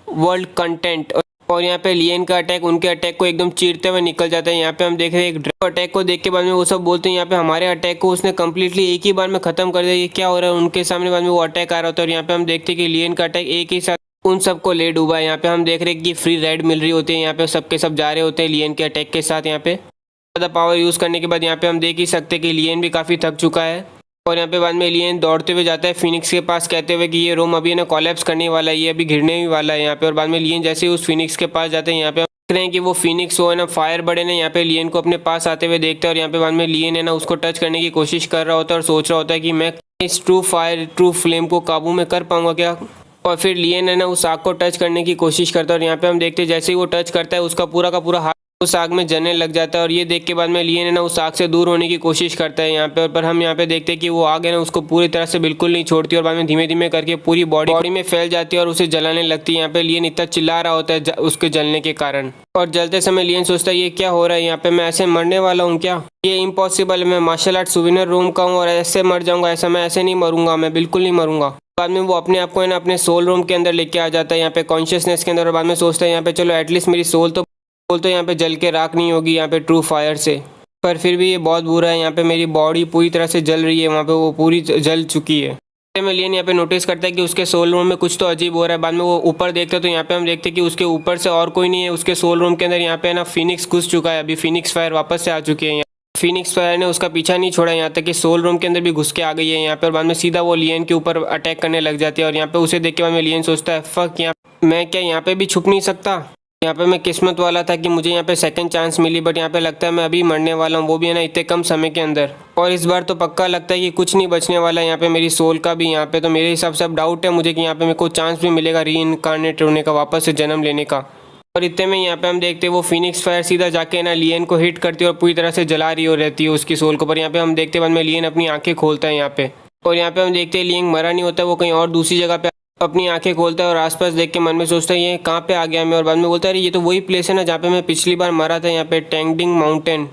world content, और यहाँ पे लियन का अटैक उनके अटैक को एकदम चीरते हुए निकल जाता है। यहाँ पे हम देख रहे हैं एक ड्रैगन अटैक को देख के बाद में वो सब बोलते हैं यहाँ पे हमारे अटैक को उसने कम्प्लीटली एक ही बार में खत्म कर दिया, ये क्या हो रहा है। उनके सामने बाद में वो अटैक आ रहा होता है और यहाँ पे हम देखते हैं कि लियन का अटैक एक ही साथ उन सबको ले डूबा है। यहाँ पे हम देख रहे हैं कि फ्री राइड मिल रही होती है, यहाँ पे सबके सब जा रहे होते हैं लियन के अटैक के साथ। यहाँ पे ज़्यादा पावर यूज़ करने के बाद यहाँ पे हम देख ही सकते हैं कि लियन भी काफ़ी थक चुका है और यहाँ पे बाद में लियन दौड़ते हुए जाता है फिनिक्स के पास कहते हुए कि ये रूम अभी ना कोलैप्स करने वाला है, ये अभी गिरने ही वाला है यहाँ पे। और बाद में लियन जैसे ही उस फिनिक्स के पास जाते हैं यहाँ पे देख रहे हैं कि वो फिनिक्स वो है ना फायर बड़े ने यहाँ पे लियन को अपने पास आते हुए देखते हैं और यहाँ पे बाद में लियन है ना उसको टच करने की कोशिश कर रहा होता है और सोच रहा होता है कि मैं इस ट्रू फायर ट्रू फ्लेम को काबू में कर पाऊंगा क्या। और फिर लियन है ना उस आग को टच करने की कोशिश करता है और यहाँ पे हम देखते हैं जैसे ही वो टच करता है उसका पूरा का पूरा हाथ उस आग में जलने लग जाता है और ये देख के बाद में लियन है ना उस आग से दूर होने की कोशिश करता है यहाँ पे। पर हम यहाँ पे देखते हैं कि वो आग है ना उसको पूरी तरह से बिल्कुल नहीं छोड़ती और बाद में धीमे धीमे करके पूरी बॉडी में फैल जाती है और उसे जलाने लगती है। यहाँ पे लियन इतना चिल्ला रहा होता है उसके जलने के कारण, और जलते समय लियन सोचता है ये क्या हो रहा है यहाँ पे, मैं ऐसे मरने वाला हूँ क्या, ये इम्पॉसिबल है, मैं मार्शल आर्ट सुविनर रूम का हूँ और ऐसे मर जाऊँगा, ऐसा मैं ऐसे नहीं मरूंगा, मैं बिल्कुल नहीं मरूंगा। बाद में वो अपने आप को है ना अपने सोल रूम के अंदर लेके आ जाता है यहाँ पे कॉन्शियसनेस के अंदर, और बाद में सोचता है यहाँ पे चलो एटलीस्ट मेरी सोल तो यहाँ पे जल के राख नहीं होगी यहाँ पे ट्रू फायर से। पर फिर भी ये बहुत बुरा है, यहाँ पे मेरी बॉडी पूरी तरह से जल रही है, वहाँ पे वो पूरी जल चुकी है। में लियन यहाँ पे नोटिस करता है कि उसके सोल रूम में कुछ तो अजीब हो रहा है। बाद में वो ऊपर देखते तो यहाँ पे हम देखते हैं कि उसके ऊपर से और कोई नहीं है, उसके सोल रूम के अंदर यहाँ पे ना फिनिक्स घुस चुका है। अभी फिनिक्स फायर वापस से आ चुकी है। फिनिक्स फायर ने उसका पीछा नहीं छोड़ा, यहाँ तक कि सोल रूम के अंदर भी घुस के आ गई है यहाँ पे, और बाद में सीधा वो लियन के ऊपर अटैक करने लग जाती है। और यहाँ पे उसे देख के बाद में लियन सोचता है फक, यहाँ मैं क्या यहाँ पे भी छुप नहीं सकता, यहाँ पे मैं किस्मत वाला था कि मुझे यहाँ पे सेकंड चांस मिली, बट यहाँ पे लगता है मैं अभी मरने वाला हूँ, वो भी है ना इतने कम समय के अंदर। और इस बार तो पक्का लगता है कि कुछ नहीं बचने वाला है यहाँ पे मेरी सोल का भी। यहाँ पे तो मेरे हिसाब से अब डाउट है मुझे कि यहाँ पे मेरे को चांस भी मिलेगा रीइनकार्नेट होने का, वापस से जन्म लेने का। और इतने में यहाँ पे हम देखते हैं वो फिनिक्स फायर सीधा जाके ना लियन को हिट करती है और पूरी तरह से जला रही हो रहती है उसकी सोल को। पर यहाँ पे हम देखते बाद में लियन अपनी आंखें खोलता है यहाँ पे, और यहाँ पे हम देखते हैं लियन मरा नहीं होता, वो कहीं और दूसरी जगह पे अपनी आंखें खोलता है और आसपास देख के मन में सोचता है ये कहाँ पे आ गया मैं, और बाद में बोलता है ये तो वही प्लेस है ना जहाँ पे मैं पिछली बार मरा था, यहाँ पे टैंगडिंग माउंटेन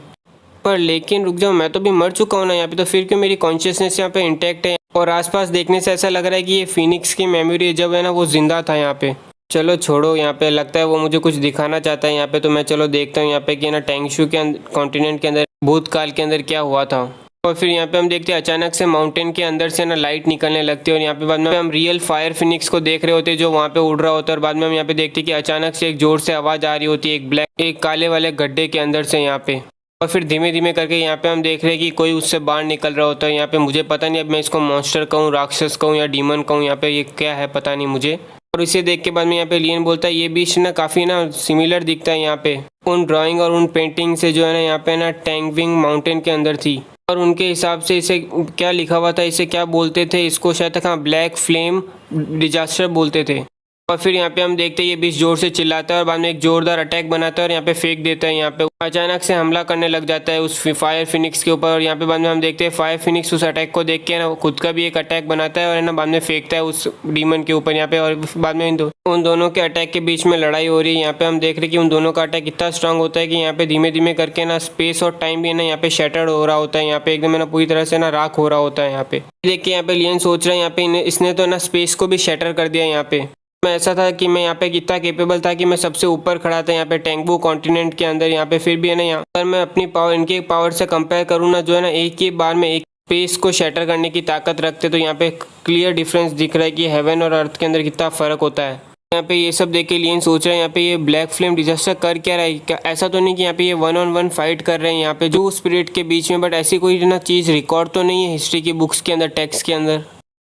पर। लेकिन रुक जाओ, मैं तो भी मर चुका हूँ ना यहाँ पे, तो फिर क्यों मेरी कॉन्शियसनेस यहाँ पे इंटैक्ट है। और आसपास देखने से ऐसा लग रहा है कि ये फिनिक्स की मेमोरी जब है ना वो जिंदा था यहाँ पे। चलो छोड़ो, यहाँ पे लगता है वो मुझे कुछ दिखाना चाहता है यहाँ पे, तो मैं चलो देखता हूँ यहाँ पे कि ना टैंगशू के कॉन्टिनेंट के अंदर भूतकाल के अंदर क्या हुआ था। और फिर यहाँ पे हम देखते हैं अचानक से माउंटेन के अंदर से ना लाइट निकलने लगती है और यहाँ पे बाद में हम रियल फायर फिनिक्स को देख रहे होते हैं जो वहाँ पे उड़ रहा होता है। और बाद में हम यहाँ पे देखते हैं कि अचानक से एक जोर से आवाज़ आ रही होती है एक काले वाले गड्ढे के अंदर से यहाँ पे। और फिर धीमे धीमे करके यहाँ पे हम देख रहे हैं कि कोई उससे बाहर निकल रहा होता है। यहाँ पे मुझे पता नहीं अब मैं इसको मॉन्स्टर कहूँ, राक्षस कहूँ या डीमन कहूँ, यहाँ पे ये क्या है पता नहीं मुझे। और इसे देख के बाद में यहाँ पे लियन बोलता है ये बीच ना काफ़ी ना सिमिलर दिखता है यहाँ पे उन ड्राइंग और उन पेंटिंग से जो है ना यहाँ पे ना टैंगविंग माउंटेन के अंदर थी। और उनके हिसाब से इसे क्या लिखा हुआ था, इसे क्या बोलते थे, इसको शायद तक हाँ ब्लैक फ्लेम डिजास्टर बोलते थे। और फिर यहाँ पे हम देखते हैं ये बीच जोर से चिल्लाता है और बाद में एक जोरदार अटैक बनाता है और यहाँ पे फेंक देता है। यहाँ पे अचानक से हमला करने लग जाता है उस फायर फिनिक्स के ऊपर। और यहाँ पे बाद में हम देखते हैं फायर फिनिक्स उस अटैक को देख के ना खुद का भी एक अटैक बनाता है और है ना बाद में फेंकता है उस डीमन के ऊपर यहाँ पे। और बाद में उन दोनों के अटैक के बीच में लड़ाई हो रही है। यहाँ पे हम देख रहे हैं कि उन दोनों का अटैक इतना स्ट्रांग होता है कि यहाँ पे धीमे धीमे करके ना स्पेस और टाइम भी ना यहाँ पे शैटर्ड हो रहा होता है। यहाँ पे एकदम ना पूरी तरह से ना राख हो रहा होता है। यहाँ पे देख के यहाँ पे लियन सोच रहा है यहाँ पे इसने तो ना स्पेस को भी शैटर कर दिया। यहाँ पे मैं ऐसा था कि मैं यहाँ पे कितना केपेबल था कि मैं सबसे ऊपर खड़ा था यहाँ पे टेंगबू कॉन्टिनेंट के अंदर। यहाँ पे फिर भी है ना यहाँ अगर मैं अपनी पावर इनके पावर से कंपेयर करूँ ना जो है ना एक ही बार में एक स्पेस को शैटर करने की ताकत रखते, तो यहाँ पे क्लियर डिफरेंस दिख रहा है कि हेवन और अर्थ के अंदर कितना फ़र्क होता है। यहाँ पे ये सब देख के लियन सोच रहे हैं यहाँ पे ये ब्लैक फ्लेम डिजास्टर कर क्या रहा है। क्या ऐसा तो नहीं कि यहाँ पे ये 1-on-1 फाइट कर रहे हैं यहाँ पे जो स्पिरिट के बीच में, बट ऐसी कोई ना चीज़ रिकॉर्ड तो नहीं है हिस्ट्री की बुक्स के अंदर, टेक्स्ट के अंदर।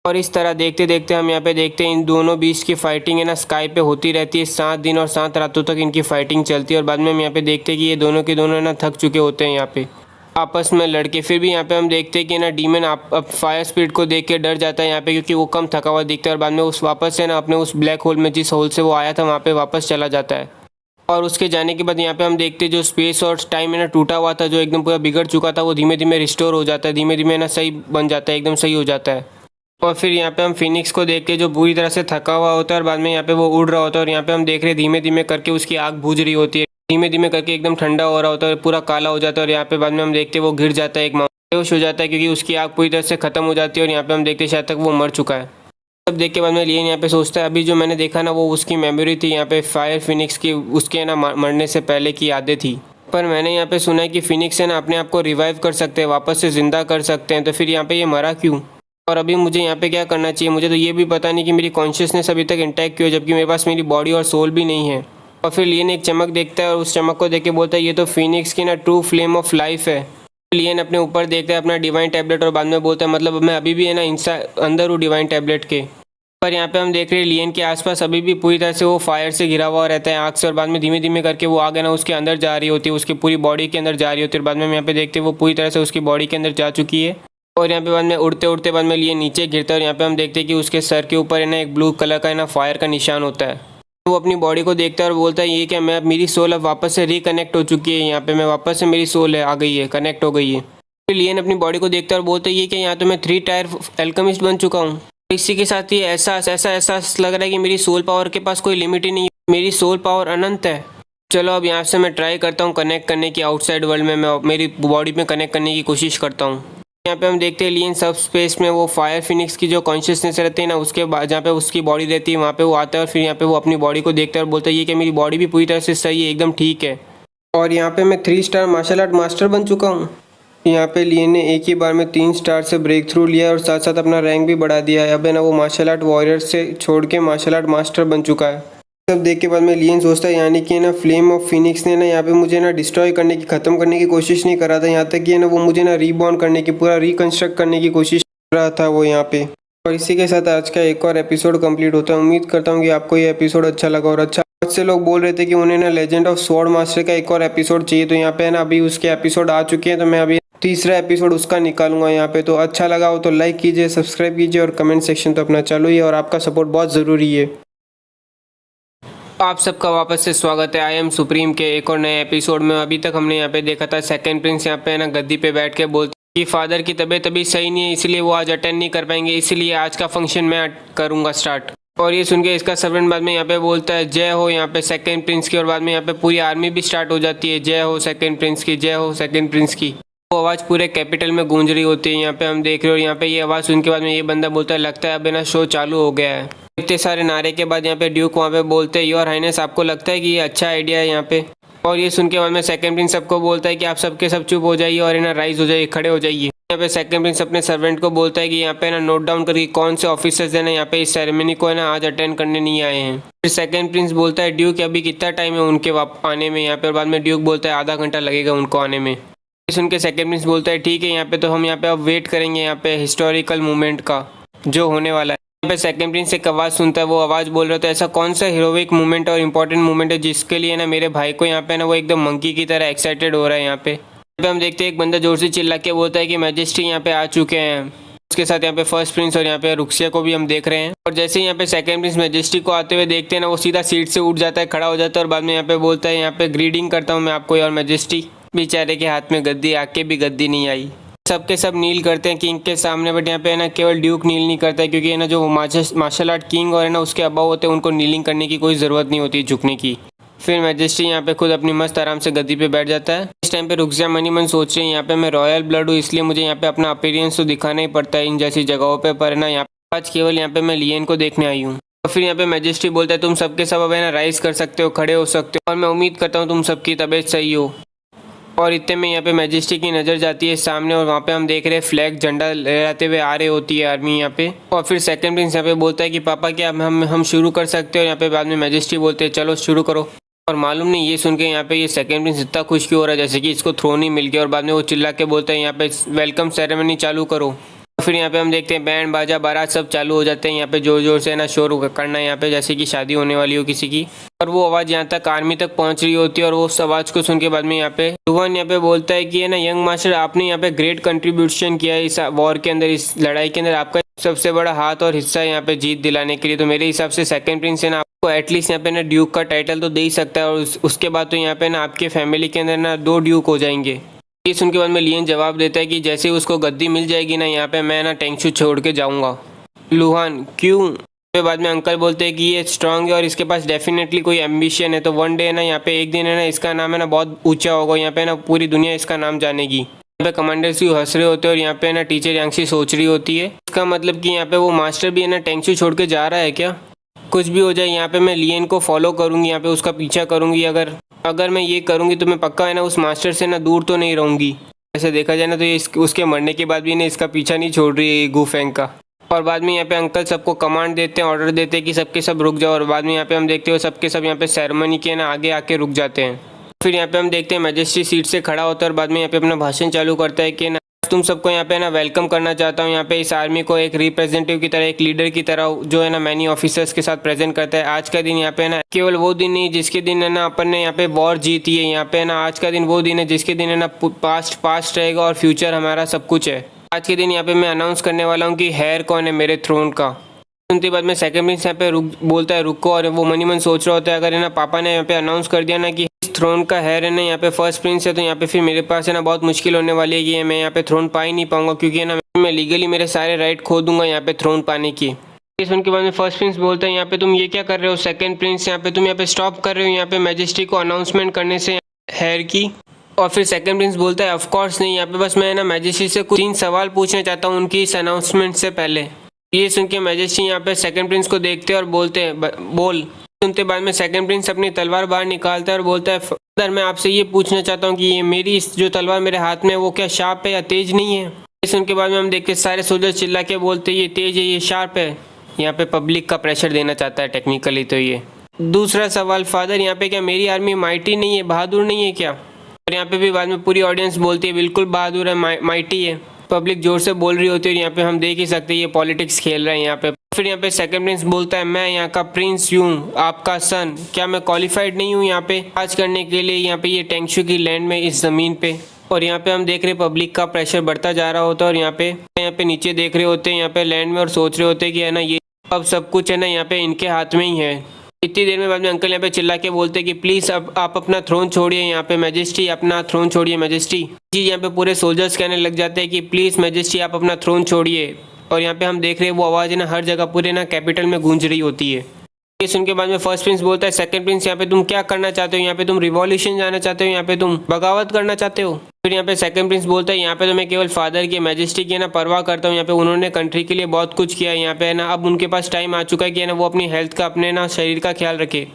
और इस तरह देखते देखते हम यहाँ पे देखते हैं इन दोनों बीच की फाइटिंग है ना स्काई पे होती रहती है। 7 दिन और 7 रातों तक इनकी फाइटिंग चलती है। और बाद में हम यहाँ पे देखते हैं कि ये दोनों के दोनों ना थक चुके होते हैं यहाँ पे आपस में लड़के। फिर भी यहाँ पे हम देखते हैं कि ना डीमन अब फायर स्पीड को देख के डर जाता है यहाँ पे क्योंकि वो कम थका हुआ दिखता है। और बाद में उस वापस से ना अपने उस ब्लैक होल में जिस होल से वो आया था वहाँ पे वापस चला जाता है। और उसके जाने के बाद यहाँ पे हम देखते हैं जो स्पेस और टाइम है ना टूटा हुआ था, जो एकदम पूरा बिगड़ चुका था, वो धीमे धीमे रिस्टोर हो जाता है, धीमे धीमे ना सही बन जाता है, एकदम सही हो जाता है। और फिर यहाँ पे हम फिनिक्स को देख के जो पूरी तरह से थका हुआ होता है और बाद में यहाँ पे वो उड़ रहा होता है। और यहाँ पे हम देख रहे हैं धीमे धीमे करके उसकी आग बुझ रही होती है, धीमे धीमे करके एकदम ठंडा हो रहा होता है, पूरा काला हो जाता है। और यहाँ पे बाद में हम देखते हैं वो गिर जाता है, एक बेहोश हो जाता है क्योंकि उसकी आग पूरी तरह से खत्म हो जाती है। और यहाँ पे हम देखते हैं शायद तक वो मर चुका है। तब देख के बाद में लियन यहाँ पे सोचता है अभी जो मैंने देखा ना वो उसकी मेमोरी थी यहाँ पे फायर फिनिक्स की, उसके ना मरने से पहले की यादें थी। पर मैंने यहाँ पे सुना है कि फिनिक्स है ना अपने आप को रिवाइव कर सकते हैं, वापस से ज़िंदा कर सकते हैं, तो फिर यहाँ पे ये मरा क्यों और अभी मुझे यहाँ पे क्या करना चाहिए। मुझे तो ये भी पता नहीं कि मेरी कॉन्शियसनेस अभी तक इंटैक्ट क्यों है जबकि मेरे पास मेरी बॉडी और सोल भी नहीं है। और फिर लियन एक चमक देखता है और उस चमक को देख के बोलता है ये तो फिनिक्स की ना ट्रू फ्लेम ऑफ लाइफ है। लियन अपने ऊपर देखता है अपना डिवाइन टैबलेट और बाद में बोलता है मतलब मैं अभी भी है ना अंदर हूँ डिवाइन टैबलेट के। पर यहाँ पे हम देख रहे हैं लियन के आसपास अभी भी पूरी तरह से वो फायर से घिरा हुआ रहता है आग से। और बाद में धीमे धीमे करके वो आग है ना उसके अंदर जा रही होती है, उसकी पूरी बॉडी के अंदर जा रही होती है। और बाद में हम यहाँ पे देखते हैं वो पूरी तरह से उसकी बॉडी के अंदर जा चुकी है। और यहाँ पे बाद में उड़ते उड़ते बाद में लियन नीचे गिरता है और यहाँ पे हम देखते हैं कि उसके सर के ऊपर है ना एक ब्लू कलर का है ना फायर का निशान होता है। वो अपनी बॉडी को देखता है और बोलता है ये क्या मैं मेरी सोल अब वापस से रिकनेक्ट हो चुकी है, यहाँ पे मैं वापस से मेरी सोल है आ गई है, कनेक्ट हो गई है। फिर लियन अपनी बॉडी को देखता है और बोलता है ये क्या यहाँ तो मैं 3 टायर एल्केमिस्ट बन चुका हूँ। इसी के साथ ही ऐसा एहसास लग रहा है कि मेरी सोल पावर के पास कोई लिमिट ही नहीं है, मेरी सोल पावर अनंत है। चलो अब यहाँ से मैं ट्राई करता हूँ कनेक्ट करने की आउटसाइड वर्ल्ड में, मैं मेरी बॉडी में कनेक्ट करने की कोशिश करता हूँ। यहाँ पे हम देखते हैं लियन सब स्पेस में वो फायर फिनिक्स की जो कॉन्शियसनेस रहती है ना उसके बाद जहाँ पे उसकी बॉडी रहती है वहाँ पे वो आता है। और फिर यहाँ पे वो अपनी बॉडी को देखता है और बोलता है ये कि मेरी बॉडी भी पूरी तरह से सही है, एकदम ठीक है। और यहाँ पे मैं 3 स्टार मार्शल आर्ट मास्टर बन चुका हूँ। यहाँ पे लियन ने एक ही बार में 3 स्टार से ब्रेक थ्रू लिया और साथ साथ अपना रैंक भी बढ़ा दिया है। अब है ना वो मार्शल आर्ट वॉरियर से छोड़ के मार्शल आर्ट मास्टर बन चुका है। सब देख के बाद में लियन सोचता है यानी कि ना फ्लेम ऑफ फिनिक्स ने ना यहाँ पे मुझे ना डिस्ट्रॉय करने की, ख़त्म करने की कोशिश नहीं कर रहा था, यहाँ तक कि ना वो मुझे ना रीबॉर्न करने की, पूरा रिकन्स्ट्रक्ट करने की कोशिश कर रहा था वो यहाँ पे। और इसी के साथ आज का एक और एपिसोड कंप्लीट होता है। उम्मीद करता हूँ कि आपको ये एपिसोड अच्छा लगा। और अच्छा बहुत से लोग बोल रहे थे कि उन्हें ना लेजेंड ऑफ स्वॉर्ड मास्टर का एक और एपिसोड चाहिए, तो यहाँ पे है ना अभी उसके एपिसोड आ चुके हैं, तो मैं अभी तीसरा एपिसोड उसका निकालूंगा यहाँ पे। तो अच्छा लगा हो तो लाइक कीजिए, सब्सक्राइब कीजिए और कमेंट सेक्शन तो अपना चालू ही है और आपका सपोर्ट बहुत ज़रूरी है। आप सबका वापस से स्वागत है आई एम सुप्रीम के एक और नए एपिसोड में। अभी तक हमने यहाँ पे देखा था सेकंड प्रिंस यहाँ पे ना गद्दी पे बैठ के बोलते कि फादर की तबीयत अभी सही नहीं है इसलिए वो आज अटेंड नहीं कर पाएंगे, इसलिए आज का फंक्शन मैं करूँगा स्टार्ट। और ये सुन के इसका सर्वेंट बाद में यहाँ पे बोलता है जय हो यहाँ पे सेकंड प्रिंस की। और बाद में यहाँ पे पूरी आर्मी भी स्टार्ट हो जाती है, जय हो सेकंड प्रिंस की, जय हो सेकंड प्रिंस की। वो आवाज़ पूरे कैपिटल में गूंज रही होती है यहाँ पे हम देख रहे हो। और यहाँ पे ये आवाज़ सुन के बाद में ये बंदा बोलता है लगता है अब ना शो चालू हो गया है। इतने सारे नारे के बाद यहाँ पे ड्यूक वहाँ पे बोलते हैं योर हाइनेस आपको लगता है कि ये अच्छा आइडिया है यहाँ पे। और ये सुन के बाद में सेकंड प्रिंस सबको बोलता है कि आप सबके सब चुप हो जाइए और ना राइज हो जाइए, खड़े हो जाइए। यहाँ यहाँ पे सेकंड प्रिंस अपने सर्वेंट को बोलता है कि यहाँ पे ना नोट डाउन करके कौन से ऑफिसर्स है ना यहाँ पे इस सेरेमनी को है ना आज अटेंड करने नहीं आए हैं। फिर सेकंड प्रिंस बोलता है ड्यूक अभी कितना टाइम है उनके आने में यहाँ पे, और बाद में ड्यूक बोलता है आधा घंटा लगेगा उनको आने में। सुन के सेकंड प्रिंस बोलता है ठीक है यहाँ पे तो हम यहाँ पे अब वेट करेंगे यहाँ पे हिस्टोरिकल मूवमेंट का जो होने वाला है। यहाँ पे सेकंड प्रिंस एक आवाज़ सुनता है, वो आवाज़ बोल रहा था ऐसा कौन सा हीरोइक मूवमेंट और इम्पोर्टेंट मूवमेंट है जिसके लिए ना मेरे भाई को यहाँ पे ना वो एकदम मंकी की तरह एक्साइटेड हो रहा है। यहाँ पे हम देखते हैं एक बंदा जोर से चिल्ला के बोलता है कि मैजेस्टी यहाँ पे आ चुके हैं। उसके साथ यहाँ पे फर्स्ट प्रिंस और यहाँ पे रुक्सिया को भी हम देख रहे हैं। और जैसे ही यहाँ पे सेकंड प्रिंस मैजेस्टी को आते हुए देखते हैं ना वो सीधा सीट से उठ जाता है, खड़ा हो जाता है और बाद में यहाँ पे बोलता है यहाँ पे ग्रीडिंग करता हूँ मैं आपको और मैजेस्टी। बेचारे के हाथ में गद्दी आके भी गद्दी नहीं आई। सबके सब नील करते हैं किंग के सामने, बट यहाँ पे है ना केवल ड्यूक नील नहीं करता है क्योंकि है ना जो मार्शल आर्ट किंग और है ना उसके अबाव होते हैं उनको नीलिंग करने की कोई ज़रूरत नहीं होती झुकने की। फिर मैजेस्टी यहाँ पे खुद अपनी मस्त आराम से गद्दी पे बैठ जाता है। इस टाइम पे रुक्सिया मनी मन सोच रहे हैं यहाँ पे मैं रॉयल ब्लड हूँ इसलिए मुझे यहाँ पे अपना अपीयरेंस तो दिखाना ही पड़ता है इन जैसी जगहों पे, पर ना यहाँ पे आज केवल यहाँ पे मैं लियन को देखने आई हूँ। और फिर यहाँ पे मैजेस्टी बोलता है तुम सबके सब अब है ना राइज कर सकते हो, खड़े हो सकते हो और मैं उम्मीद करता हूँ तुम सबकी तबीयत सही हो। और इतने में यहाँ पे मैजेस्टी की नज़र जाती है सामने और वहाँ पे हम देख रहे हैं फ्लैग झंडा लहराते हुए आ रही होती है आर्मी यहाँ पे। और फिर सेकंड प्रिंस यहाँ पे बोलता है कि पापा क्या हम शुरू कर सकते हो। यहाँ पे बाद में मैजेस्टी बोलते हैं चलो शुरू करो। और मालूम नहीं ये सुन के यहाँ पे ये सेकंड प्रिंस इतना खुश क्यों हो रहा है जैसे कि इसको थ्रोन ही मिल गया। और बाद में वो चिल्ला के बोलता है यहाँ पे वेलकम सेरेमनी चालू करो। फिर यहाँ पे हम देखते हैं बैंड बाजा बारात सब चालू हो जाते हैं यहाँ पे जोर जोर से ना शोर करना यहाँ पे जैसे कि शादी होने वाली हो किसी की। और वो आवाज़ यहाँ तक आर्मी तक पहुँच रही होती है और वो उस आवाज़ को सुन के बाद में यहाँ पे लुहान यहाँ पे बोलता है कि है ना यंग मास्टर आपने यहाँ पे ग्रेट कंट्रीब्यूशन किया है इस वॉर के अंदर, इस लड़ाई के अंदर आपका सबसे बड़ा हाथ और हिस्सा है यहाँ पे जीत दिलाने के लिए। तो मेरे हिसाब से सेकंड प्रिंस है ना आपको एटलीस्ट यहाँ पे ना ड्यूक का टाइटल तो दे ही सकता है और उसके बाद तो यहाँ पे ना आपके फैमिली के अंदर ना 2 ड्यूक हो जाएंगे। ये सुन के बाद में लियन जवाब देता है कि जैसे ही उसको गद्दी मिल जाएगी ना यहाँ पे मैं ना टेंगशू छोड़ के जाऊँगा। लुहान क्यों? फिर बाद में अंकल बोलते हैं कि ये स्ट्रांग है और इसके पास डेफिनेटली कोई एम्बिशन है, तो वन डे ना यहाँ पे एक दिन है ना इसका नाम है ना बहुत ऊंचा होगा, यहाँ पे ना पूरी दुनिया इसका नाम जानेगी। यहाँ पे कमांडर्स भी हंस रहे होते हैं और यहाँ पे ना टीचर यांगशी सोच रही होती है इसका मतलब कि यहाँ पे वो मास्टर भी है ना टेंगशू छोड़ के जा रहा है क्या? कुछ भी हो जाए यहाँ पे मैं लियन को फॉलो करूँगी, यहाँ पे उसका पीछा करूँगी। अगर मैं ये करूँगी तो मैं पक्का है ना उस मास्टर से ना दूर तो नहीं रहूँगी। ऐसे देखा जाए ना तो ये उसके मरने के बाद भी ना इसका पीछा नहीं छोड़ रही है गू फेंग का। और बाद में यहाँ पे अंकल सबको कमांड देते हैं, ऑर्डर देते हैं कि सबके सब रुक जाओ। और बाद में यहाँ पे हम देखते हो सबके सब यहाँ पे सेरेमनी के ना आगे आके रुक जाते हैं। फिर यहाँ पे हम देखते हैं मैजेस्टी सीट से खड़ा होता है और बाद में यहाँ पे अपना भाषण चालू करता है कि ना तुम सबको यहाँ पे ना वेलकम करना चाहता हूँ यहाँ पे इस आर्मी को एक रिप्रेजेंटेटिव की तरह, एक लीडर की तरह जो है ना मैनी ऑफिसर्स के साथ प्रेजेंट करता है। आज का दिन यहाँ पे ना केवल वो दिन नहीं जिसके दिन है ना अपन ने यहाँ पे वॉर जीती है, यहाँ पे ना आज का दिन वो दिन है जिसके दिन है ना पास्ट रहेगा और फ्यूचर हमारा सब कुछ है। आज के दिन यहाँ पे मैं अनाउंस करने वाला हूँ कि हेयर कौन है मेरे थ्रोन का। सुनते बाद में सेकंड प्रिंस यहाँ पे बोलता है रुको, और वो मनी मन सोच रहा होता है अगर है ना पापा ने यहाँ पे अनाउंस कर दिया ना कि इस थ्रोन का हेयर है ना यहाँ पे फर्स्ट प्रिंस है तो यहाँ पे फिर मेरे पास है ना बहुत मुश्किल होने वाली है कि मैं यहाँ पे थ्रोन पा ही नहीं पाऊंगा, क्योंकि है ना मैं लीगली मेरे सारे राइट खो दूंगा यहाँ पे थ्रोन पाने की। इस उनके बाद में फर्स्ट प्रिंस बोलता है यहाँ पे तुम ये क्या कर रहे हो सेकंड प्रिंस, यहाँ पे तुम यहाँ पे स्टॉप कर रहे हो यहाँ पे मैजेस्टी को अनाउंसमेंट करने से हेयर की। और फिर सेकंड प्रिंस बोलता है ऑफकोर्स नहीं, यहाँ पे बस मैं ना मैजेस्टी से कुछ 3 सवाल पूछना चाहता हूँ उनकी इस अनाउंसमेंट से पहले। ये सुन के मैजेस्टी यहाँ पे सेकंड प्रिंस को देखते हैं और बोलते हैं बोल। सुनते बाद में सेकंड प्रिंस अपनी तलवार बाहर निकालता है और बोलता है सर मैं आपसे ये पूछना चाहता हूँ कि ये मेरी जो तलवार मेरे हाथ में है वो क्या शार्प है या तेज नहीं है। ये सुन के बाद में हम देख के सारे सोल्जर चिल्ला के बोलते हैं ये तेज है, ये शार्प है। यहाँ पे पब्लिक का प्रेशर देना चाहता है टेक्निकली। तो ये दूसरा सवाल फादर यहाँ पे क्या मेरी आर्मी माइटी नहीं है, बहादुर नहीं है क्या? और यहाँ पे भी बाद में पूरी ऑडियंस बोलती है बिल्कुल बहादुर है, माइटी है। पब्लिक जोर से बोल रही होती है और यहाँ पे हम देख ही सकते हैं ये पॉलिटिक्स खेल रहे हैं यहाँ पे। फिर यहाँ पे सेकंड प्रिंस बोलता है मैं यहाँ का प्रिंस हूँ, आपका सन, क्या मैं क्वालिफाइड नहीं हूँ यहाँ पे राज करने के लिए यहाँ पे ये टेंगशू की लैंड में इस ज़मीन पे। और यहाँ पे हम देख रहे पब्लिक का प्रेशर बढ़ता जा रहा होता है और यहाँ पे नीचे देख रहे होते हैं यहाँ पे लैंड में और सोच रहे होते हैं कि है ना ये अब सब कुछ है ना यहाँ पे इनके हाथ में ही है। इतनी देर में बाद में अंकल यहाँ पे चिल्ला के बोलते हैं कि प्लीज़ अब आप अपना थ्रोन छोड़िए यहाँ पे मैजेस्टी, अपना थ्रोन छोड़िए मैजेस्टी जी। यहाँ पे पूरे सोल्जर्स कहने लग जाते हैं कि प्लीज़ मैजेस्टी आप अपना थ्रोन छोड़िए। और यहाँ पे हम देख रहे हैं वो आवाज़ है ना हर जगह पूरे ना कैपिटल में गूंज रही होती है। ये सुन के बाद में फर्स्ट प्रिंस बोलता है सेकंड प्रिंस यहाँ पे तुम क्या करना चाहते हो, यहाँ पे तुम रिवॉल्यूशन जाना चाहते हो, यहाँ पे तुम बगावत करना चाहते हो। फिर यहाँ पे सेकंड प्रिंस बोलता है यहाँ पे तो मैं केवल फादर की मैजेस्टी की ना परवाह करता हूँ, यहाँ पे उन्होंने कंट्री के लिए बहुत कुछ किया है, यहाँ पे है ना अब उनके पास टाइम आ चुका है कि है ना वो अपनी हेल्थ का, अपने ना शरीर का ख्याल रखे।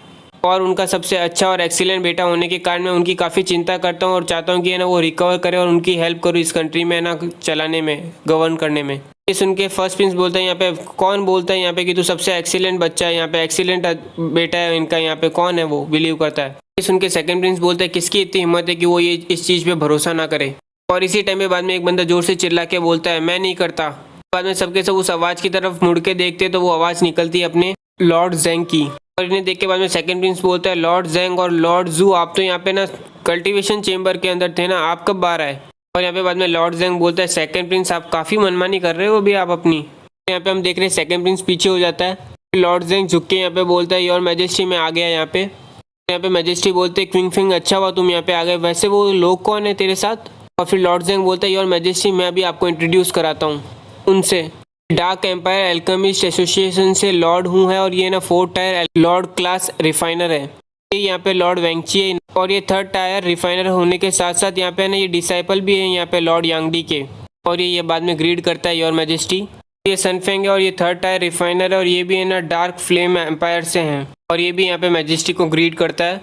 और उनका सबसे अच्छा और एक्सीलेंट बेटा होने के कारण मैं उनकी काफ़ी चिंता करता हूँ और चाहता हूँ कि है ना वो रिकवर करे और उनकी हेल्प करूँ इस कंट्री में ना चलाने में, गवर्न करने में। ये सुन के फर्स्ट प्रिंस बोलता है यहाँ पे, कौन बोलता है यहाँ पे कि तू सबसे एक्सीलेंट बच्चा है, यहाँ पे एक्सीलेंट बेटा है इनका, यहाँ पे कौन है वो बिलीव करता है। ये सुन के सेकंड प्रिंस बोलता है किसकी इतनी हिम्मत है कि वो ये इस चीज़ पे भरोसा ना करे। और इसी टाइम पे बाद में एक बंदा जोर से चिल्ला के बोलता है मैं नहीं करता। बाद में सबके सब उस आवाज़ की तरफ मुड़ के देखते तो वो आवाज़ निकलती है अपने लॉर्ड जेंग की। और इन्हें देख के बाद में सेकंड प्रिंस बोलता है लॉर्ड जेंग और लॉर्ड जू आप तो यहाँ पे ना कल्टीवेशन चेम्बर के अंदर थे ना, आप कब बाहर आए। और यहाँ पे बाद में लॉर्ड जेंग बोलता है सेकंड प्रिंस आप काफ़ी मनमानी कर रहे हो भी आप अपनी। यहाँ पे हम देख रहे हैं सेकंड प्रिंस पीछे हो जाता है। लॉर्ड जेंग झुक के यहाँ पे बोलता है योर मैजेस्टी मैं आ गया यहाँ पे। यहाँ पे मैजेस्टी बोलते हैं क्विंग फिंग अच्छा हुआ तुम यहाँ पे आ गए, वैसे वो लोग कौन है तेरे साथ। और फिर लॉर्ड जेंग बोलता है योर मैजेस्टी मैं अभी आपको इंट्रोड्यूस कराता हूँ उनसे। डार्क एम्पायर एल्केमिस्ट एसोसिएशन से लॉर्ड हूँ है और ये ना 4th tyre Lord class refiner है। ये यहाँ पे लॉर्ड वेंगची है और ये 3rd टायर रिफाइनर होने के साथ साथ यहाँ पे ना ये डिसाइपल भी है यहाँ पे लॉर्ड यांगडी के। और ये बाद में ग्रीड करता है योर मैजेस्टी। ये सनफेंग है और ये 3rd टायर रिफाइनर है और ये भी है ना डार्क फ्लेम एम्पायर से हैं और ये भी यहाँ पे मैजेस्टी को ग्रीड करता है।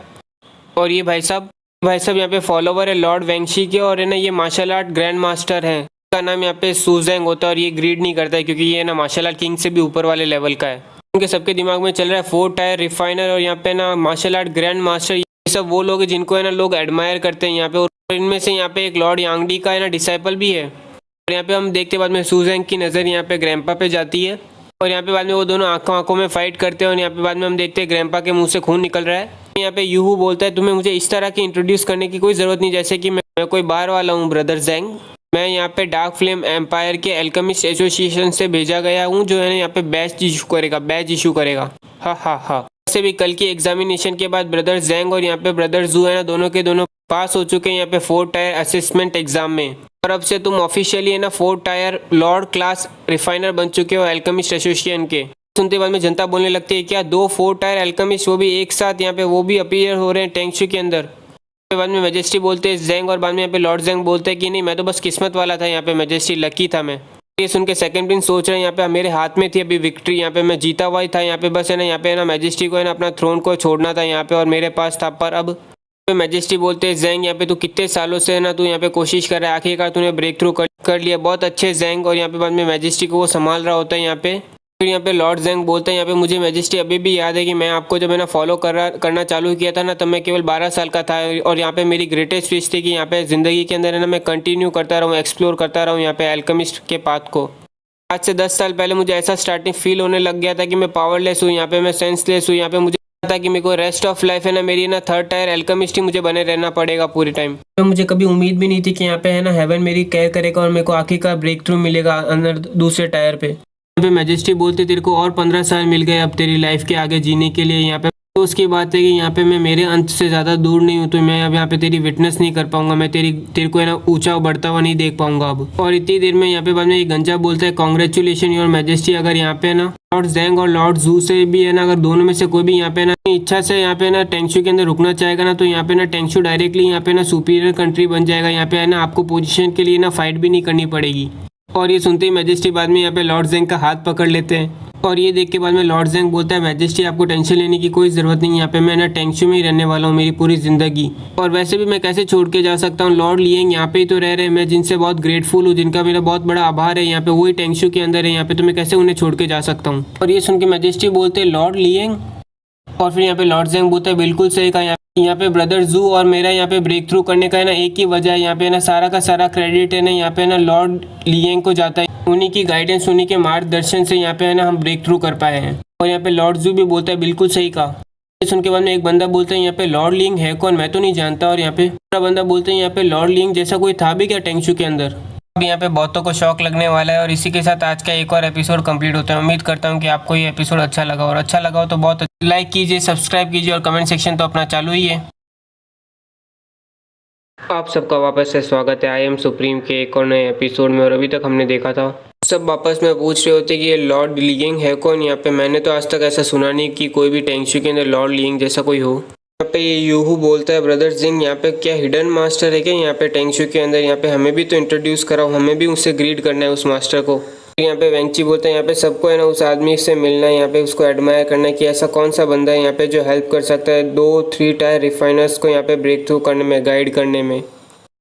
और ये भाई साहब यहाँ पे फॉलोवर है लॉर्ड वेंगशी के और है ना ये मार्शल आर्ट ग्रैंड मास्टर है, का नाम यहाँ पे सुजेंग होता है और ये ग्रीड नहीं करता है क्योंकि ये ना मार्शल आर्ट किंग से भी ऊपर वाले लेवल का है। उनके सबके दिमाग में चल रहा है 4th टायर रिफाइनर और यहाँ पे ना मार्शल आर्ट ग्रैंड मास्टर, ये सब वो लोग हैं जिनको है ना लोग एडमायर करते हैं यहाँ पे। और इनमें से यहाँ पे एक लॉर्ड यांगडी का है ना डिसाइपल भी है। और यहाँ पे हम देखते बाद में सुजेंग की नज़र यहाँ पे ग्रैंपा पे जाती है और यहाँ पे बाद में वो दोनों आंखों में फाइट करते हैं और यहाँ पे बाद में हम देखते हैं ग्रैंपा के मुंह से खून निकल रहा है। यहाँ पे यूहू बोलता है तुम्हें मुझे इस तरह की इंट्रोड्यूस करने की कोई ज़रूरत नहीं, जैसे कि मैं कोई बाहर वाला हूँ ब्रदर जेंग। मैं यहाँ पे डार्क फ्लेम एम्पायर के एल्केमिस्ट एसोसिएशन से भेजा गया हूँ जो है ना यहाँ पे बैच इशू करेगा। हा हा हा। वैसे भी कल की एग्जामिनेशन के बाद ब्रदर जेंग और यहाँ पे ब्रदर जू है ना दोनों के दोनों पास हो चुके हैं यहाँ पे 4th टायर असेसमेंट एग्जाम में। और अब से तुम ऑफिशियली है ना 4th tyre Lord class refiner बन चुके हो एल्केमिस्ट एसोसिएशन के। सुनते बाद में जनता बोलने लगती है क्या 2 4th टायर एल्केमिस्ट वो भी एक साथ यहाँ पे वो भी अपीयर हो रहे हैं टेंगशू के अंदर। बाद में मैजेस्टी बोलते हैं जेंग और बाद में यहाँ पे लॉर्ड जेंग बोलते हैं कि नहीं मैं तो बस किस्मत वाला था यहाँ पे मैजेस्टी, लकी था मैं। ये सुन के सेकंड प्रिंस सोच रहे हैं यहाँ पे मेरे हाथ में थी अभी विक्ट्री, यहाँ पे मैं जीता हुआ ही था यहाँ पे, बस है ना यहाँ पे ना मैजेस्टी को है ना अपना थ्रोन को छोड़ना था यहाँ पे और मेरे पास था। पर अब मैजेस्टी बोलते हैं जेंग यहाँ पे तू कितने सालों से है ना तू यहाँ पे कोशिश कर रहा है, आखिरकार तूने ब्रेक थ्रू कर लिया, बहुत अच्छे जेंग। और यहाँ पे बाद में मैजेस्टी को वो संभाल रहा होता है यहाँ पे। फिर यहाँ पे लॉर्ड जेंग बोलते हैं यहाँ पे मुझे मैजेस्टी अभी भी याद है कि मैं आपको जब मैंने फॉलो करना चालू किया था ना तब मैं केवल 12 साल का था और यहाँ पे मेरी ग्रेटेस्ट विश थी कि यहाँ पे ज़िंदगी के अंदर है ना मैं कंटिन्यू करता रहूँ, एक्सप्लोर करता रहूँ यहाँ पे एल्केमिस्ट के पाथ को। आज से 10 साल पहले मुझे ऐसा स्टार्टिंग फील होने लग गया था कि मैं पावरलेस हूँ यहाँ पे, मैं सेंसलेस हूँ यहाँ पे। मुझे था कि मेरे को रेस्ट ऑफ लाइफ है ना मेरी ना 3rd टायर एल्केमिस्ट ही मुझे बने रहना पड़ेगा पूरे टाइम। तो मुझे कभी उम्मीद भी नहीं थी कि यहाँ पे है ना हेवन मेरी केयर करेगा और मेरे को आखिरकार ब्रेक थ्रू मिलेगा अंदर दूसरे टायर पे। पे मैजेस्टी बोलते तेरे को और 15 साल मिल गए अब तेरी लाइफ के आगे जीने के लिए यहाँ पे। तो उसकी बात है कि यहाँ पे मैं मेरे अंत से ज़्यादा दूर नहीं हूँ तो मैं अब यहाँ पे तेरी विटनेस नहीं कर पाऊंगा, मैं तेरे को है ना ऊंचा बढ़ता हुआ नहीं देख पाऊंगा अब। और इतनी देर में यहाँ पे बाद में ये गंजा बोलता है कॉन्ग्रेचुलेशन योर मैजेस्टी। अगर यहाँ पे ना लॉर्ड जेंग और लॉर्ड जू से भी है ना अगर दोनों में से कोई भी यहाँ पे ना इच्छा से यहाँ पे ना टेंगशू के अंदर रुकना चाहेगा ना तो यहाँ पे ना टेंगशू डायरेक्टली यहाँ पे ना सुपीरियर कंट्री बन जाएगा। यहाँ पे है ना आपको पोजीशन के लिए ना फाइट भी नहीं करनी पड़ेगी। और ये सुनते ही मैजेस्टी बाद में यहाँ पे लॉर्ड जेंग का हाथ पकड़ लेते हैं और ये देख के बाद में लॉर्ड जेंग बोलता है मैजेस्टी आपको टेंशन लेने की कोई ज़रूरत नहीं, यहाँ पे मैं ना टेंगशू में ही रहने वाला हूँ मेरी पूरी ज़िंदगी। और वैसे भी मैं कैसे छोड़ के जा सकता हूँ, लॉर्ड लिएंग यहाँ पे ही तो रह रहे हैं, मैं जिनसे बहुत ग्रेटफुल हूँ, जिनका मेरा बहुत बड़ा आभार है यहाँ पे, वही टेंगशू के अंदर है यहाँ पे, तो मैं कैसे उन्हें छोड़ के जा सकता हूँ। और ये सुन के मैजेस्टी बोलते हैं लॉर्ड लिएंग। और फिर यहाँ पे लॉर्ड जेंग बोलता है बिल्कुल सही कहा, यहाँ पे ब्रदर जू और मेरा यहाँ पे ब्रेक थ्रू करने का है ना एक ही वजह है, यहाँ पे ना सारा का सारा क्रेडिट है ना यहाँ पे ना लॉर्ड लिएंग को जाता है। उन्हीं की गाइडेंस उन्हीं के मार्गदर्शन से यहाँ पे है ना हम ब्रेक थ्रू कर पाए हैं। और यहाँ पे लॉर्ड जू भी बोलता है बिल्कुल सही कहा। ये सुन के बाद में एक बंदा बोलता है यहाँ पे लॉर्ड लिएंग है कौन, मैं तो नहीं जानता। और यहाँ पे दूसरा बंदा बोलते हैं यहाँ पे लॉर्ड लिएंग जैसा कोई था भी क्या टेंगशू के अंदर। अब यहाँ पे बहुतों को शौक लगने वाला है और इसी के साथ आज का एक और एपिसोड कंप्लीट होता है। उम्मीद करता हूँ कि आपको ये एपिसोड अच्छा लगा और अच्छा लगा हो तो बहुत लाइक कीजिए, सब्सक्राइब कीजिए और कमेंट सेक्शन तो अपना चालू ही है। आप सबका वापस से स्वागत है आई एम सुप्रीम के एक और नए एपिसोड में। और अभी तक हमने देखा था सब आपस में पूछ रहे होते कि ये लॉर्ड लिएंग है कौन यहाँ पे। मैंने तो आज तक ऐसा सुना नहीं कि कोई भी टेंगशू के अंदर लॉर्ड लिएंग जैसा कोई हो। यहाँ पे ये यूहू बोलता है ब्रदर जिंग यहाँ पे क्या हिडन मास्टर है क्या यहाँ पे टेंगशू के अंदर, यहाँ पे हमें भी तो इंट्रोड्यूस कराओ, हमें भी उससे ग्रीड करना है उस मास्टर को। यहाँ पे वेंची बोलता है यहाँ पे सबको है ना उस आदमी से मिलना है, यहाँ पे उसको एडमायर करना है कि ऐसा कौन सा बंदा है यहाँ पे जो हेल्प कर सकता है 2-3 टायर रिफाइनर्स को यहाँ पे ब्रेक थ्रू करने में, गाइड करने में।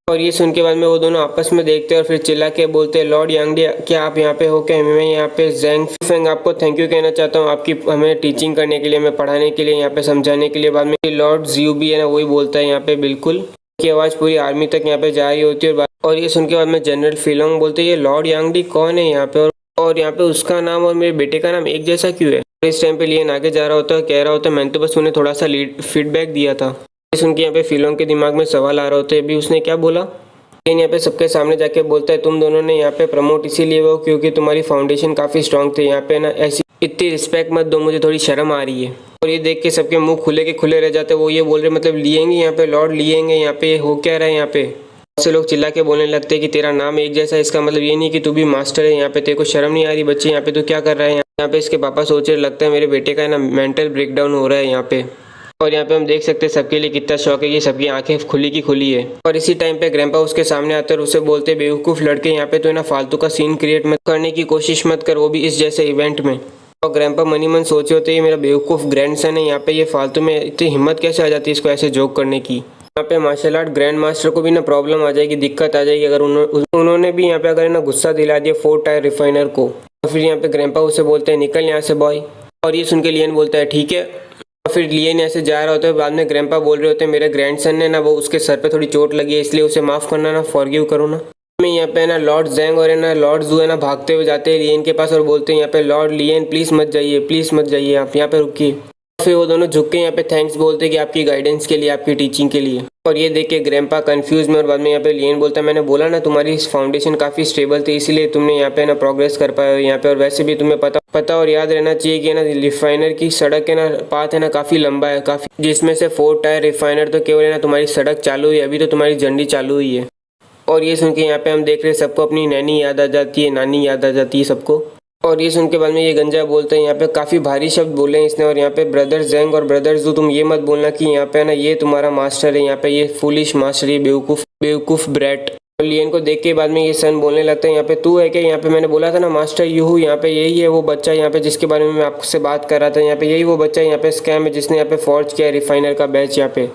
और ये सुन के बाद में वो दोनों आपस में देखते हैं और फिर चिल्ला के बोलते हैं, लॉर्ड यांगडी क्या आप यहाँ पे हो क्या? मैं यहाँ पे जैंग फेंग आपको थैंक यू कहना चाहता हूँ आपकी हमें टीचिंग करने के लिए, हमें पढ़ाने के लिए, यहाँ पे समझाने के लिए। बाद में लॉर्ड जियो भी है ना वही बोलता है यहाँ पे, बिल्कुल की आवाज़ पूरी आर्मी तक यहाँ पे जा रही होती है। और ये सुन के बाद में जनरल फिलोंग बोलते हैं ये लॉर्ड यांगडी कौन है यहाँ पे, और यहाँ पे उसका नाम और मेरे बेटे का नाम एक जैसा क्यों है? इस टाइम पे लियन आगे जा रहा होता है, कह रहा होता है मैंने तो बस उन्हें थोड़ा सा फीडबैक दिया था। सुन के यहाँ पे फिलोंग के दिमाग में सवाल आ रहा होता है अभी उसने क्या बोला। लेकिन यहाँ पे सबके सामने जाके बोलता है तुम दोनों ने यहाँ पे प्रमोट इसीलिए हो क्योंकि तुम्हारी फाउंडेशन काफ़ी स्ट्रांग थी, यहाँ पे ना ऐसी इतनी रिस्पेक्ट मत दो, मुझे थोड़ी शर्म आ रही है। और ये देख के सबके मुंह खुले के खुले रह जाते हैं। वो ये बोल रहे मतलब लिएंगे यहाँ पे, लॉर्ड लिएंगे यहाँ पे, हो क्या रहा है यहाँ पे? बहुत से लोग चिल्ला के बोलने लगते हैं कि तेरा नाम एक जैसा है, इसका मतलब ये नहीं कि तू भी मास्टर है यहाँ पे, तेरे को शर्म नहीं आ रही बच्चे यहाँ पे तू क्या कर रहा है? यहाँ पे इसके पापा सोच रहे लगता है मेरे बेटे का है ना मेंटल ब्रेकडाउन हो रहा है यहाँ पे। और यहाँ पे हम देख सकते हैं सबके लिए कितना शौक है कि सबकी आंखें खुली की खुली है। और इसी टाइम पे ग्रैंपा उसके सामने आते और उसे बोलते बेवकूफ़ लड़के यहाँ पे तो है ना फालतू का सीन क्रिएट मत करने की कोशिश मत कर, वो भी इस जैसे इवेंट में। और ग्रैंपा मनी मन सोचे होते ये मेरा बेवकूफ़ ग्रैंडसन है यहाँ पे, ये फालतू में इतनी हिम्मत कैसे आ जाती है इसको ऐसे जोक करने की। यहाँ पे मार्शल आर्ट ग्रैंड मास्टर को भी ना प्रॉब्लम आ जाएगी, दिक्कत आ जाएगी अगर उन्होंने भी यहाँ पे अगर ना गुस्सा दिला दिया 4 टायर रिफाइनर को। और फिर यहाँ पे ग्रैंपा उसे बोलते हैं निकल यहाँ से बॉय। और ये सुन के लियन बोलता है ठीक है। और फिर लियन ऐसे जा रहा होता है, बाद में ग्रैंपा बोल रहे होते हैं मेरे ग्रैंडसन ने ना वो उसके सर पे थोड़ी चोट लगी है इसलिए उसे माफ़ करना ना, फॉरगिव करो ना। में यहाँ पे ना लॉर्ड जैंग और है ना लॉर्ड जू है ना भागते हुए जाते हैं लियन के पास और बोलते हैं यहाँ पे लॉर्ड लियन प्लीज़ मत जाइए, प्लीज़ मत जाइए, आप यहाँ पे रुकिए। फिर वो दोनों झुक के यहाँ पे थैंक्स बोलते हैं कि आपकी गाइडेंस के लिए, आपकी टीचिंग के लिए। और ये देख के ग्रैंपा कंफ्यूज में, और बाद में यहाँ पे लियन बोलता है मैंने बोला ना तुम्हारी फाउंडेशन काफ़ी स्टेबल थी इसीलिए तुमने यहाँ पे ना प्रोग्रेस कर पाए हो यहाँ पे। और वैसे भी तुम्हें पता और याद रहना चाहिए कि ना रिफाइनर की सड़क है ना पाथ है ना काफ़ी लंबा है काफ़ी, जिसमें से 4 टायर रिफाइनर तो केवल है ना तुम्हारी सड़क चालू हुई है, अभी तो तुम्हारी झंडी चालू हुई है। और ये सुन के यहाँ पे हम देख रहे हैं सबको अपनी नैनी याद आ जाती है, नानी याद आ जाती है सबको। और ये सुन के बाद में ये गंजा बोलते हैं यहाँ पे काफ़ी भारी शब्द बोले हैं इसने, और यहाँ पे ब्रदर जैंग और ब्रदर जू तुम ये मत बोलना कि यहाँ पे ना ये तुम्हारा मास्टर है, यहाँ पे ये फुलिश मास्टर, ये बेवकूफ़ ब्रैट। और लियन को देख के बाद में ये सन बोलने लगता है यहाँ पे तू है क्या? यहाँ पे मैंने बोला था ना मास्टर यूहू, यहाँ पे यही है वो बच्चा यहाँ पे जिसके बारे में मैं आपसे बात कर रहा था, यहाँ पे यही वो बच्चा यहाँ पे स्कैम है जिसने यहाँ पे फॉर्ज किया रिफाइनर का बैच, यहाँ पे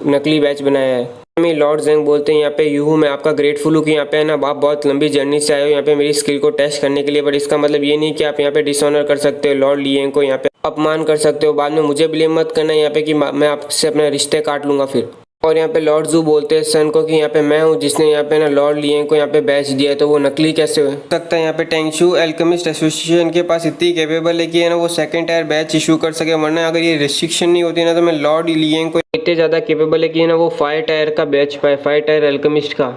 नकली बैच बनाया है। मैं लॉर्ड जैंग बोलते हैं यहाँ पे यूहू मैं आपका ग्रेटफुल हूँ कि यहाँ पे ना आप बहुत लंबी जर्नी से आए हो यहाँ पे मेरी स्किल को टेस्ट करने के लिए, बट इसका मतलब ये नहीं कि आप यहाँ पे डिसऑनर कर सकते हो लॉर्ड लियन को, यहाँ पे अपमान कर सकते हो। बाद में मुझे ब्लेम मत करना यहाँ पे कि मैं आपसे अपने रिश्ते काट लूँगा फिर। और यहाँ पे लॉर्ड जू बोलते हैं सन को कि यहाँ पे मैं हूँ जिसने यहाँ पे ना लॉर्ड लियन को यहाँ पे बैच दिया है, तो वो नकली कैसे हो सकता है? यहाँ पे टेंगशू अल्केमिस्ट एसोसिएशन के पास इतनी कैपेबल है कि है ना वो सेकंड टायर बैच इशू कर सके, वरना अगर ये रिस्ट्रिक्शन नहीं होती ना तो मैं लॉर्ड लियन को इतने ज़्यादा कैपेबल है कि ना वो 5 टायर का बैच पाए, 5 टायर अल्केमिस्ट का।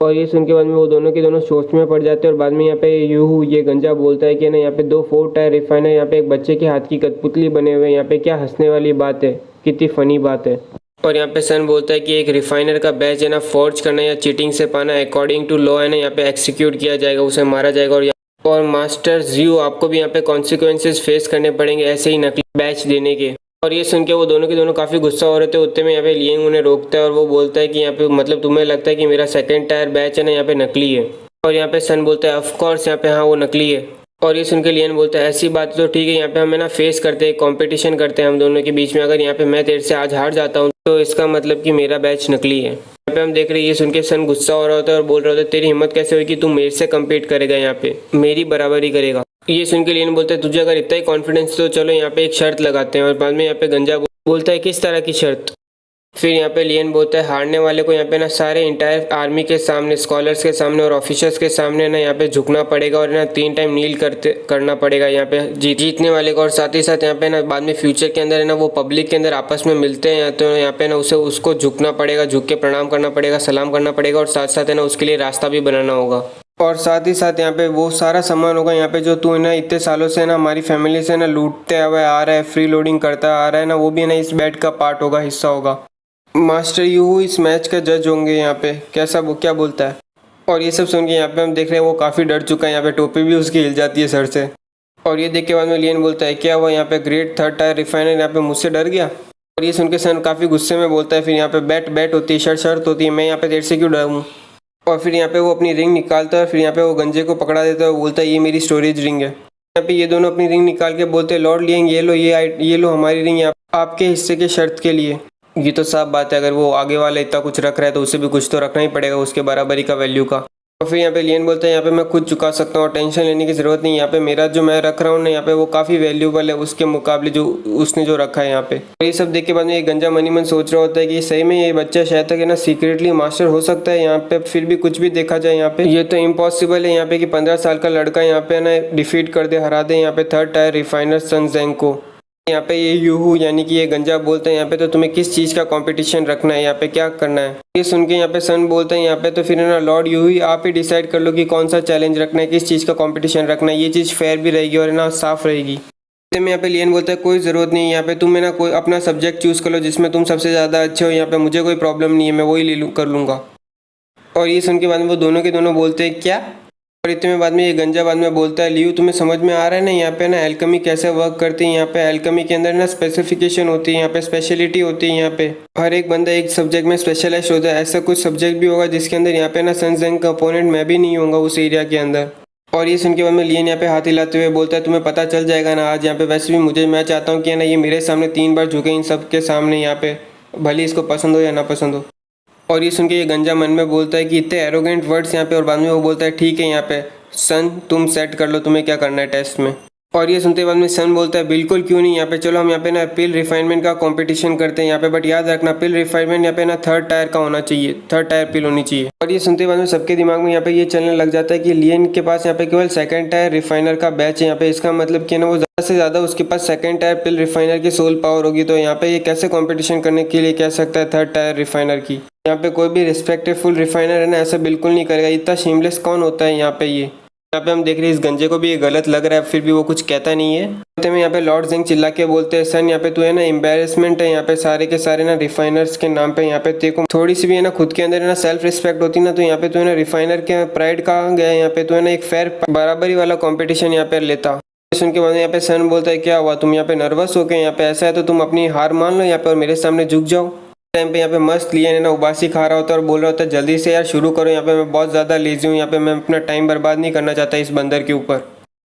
और ये सुन के बाद में वो दोनों के दोनों सोच में पड़ जाते हैं। और बाद में यहाँ पे यूहू ये गंजा बोलता है कि ना यहाँ पे 2 4 टायर रिफाइनर यहाँ पे एक बच्चे के हाथ की कठपुतली बने हुए हैं, यहाँ पे क्या हंसने वाली बात है, कितनी फनी बात है। और यहाँ पे सन बोलता है कि एक रिफाइनर का बैच है ना फॉर्ज करना या चीटिंग से पाना अकॉर्डिंग टू लॉ है ना यहाँ पे एक्सिक्यूट किया जाएगा, उसे मारा जाएगा। और मास्टर जियो आपको भी यहाँ पे कॉन्सिक्वेंसेज फेस करने पड़ेंगे ऐसे ही नकली बैच देने के। और ये सुन के वो दोनों के दोनों काफ़ी गुस्सा हो रहे थे, उतने में यहाँ पे लियंग उन्हें रोकता है और वो बोलता है कि यहाँ पे मतलब तुम्हें लगता है कि मेरा सेकंड टायर बैच है ना यहाँ पे नकली है? और यहाँ पे सन बोलता है ऑफकोर्स यहाँ पे हाँ वो नकली है। और ये सुन के लियन बोलता है ऐसी बात तो ठीक है, यहाँ पे हमें ना फेस करते हैं, कंपटीशन करते हैं हम दोनों के बीच में, अगर यहाँ पे मैं तेरे से आज हार जाता हूँ तो इसका मतलब कि मेरा बैच नकली है। यहाँ पे हम देख रहे हैं ये सुन के सन गुस्सा हो रहा होता है और बोल रहा होता है तेरी हिम्मत कैसे हुई कि तू मेरे से कम्पीट करेगा, यहाँ पे मेरी बराबरी करेगा। ये सुन के लियन बोलता है तुझे अगर इतना ही कॉन्फिडेंस तो चलो यहाँ पे एक शर्त लगाते हैं। और बाद में यहाँ पे गंजा बोलता है किस तरह की शर्त? फिर यहाँ पे लियन बोलता है हारने वाले को यहाँ पे ना सारे इंटायर आर्मी के सामने, स्कॉलर्स के सामने और ऑफिसर्स के सामने ना यहाँ पे झुकना पड़ेगा और ना 3 टाइम नील करना पड़ेगा यहाँ पे जीतने वाले को। और साथ ही साथ यहाँ पे ना बाद में फ्यूचर के अंदर है ना वो पब्लिक के अंदर आपस में मिलते हैं तो यहाँ पे ना उसको झुकना पड़ेगा, झुक के प्रणाम करना पड़ेगा, सलाम करना पड़ेगा और साथ साथ है ना उसके लिए रास्ता भी बनाना होगा। और साथ ही साथ यहाँ पे वो सारा सामान होगा यहाँ पे जो तू है ना इतने सालों से ना हमारी फैमिली से ना लूटते हुए आ रहा है, फ्री लोडिंग करता आ रहा है ना, वो भी ना इस बैट का पार्ट होगा, हिस्सा होगा। मास्टर यूहू इस मैच का जज होंगे यहाँ पे, कैसा वो क्या बोलता है? और ये सब सुन के यहाँ पे हम देख रहे हैं वो काफ़ी डर चुका है, यहाँ पे टोपी भी उसकी हिल जाती है सर से। और ये देख के बाद में लियन बोलता है क्या हुआ यहाँ पे ग्रेट 3rd टायर रिफाइनर यहाँ पे मुझसे डर गया? और ये सुन के सन काफ़ी गुस्से में बोलता है फिर यहाँ पे बैट होती है, शर्त होती है, मैं यहाँ पे देर से क्यों डरूँ? और फिर यहाँ पे वो अपनी रिंग निकालता है और फिर यहाँ पे वो गंजे को पकड़ा देता है और बोलता है ये मेरी स्टोरेज रिंग है। यहाँ पे ये दोनों अपनी रिंग निकाल के बोलते हैं लॉर्ड लिएंगे ये लो हमारी रिंग आपके हिस्से के शर्त के लिए। ये तो साफ बात है, अगर वो आगे वाला इतना कुछ रख रहा है तो उसे भी कुछ तो रखना ही पड़ेगा उसके बराबरी का वैल्यू का। और फिर यहाँ पे लियन बोलता है यहाँ पे मैं खुद चुका सकता हूँ और टेंशन लेने की ज़रूरत नहीं, यहाँ पे मेरा जो मैं रख रहा हूँ ना यहाँ पे वो काफ़ी वैल्यूबल है उसके मुकाबले जो उसने जो रखा है यहाँ पे। और ये सब देख के बाद में ये गंजा मनी मन सोच रहा होता है कि सही में ये बच्चा शायद तक है ना सीक्रेटली मास्टर हो सकता है यहाँ पे। फिर भी कुछ भी देखा जाए यहाँ पे ये तो इम्पॉसिबल है यहाँ पे कि 15 साल का लड़का यहाँ पे ना डिफीट कर दे, हरा दे यहाँ पे थर्ड टायर रिफाइनर सन जेंग को। यहाँ पे ये यूहू यानी कि ये गंजा बोलते हैं यहाँ पे तो तुम्हें किस चीज़ का कंपटीशन रखना है, यहाँ पे क्या करना है। ये सुन के यहाँ पे सन बोलते हैं यहाँ पे तो फिर ना लॉर्ड यूहू आप ही डिसाइड कर लो कि कौन सा चैलेंज रखना है, किस चीज़ का कंपटीशन रखना है, ये चीज़ फेयर भी रहेगी और ना साफ रहेगी। में यहाँ पे लियन बोलता है कोई ज़रूरत नहीं, यहाँ पे तुम है ना कोई अपना सब्जेक्ट चूज़ कर लो जिसमें तुम सबसे ज़्यादा अच्छे हो, यहाँ पे मुझे कोई प्रॉब्लम नहीं है, मैं वही कर लूँगा। और ये सुन के बाद में वो दोनों के दोनों बोलते हैं क्या। और इतने में बाद में ये गंजा बाद में बोलता है लियू तुम्हें समझ में आ रहा है ना यहाँ पे ना एल्केमी कैसे वर्क करती है। यहाँ पे एल्केमी के अंदर ना स्पेसिफिकेशन होती है, यहाँ पे स्पेशलिटी होती है, यहाँ पे हर एक बंदा एक सब्जेक्ट में स्पेशलाइज होता है। ऐसा कुछ सब्जेक्ट भी होगा जिसके अंदर यहाँ पे ना सन जेंग का अपोनेंट मैं भी नहीं होऊंगा उस एरिया के अंदर। और ये सुन के बाद में लियन यहाँ पे हाथ हिलाते हुए बोलता है तुम्हें पता चल जाएगा ना आज यहाँ पे। वैसे भी मुझे मैं चाहता हूँ कि ना ये मेरे सामने 3 बार झुके इन सब के सामने यहाँ पे, भले इसको पसंद हो या ना पसंद हो। और ये सुन के ये गंजा मन में बोलता है कि इतने एरोगेंट वर्ड्स यहाँ पे, और बाद में वो बोलता है ठीक है यहाँ पे सन तुम सेट कर लो तुम्हें क्या करना है टेस्ट में। और ये सुनते बाद में सन बोलता है बिल्कुल क्यों नहीं, यहाँ पे चलो हम यहाँ पे ना पिल रिफाइनमेंट का कंपटीशन करते हैं यहाँ पे, बट याद रखना पिल रिफाइनमेंट यहाँ पे ना थर्ड टायर का होना चाहिए, थर्ड टायर पिल होनी चाहिए। और ये सुनते बाद में सबके दिमाग में यहाँ पे ये चलने लग जाता है कि लियन के पास यहाँ पे केवल सेकंड टायर रिफाइनर का बैच है यहाँ पे, इसका मतलब कि ना वो ज़्यादा से ज़्यादा उसके पास सेकंड टायर पिल रिफाइनर की सोल पावर होगी। तो यहाँ पे ये कैसे कॉम्पिटिशन करने के लिए कह सकता है थर्ड टायर रिफाइनर की। यहाँ पे कोई भी रिस्पेक्टफुल रिफाइनर है ना ऐसा बिल्कुल नहीं करेगा, इतना शेमलेस कौन होता है यहाँ पे। यहाँ पे हम देख रहे हैं इस गंजे को भी ये गलत लग रहा है, फिर भी वो कुछ कहता नहीं है। में यहाँ पे लॉर्ड जेंग चिल्ला के बोलते हैं सन यहाँ पे तू है ना एम्बेरसमेंट है यहाँ पे सारे के सारे ना रिफाइनर्स के नाम पे। यहाँ पे तेरे को थोड़ी सी भी है ना खुद के अंदर है ना सेल्फ रिस्पेक्ट होती ना तो यहाँ पे तू है ना रिफाइनर के प्राइड कहाँ गया, यहाँ पे तू है ना एक फेयर बराबरी वाला कॉम्पिटिशन यहाँ पे लेता। सुन के बाद यहाँ पे सन बोलता है क्या हुआ तुम यहाँ पे नर्वस हो गए, यहाँ पे ऐसा है तो तुम अपनी हार मान लो यहाँ पे और मेरे सामने झुक जाओ। टाइम पे यहाँ पे मस्त लियन है ना उबासी खा रहा होता है और बोल रहा होता है जल्दी से यार शुरू करो, यहाँ पे मैं बहुत ज़्यादा लेजी हूँ, यहाँ पे मैं अपना टाइम बर्बाद नहीं करना चाहता इस बंदर के ऊपर।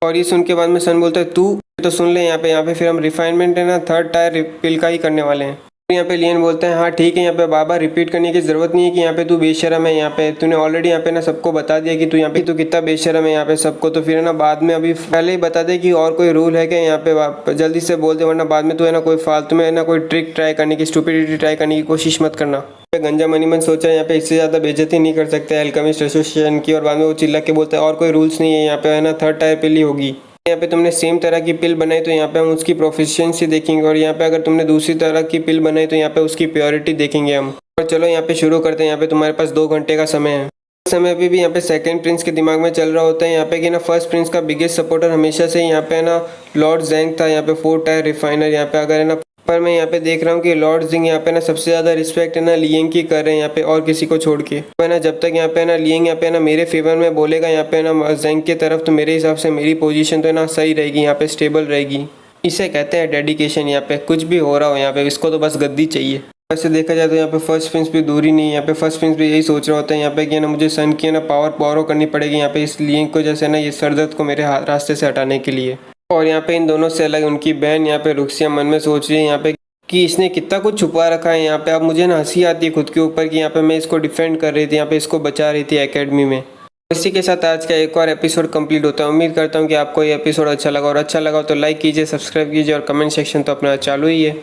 और ये सुन के बाद में सन बोलता है तू तो सुन ले यहाँ पे फिर हम रिफाइनमेंट है ना थर्ड टायर पिल का ही करने वाले हैं। यहाँ पे लियन बोलता है हाँ ठीक है यहाँ पे बाबा रिपीट करने की ज़रूरत नहीं है कि यहाँ पे तू बेशरम है, यहाँ पे तूने ऑलरेडी यहाँ पे ना सबको बता दिया कि तू यहाँ पे तू कितना बेशरम है यहाँ पे सबको, तो फिर है ना बाद में अभी पहले ही बता दे कि और कोई रूल है क्या यहाँ पे, जल्दी से बोल दे वरना बाद में तू है ना कोई फालतू में है ना कोई ट्रिक ट्राई करने की स्टूपिडिटी ट्राई करने की कोशिश मत करना। गंजा मनी मन सोचा यहाँ पे इससे ज़्यादा बेइज्जती नहीं कर सकते एल्केमिस्ट एसोसिएशन की। और बाद में वो चिल्ला के बोलता है और कोई रूल्स नहीं है यहाँ पे है ना थर्ड टायर पिल ही होगी। यहाँ पे तुमने सेम तरह की पिल बनाई तो यहाँ पे हम उसकी प्रोफिशिएंसी देखेंगे, और यहाँ पे अगर तुमने दूसरी तरह की पिल बनाई तो यहाँ पे उसकी प्योरिटी देखेंगे हम। और चलो यहाँ पे शुरू करते हैं। यहाँ पे तुम्हारे पास 2 घंटे का समय है। समय पे भी यहाँ पे सेकंड प्रिंस के दिमाग में चल रहा होता है यहाँ पे कि ना फर्स्ट प्रिंस का बिगेस्ट सपोर्टर हमेशा से यहाँ पे ना लॉर्ड जेंग था, यहाँ पे 4 टायर रिफाइनर यहाँ पे अगर है ना। पर मैं यहाँ पे देख रहा हूँ कि लॉर्ड जिंग यहाँ पे ना सबसे ज़्यादा रिस्पेक्ट है ना लियंग की कर रहे हैं यहाँ पे और किसी को छोड़ के। है ना जब तक यहाँ पे ना लियंग यहाँ पे ना मेरे फेवर में बोलेगा यहाँ पे ना जेंग की तरफ तो मेरे हिसाब से मेरी पोजीशन तो ना सही रहेगी, यहाँ पे स्टेबल रहेगी। इसे कहते हैं डेडिकेशन। यहाँ पे कुछ भी हो रहा हो यहाँ पे इसको तो बस गद्दी चाहिए। वैसे देखा जाए तो यहाँ पे फर्स्ट प्रिंस भी दूर ही नहीं है। यहाँ पे फर्स्ट प्रिंस भी यही सोच रहा होता है यहाँ पे कि ना मुझे सन की ना पावर बोरो करनी पड़ेगी यहाँ पे इस लियंग को, जैसे ना ये सरदर्द को मेरे रास्ते से हटाने के लिए। और यहाँ पे इन दोनों से अलग उनकी बहन यहाँ पे रुक्सिया मन में सोच रही है यहाँ पे कि इसने कितना कुछ छुपा रखा है यहाँ पे। अब मुझे ना हंसी आती है खुद के ऊपर कि यहाँ पे मैं इसको डिफेंड कर रही थी, यहाँ पे इसको बचा रही थी एकेडमी में। इसी के साथ आज का एक और एपिसोड कंप्लीट होता है। उम्मीद करता हूँ कि आपको ये एपिसोड अच्छा लगा, और अच्छा लगा तो लाइक कीजिए, सब्सक्राइब कीजिए, और कमेंट सेक्शन तो अपना चालू ही है।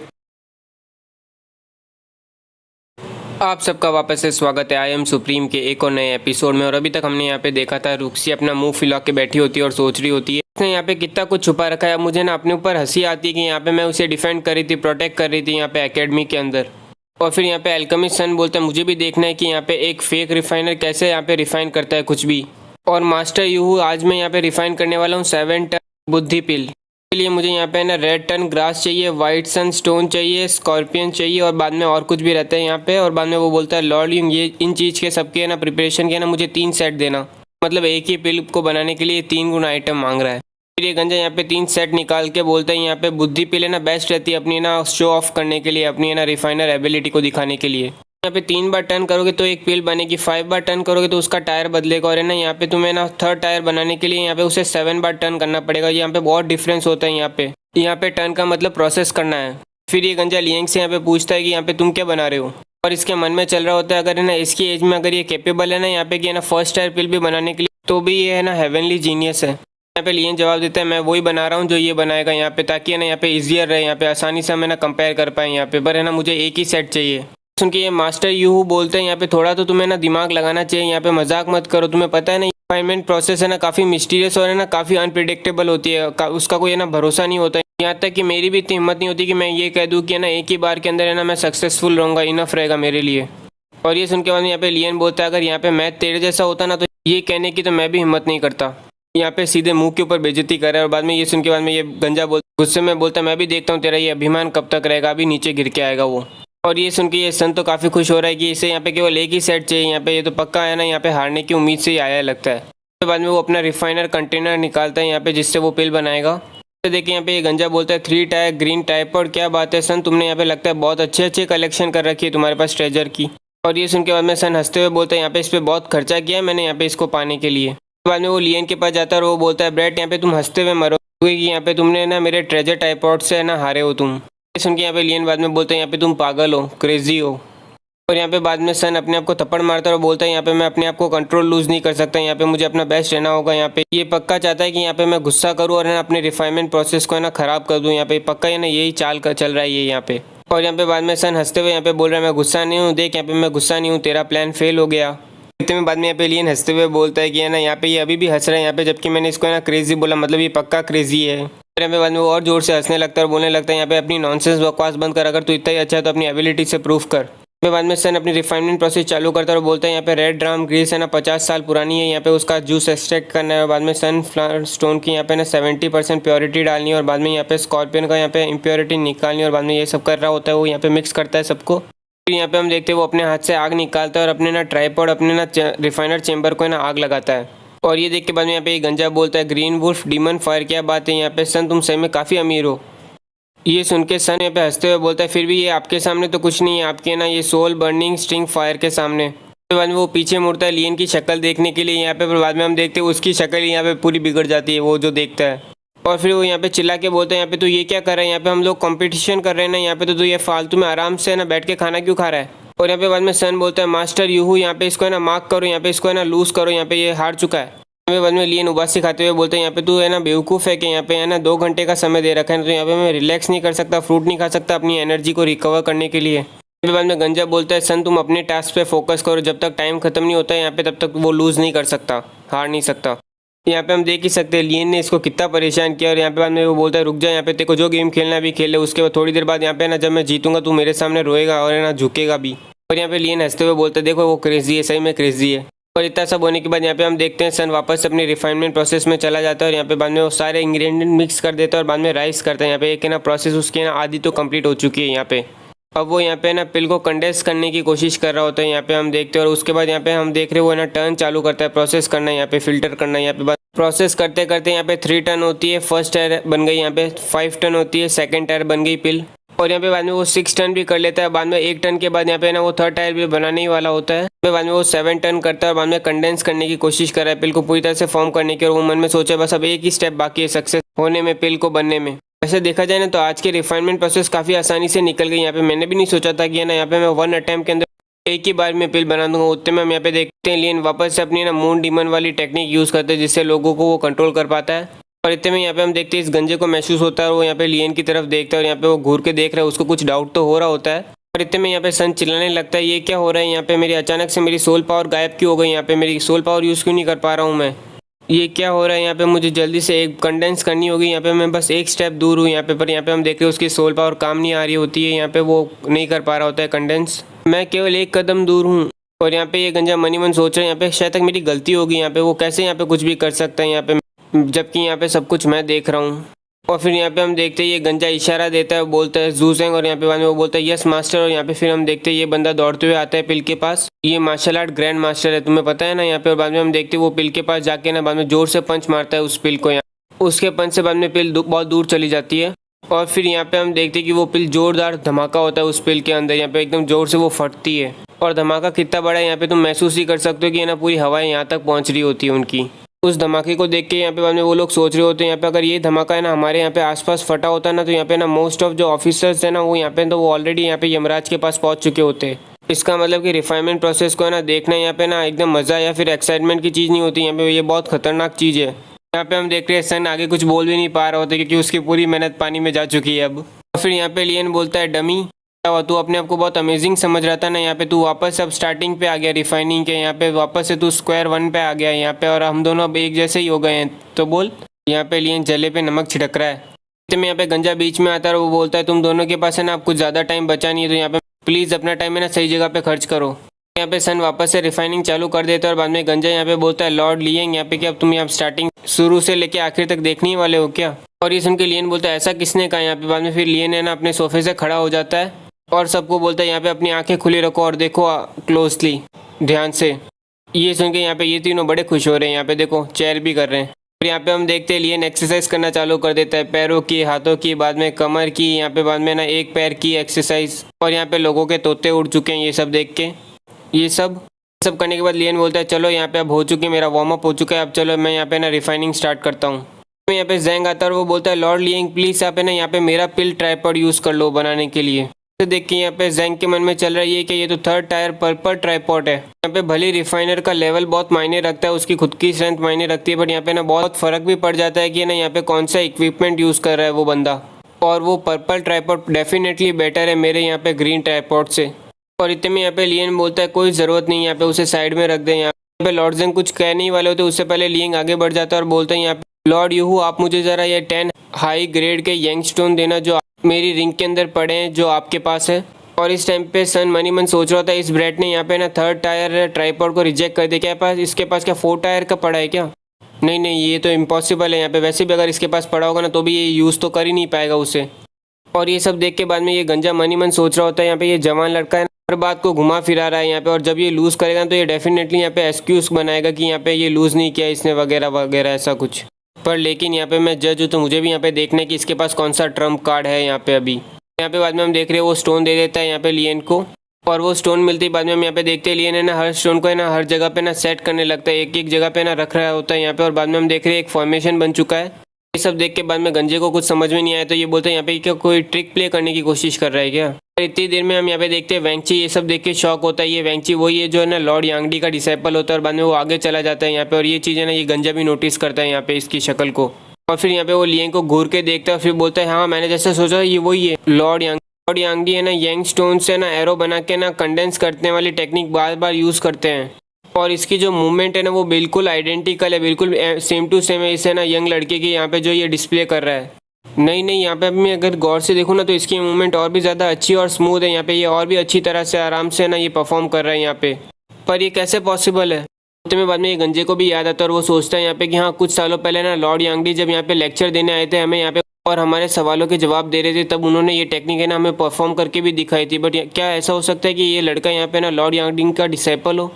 आप सबका वापस से स्वागत है आई एम सुप्रीम के एक और नए एपिसोड में। और अभी तक हमने यहाँ पे देखा था रुक्सी अपना मुंह फुला के बैठी होती है और सोच रही होती है उसने यहाँ पे कितना कुछ छुपा रखा है। अब मुझे ना अपने ऊपर हंसी आती है कि यहाँ पे मैं उसे डिफेंड कर रही थी, प्रोटेक्ट कर रही थी यहाँ पे एकेडमी के अंदर। और फिर यहाँ पे एल्केमिस्ट सन बोलता है मुझे भी देखना है कि यहाँ पे एक फेक रिफाइनर कैसे यहाँ पे रिफाइन करता है कुछ भी। और मास्टर यूहू आज मैं यहाँ पे रिफाइन करने वाला हूँ 7 टन बुद्धि पिल के लिए। मुझे यहाँ पे ना रेड टन ग्रास चाहिए, वाइट सन स्टोन चाहिए, स्कॉर्पियन चाहिए, और बाद में और कुछ भी रहता है यहाँ पे। और बाद में वो बोलता है लॉर्ड यूंग ये इन चीज़ के सबके ना प्रिपरेशन के ना मुझे 3 सेट देना, मतलब एक ही पिल को बनाने के लिए 3 गुना आइटम मांग रहा है। फिर ये गंजा यहाँ पे 3 सेट निकाल के बोलता है यहाँ पे बुद्धि पिल है ना बेस्ट रहती है अपनी ना शो ऑफ करने के लिए, अपनी ना रिफाइनर एबिलिटी को दिखाने के लिए। यहाँ पे 3 बार टर्न करोगे तो एक पिल बनेगी, 5 बार टर्न करोगे तो उसका टायर बदलेगा। और है ना यहाँ पे तुम्हें ना थर्ड टायर बनाने के लिए यहाँ पे उसे 7 बार टर्न करना पड़ेगा। यहाँ पे बहुत डिफरेंस होता है। यहाँ पे टर्न का मतलब प्रोसेस करना है। फिर ये गंजा लिएंग से यहाँ पे पूछता है कि यहाँ पे तुम क्या बना रहे हो, और इसके मन में चल रहा होता है अगर है ना इसकी एज में अगर ये कैपेबल है ना यहाँ पे कि है ना फर्स्ट टायर पिल भी बनाने के लिए, तो भी ये है ना हेवनली जीनियस है। यहाँ पे लिएंग जवाब देता है मैं वही बना रहा हूँ जो ये बनाएगा यहाँ पे, ताकि है ना यहाँ पे ईजियर रहे, यहाँ पे आसानी से हमें ना कंपेयर कर पाए यहाँ पे, पर है ना मुझे एक ही सेट चाहिए। सुन के ये मास्टर यूहू बोलते हैं यहाँ पे थोड़ा तो तुम्हें ना दिमाग लगाना चाहिए, यहाँ पे मजाक मत करो। तुम्हें पता है ना रिफाइनमेंट प्रोसेस है ना काफ़ी मिस्टीरियस और है ना काफ़ी अनप्रिडिक्टेबल होती है, उसका कोई है ना भरोसा नहीं होता है। यहाँ तक कि मेरी भी इतनी हिम्मत नहीं होती कि मैं ये कह दूँ कि है ना एक ही बार के अंदर है ना मैं सक्सेसफुल रहूँगा, इनफ रहेगा मेरे लिए। और ये सुन के बाद यहाँ पे लियन बोलता है अगर यहाँ पे मैथ तेरे जैसा होता ना तो ये कहने की तो मैं भी हिम्मत नहीं करता। यहाँ पे सीधे मुंह के ऊपर बेइज्जती कर रहा है। और बाद में ये सुन के बाद में ये गंजा गुस्से में बोलता है मैं भी देखता हूँ तेरा ये अभिमान कब तक रहेगा, अभी नीचे गिर के आएगा वो। और ये सुन के ये सन तो काफ़ी खुश हो रहा है कि इसे यहाँ पे केवल एक ही सेट चाहिए यहाँ पे, ये तो पक्का है ना यहाँ पे हारने की उम्मीद से ही आया लगता है। उसके बाद में वो अपना रिफाइनर कंटेनर निकालता है यहाँ पे जिससे वो पिल बनाएगा। तो देखिए यहाँ पे ये गंजा बोलता है 3 टायर ग्रीन टाइप, और क्या बात है सन, तुमने यहाँ पे लगता है बहुत अच्छे कलेक्शन कर रखी है तुम्हारे पास ट्रेजर की। और ये सुन के बाद में सन हंसते हुए बोलता है यहाँ पे इस पर बहुत खर्चा किया है मैंने यहाँ पे इसको पाने के लिए। उसके बाद में वो लियन के पास जाता है और वो बोलता है ब्रेट यहाँ पे तुम हंसते हुए मरो क्योंकि यहाँ पे तुमने ना मेरे ट्रेजर टाइपॉड से है ना हारे हो तुम। ये सुन के यहाँ पे लियन बाद में बोलते हैं यहाँ पे तुम पागल हो, क्रेजी हो। और यहाँ पे बाद में सन अपने आप को थप्पड़ मारता है और बोलता है यहाँ पे मैं अपने आप को कंट्रोल लूज नहीं कर सकता, यहाँ पे मुझे अपना बेस्ट रहना होगा। यहाँ पे ये पक्का चाहता है कि यहाँ पे मैं गुस्सा करूँ और है ना अपने रिफाइनमेंट प्रोसेस को है ना खराब कर दूँ। यहाँ पे पक्का है ना यही चाल चल रहा है ये यहाँ पे। और यहाँ पे बाद में सन हंसते हुए यहाँ पे बोल रहा है मैं गुस्सा नहीं हूँ, देख यहाँ पे मैं गुस्सा नहीं हूँ, तेरा प्लान फेल हो गया। इतने में बाद में यहाँ पे लियन हंसते हुए बोलता है कि है ना यहाँ पे ये अभी भी हंस रहा है यहाँ पे, जबकि मैंने इसको है ना क्रेजी बोला, मतलब ये पक्का क्रेजी है। फिर यहाँ पे बाद में वो और जोर से हंसने लगता है और बोलने लगता है यहाँ पे अपनी नॉनसेंस बकवास बंद कर, अगर तू इतना ही अच्छा है तो अपनी एबिलिटी से प्रूव कर। फिर बाद में सन अपनी रिफाइनमेंट प्रोसेस चालू करता है और बोलता है यहाँ पे रेड ड्राम ग्रीस है ना 50 साल पुरानी है, यहाँ पे उसका जूस एक्सट्रैक्ट करना है। और बाद में सनफ्लावर स्टोन की यहाँ पे ना 70% प्योरिटी डालनी है, और बाद में यहाँ पे स्कॉर्पियन का यहाँ पे इम्प्योरिटी निकालनी है। और बाद में ये सब कर रहा होता है वो, यहाँ पे मिक्स करता है सबको। फिर यहाँ पे हम देखते हैं वो अपने हाथ से आग निकालता है और अपने ना ट्राइपॉड अपने ना रिफाइनर चेम्बर को ना आग लगाता है। और ये देख के बाद में यहाँ पे गंजा बोलता है ग्रीन वुल्फ डीमन फायर, क्या बात है यहाँ पे सन, तुम सही में काफ़ी अमीर हो। ये सुन के सन यहाँ पे हंसते हुए बोलता है फिर भी ये आपके सामने तो कुछ नहीं है, आपके ना ये सोल बर्निंग स्ट्रिंग फायर के सामने। फिर बाद में वो पीछे मुड़ता है लियन की शक्ल देखने के लिए यहाँ पे, फिर बाद में हम देखते हैं उसकी शक्ल यहाँ पे पूरी बिगड़ जाती है वो जो देखता है। और फिर वो यहाँ पे चिल्ला के बोलते हैं यहाँ पे तो ये क्या कर रहा है, यहाँ पे हम लोग कंपटीशन कर रहे हैं ना, यहाँ पे तो ये फालतू में आराम से ना बैठ के खाना क्यों खा रहा है। और यहाँ पे बाद में सन बोलता है मास्टर यूहू यहाँ पे इसको है ना मार्क करो, यहाँ पे इसको है ना लूज करो, यहाँ पे ये हार चुका है। यहाँ पे बाद में लियन उबासी खाते हुए बोलते हैं यहाँ पे तू है ना बेवकूफ़ है कि यहाँ पे है ना 2 घंटे का समय दे रखा है, तो यहाँ पे मैं रिलैक्स नहीं कर सकता, फ्रूट नहीं खा सकता अपनी एनर्जी को रिकवर करने के लिए। यहाँ पे बाद में गंजा बोलता है सन तुम अपने टास्क पे फोकस करो, जब तक टाइम खत्म नहीं होता है यहाँ पे तब तक वो लूज़ नहीं कर सकता, हार नहीं सकता। यहाँ पे हम देख ही सकते हैं लियन ने इसको कितना परेशान किया। और यहाँ पे बाद में वो बोलता है रुक जा, यहाँ पे तेरे को जो गेम खेलना है भी खेल ले, उसके बाद थोड़ी देर बाद यहाँ पे ना जब मैं जीतूंगा तू मेरे सामने रोएगा और है ना झुकेगा भी। और यहाँ पे लियन हंसते हुए बोलते हैं देखो वो क्रेजी है, सही में क्रेजी है। और इतना सब होने के बाद यहाँ पे हम देखते हैं सन वापस अपनी रिफाइनमेंट प्रोसेस में चला जाता है और यहाँ पे बाद में वो सारे इंग्रेडिएंट मिक्स कर देता है और बाद में राइस करता है। यहाँ पे एक है ना प्रोसेस उसकी ना आधी तो कंप्लीट हो चुकी है यहाँ पे। अब वो यहाँ पे ना पिल को कंडेंस करने की कोशिश कर रहा होता है यहाँ पे हम देखते हैं। और उसके बाद यहाँ पे हम देख रहे हो वो ना टर्न चालू करता है, प्रोसेस करना है यहाँ पे, फिल्टर करना है यहाँ पे। प्रोसेस करते करते यहाँ पे 3 टन होती है, फर्स्ट टायर बन गई, यहाँ पे 5 टन होती है, सेकंड टायर बन गई पिल। और यहाँ पे बाद में वो 6 टन भी कर लेता है। बाद में 1 टन के बाद यहाँ पे ना वो थर्ड टायर भी बनाने ही वाला होता है। फिर बाद में वो 7 टन करता है और बाद में कंडेंस करने की कोशिश कर रहा है पिल को पूरी तरह से फॉर्म करने की। और वो मन में सोचा बस अब एक ही स्टेप बाकी है सक्सेस होने में, पिल को बनने में। वैसे देखा जाए ना तो आज के रिफाइनमेंट प्रोसेस काफ़ी आसानी से निकल गई। यहाँ पे मैंने भी नहीं सोचा था कि है ना यहाँ पे मैं 1 अटैम्प्ट के अंदर एक ही बार में पिल बना दूंगा। उतने में हम यहाँ पे देखते हैं लियन वापस से अपनी ना मून डीमन वाली टेक्निक यूज़ करते हैं जिससे लोगों को वो कंट्रोल कर पाता है। और इतने में यहाँ पे हम देखते हैं इस गंजे को महसूस होता है और वो यहाँ पे लियन की तरफ देखता है और यहाँ पे वो घूर के देख रहा है, उसको कुछ डाउट तो हो रहा होता है। और इतने में यहाँ पे सन चिल्लाने लगता है ये क्या हो रहा है यहाँ पे, मेरी अचानक से मेरी सोल पावर गायब क्यों हो गई, यहाँ पे मेरी सोल पावर यूज़ क्यों नहीं कर पा रहा हूँ मैं, ये क्या हो रहा है यहाँ पे, मुझे जल्दी से एक कंडेंस करनी होगी। यहाँ पे मैं बस एक स्टेप दूर हूँ यहाँ पे, पर यहाँ पे हम देख रहे हैं उसकी सोल पावर काम नहीं आ रही होती है, यहाँ पे वो नहीं कर पा रहा होता है कंडेंस, मैं केवल एक कदम दूर हूँ। और यहाँ पे ये गंजा मनी मन सोच रहा है यहाँ पे शायद तक मेरी गलती होगी, यहाँ पे वो कैसे यहाँ पे कुछ भी कर सकता है यहाँ पे, जबकि यहाँ पे सब कुछ मैं देख रहा हूँ। और फिर यहाँ पे हम देखते हैं ये गंजा इशारा देता है, बोलता है जूसेंग, और यहाँ पे बाद में वो बोलता है यस मास्टर। और यहाँ पे फिर हम देखते हैं ये बंदा दौड़ते हुए आता है पिल के पास, ये मार्शल आर्ट ग्रैंड मास्टर है, तुम्हें पता है ना यहाँ पे। और बाद में हम देखते हैं वो पिल के पास जाके ना बाद में जोर से पंच मारता है उस पिल को, यहाँ उसके पंच से बाद में पिल बहुत दूर चली जाती है। और फिर यहाँ पे हम देखते हैं कि वो पिल जोरदार धमाका होता है उस पिल के अंदर, यहाँ पे एकदम जोर से वो फटती है और धमाका कितना बड़ा है यहाँ पे तुम महसूस ही कर सकते हो कि ना पूरी हवाएं यहाँ तक पहुँच रही होती है उनकी। उस धमाके को देख के यहाँ पे बाद में वो लोग सोच रहे होते हैं यहाँ पे अगर ये धमाका है ना हमारे यहाँ पे आसपास फटा होता है ना तो यहाँ पे ना मोस्ट ऑफ जो ऑफिसर्स है ना वो यहाँ पे तो वो ऑलरेडी यहाँ पे यमराज के पास पहुँच चुके होते हैं। इसका मतलब कि रिफाइनमेंट प्रोसेस को है ना देखना यहाँ पे ना एकदम मज़ा या फिर एक्साइटमेंट की चीज़ नहीं होती, यहाँ पे ये बहुत खतरनाक चीज़ है। यहाँ पे हम देख रहे हैं सन आगे कुछ बोल भी नहीं पा रहा होता क्योंकि उसकी पूरी मेहनत पानी में जा चुकी है अब। और फिर यहाँ पे लियन बोलता है डमी, क्या हुआ, तू अपने आप को बहुत अमेजिंग समझ रहा था ना, यहाँ पे तू वापस अब स्टार्टिंग पे आ गया रिफाइनिंग के, यहाँ पे वापस से तू स्क्वायर वन पे आ गया यहाँ पे और हम दोनों अब एक जैसे ही हो गए हैं, तो बोल। यहाँ पे लियन जले पे नमक छिड़क रहा है। इतने में यहाँ पे गंजा बीच में आता है और वो बोलता है तुम दोनों के पास है ना अब कुछ ज़्यादा टाइम बचा नहीं है तो यहाँ पे प्लीज़ अपना टाइम है ना सही जगह पे खर्च करो। यहाँ पे सन वापस से रिफाइनिंग चालू कर देता है और बाद में गंजा यहाँ पे बोलता है लॉर्ड लियन यहाँ पे कि अब तुम यहाँ स्टार्टिंग शुरू से लेके आखिर तक देखने ही वाले हो क्या। और ये सुन के लियन बोलता है ऐसा किसने कहा यहाँ पे। बाद में फिर लियन है ना अपने सोफे से खड़ा हो जाता है और सबको बोलता है यहाँ पे अपनी आंखें खुली रखो और देखो क्लोजली, ध्यान से। ये सुन के यहाँ पे ये तीनों बड़े खुश हो रहे हैं, यहाँ पे देखो चेयर भी कर रहे हैं। और यहाँ पे हम देखते हैं लियन एक्सरसाइज करना चालू कर देता है, पैरों की, हाथों की, बाद में कमर की, यहाँ पे बाद में ना एक पैर की एक्सरसाइज। और यहाँ पे लोगों के तोते उड़ चुके हैं ये सब देख के। ये सब करने के बाद लियन बोलता है चलो यहाँ पे अब हो चुकी, मेरा वार्म अप हो चुका है, अब चलो मैं यहाँ पे ना रिफाइनिंग स्टार्ट करता हूँ। यहाँ पे जैंग आता है और वो बोलता है लॉर्ड लियन प्लीज़ आप है ना यहाँ पे मेरा पिल ट्राइपॉड यूज़ कर लो बनाने के लिए। तो देख के यहाँ पे जैंग के मन में चल रहा है ये कि ये तो थर्ड टायर पर्पल ट्राइपॉड है। यहाँ पे भले रिफाइनर का लेवल बहुत मायने रखता है, उसकी खुद की स्ट्रेंथ मायने रखती है, बट यहाँ पे ना बहुत फर्क भी पड़ जाता है कि ना यहाँ पे कौन सा इक्विपमेंट यूज़ कर रहा है वो बंदा। और वो पर्पल ट्राइपॉड डेफिनेटली बेटर है मेरे यहाँ पे ग्रीन ट्राइपॉड से। और इतने में यहाँ पे लियन बोलता है कोई ज़रूरत नहीं, यहाँ पे उसे साइड में रख दें। यहाँ पे लॉर्ड जेंग कुछ कहने ही वाले होते उससे पहले लियन आगे बढ़ जाता है और बोलते हैं यहाँ पे लॉर्ड यूहू आप मुझे ज़रा ये 10 हाई ग्रेड के यंग स्टोन देना जो मेरी रिंग के अंदर पड़े हैं जो आपके पास है। और इस टाइम पे सन मनी मन सोच रहा था इस ब्रेड ने यहाँ पे ना थर्ड टायर ट्राइपॉड को रिजेक्ट कर दिया, क्या पास इसके पास क्या 4 टायर का पड़ा है क्या। नहीं ये तो इम्पॉसिबल है, यहाँ पे वैसे भी अगर इसके पास पड़ा होगा ना तो भी ये यूज़ तो कर ही नहीं पाएगा उसे। और ये सब देख के बाद में ये गंजा मनी मन सोच रहा होता है यहाँ पे ये जवान लड़का है हर बात को घुमा फिरा रहा है यहाँ पे, और जब ये लूज़ करेगा तो ये डेफिनेटली यहाँ पे एक्सक्यूज़ बनाएगा कि यहाँ पे ये लूज़ नहीं किया इसने वगैरह वगैरह ऐसा कुछ। पर लेकिन यहाँ पे मैं जज हूँ तो मुझे भी यहाँ पे देखना है कि इसके पास कौन सा ट्रम्प कार्ड है यहाँ पे। अभी यहाँ पे बाद में हम देख रहे हैं वो स्टोन दे देता है यहाँ पे लियन को, और वो स्टोन मिलते ही बाद में हम यहाँ पे देखते हैं लियन है ना हर स्टोन को है ना हर जगह पे ना सेट करने लगता है, एक एक जगह पे ना रख रहा होता है यहाँ पे। और बाद में हम देख रहे हैं एक फॉर्मेशन बन चुका है। ये सब देख के बाद में गंजे को कुछ समझ में नहीं आया तो ये बोलते हैं यहाँ पे क्या कोई ट्रिक प्ले करने की कोशिश कर रहा है क्या। इतनी देर में हम यहाँ पे देखते हैं वेंगची ये सब देख के शॉक होता है। ये वेंगची वही है जो है ना लॉर्ड यांगडी का डिसाइपल होता है, और बाद में वो आगे चला जाता है यहाँ पे। और ये चीज़ है ना ये गंजा भी नोटिस करता है यहाँ पे इसकी शक्ल को, और फिर यहाँ पे वो लियन को घूर के देखता है और फिर बोलता है हाँ मैंने जैसा सोचा ये वही है लॉर्ड यांगडी है ना यंग स्टोन से ना एरो बना के ना कंडेंस करने वाली टेक्निक बार बार यूज़ करते हैं, और इसकी जो मूवमेंट है ना वो बिल्कुल आइडेंटिकल है, बिल्कुल सेम टू सेम है इसे ना यंग लड़के की यहाँ पे जो ये डिस्प्ले कर रहा है। नहीं यहाँ पे मैं अगर गौर से देखूँ ना तो इसकी मूवमेंट और भी ज़्यादा अच्छी और स्मूथ है यहाँ पे, ये और भी अच्छी तरह से आराम से ना ये परफॉर्म कर रहा है यहाँ पे। पर ये कैसे पॉसिबल है। तो में बाद में ये गंजे को भी याद आता है और वो सोचता है यहाँ पे कि हाँ कुछ सालों पहले ना लॉर्ड यांगडी जब यहाँ पे लेक्चर देने आए थे हमें यहाँ पे और हमारे सवालों के जवाब दे रहे थे तब उन्होंने ये टेक्निक है ना हमें परफॉर्म करके भी दिखाई थी। बट क्या ऐसा हो सकता है कि ये लड़का यहाँ पे ना लॉर्ड यांगडी का डिसाइपल हो।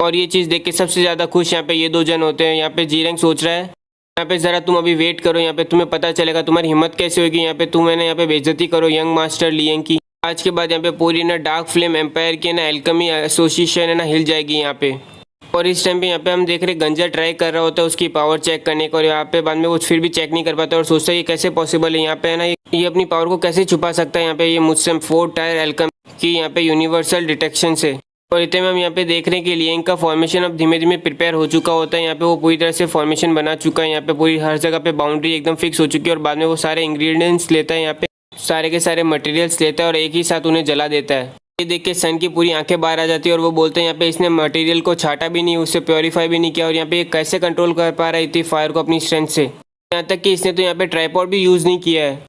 और ये चीज़ देख के सबसे ज़्यादा खुश यहाँ पे ये दो जन होते हैं। यहाँ पे जीरेंग सोच रहा है यहाँ पे ज़रा तुम अभी वेट करो, यहाँ पे तुम्हें पता चलेगा तुम्हारी हिम्मत कैसे होगी, यहाँ पे तुम है ना यहाँ पे बेइज्जती करो यंग मास्टर लियन की। आज के बाद यहाँ पे पूरी ना डार्क फ्लेम एम्पायर की ना एल्केमी एसोसिएशन है ना हिल जाएगी यहाँ पे। और इस टाइम पे यहाँ पे हम देख रहे गंजा ट्राई कर रहा होता है उसकी पावर चेक करने को, और यहाँ पे बाद में वो फिर भी चेक नहीं कर पाता और सोचता है ये कैसे पॉसिबल है यहाँ पे है ना ये अपनी पावर को कैसे छुपा सकता है यहाँ पे ये मुझसे 4 टायर एल्केमी की यहाँ पे यूनिवर्सल डिटेक्शन से। और इतने में हम यहाँ पे देख रहे हैं कि लियन का फॉर्मेशन अब धीमे धीमे प्रिपेयर हो चुका होता है। यहाँ पे वो पूरी तरह से फॉर्मेशन बना चुका है, यहाँ पे पूरी हर जगह पे बाउंड्री एकदम फिक्स हो चुकी है। और बाद में वो सारे इंग्रेडिएंट्स लेता है यहाँ पे सारे के सारे मटेरियल्स लेता है और एक ही साथ उन्हें जला देता है। ये देख के सन की पूरी आंखें बाहर आ जाती है और वो बोलते हैं यहाँ पे इसने मटेरियल को छाटा भी नहीं, उससे प्योरीफाई भी नहीं किया, और यहाँ पे कैसे कंट्रोल कर पा रहा है इतनी फायर को अपनी स्ट्रेंथ से। यहाँ तक कि इसने तो यहाँ पे ट्राइपॉड भी यूज़ नहीं किया है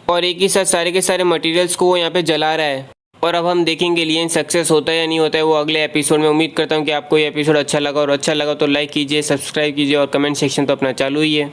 और एक ही साथ सारे के सारे मटेरियल्स को वो यहाँ पे जला रहा है। और अब हम देखेंगे लियन सक्सेस होता है या नहीं होता है वो अगले एपिसोड में। उम्मीद करता हूँ कि आपको ये एपिसोड अच्छा लगा, और अच्छा लगा तो लाइक कीजिए, सब्सक्राइब कीजिए और कमेंट सेक्शन तो अपना चालू ही है।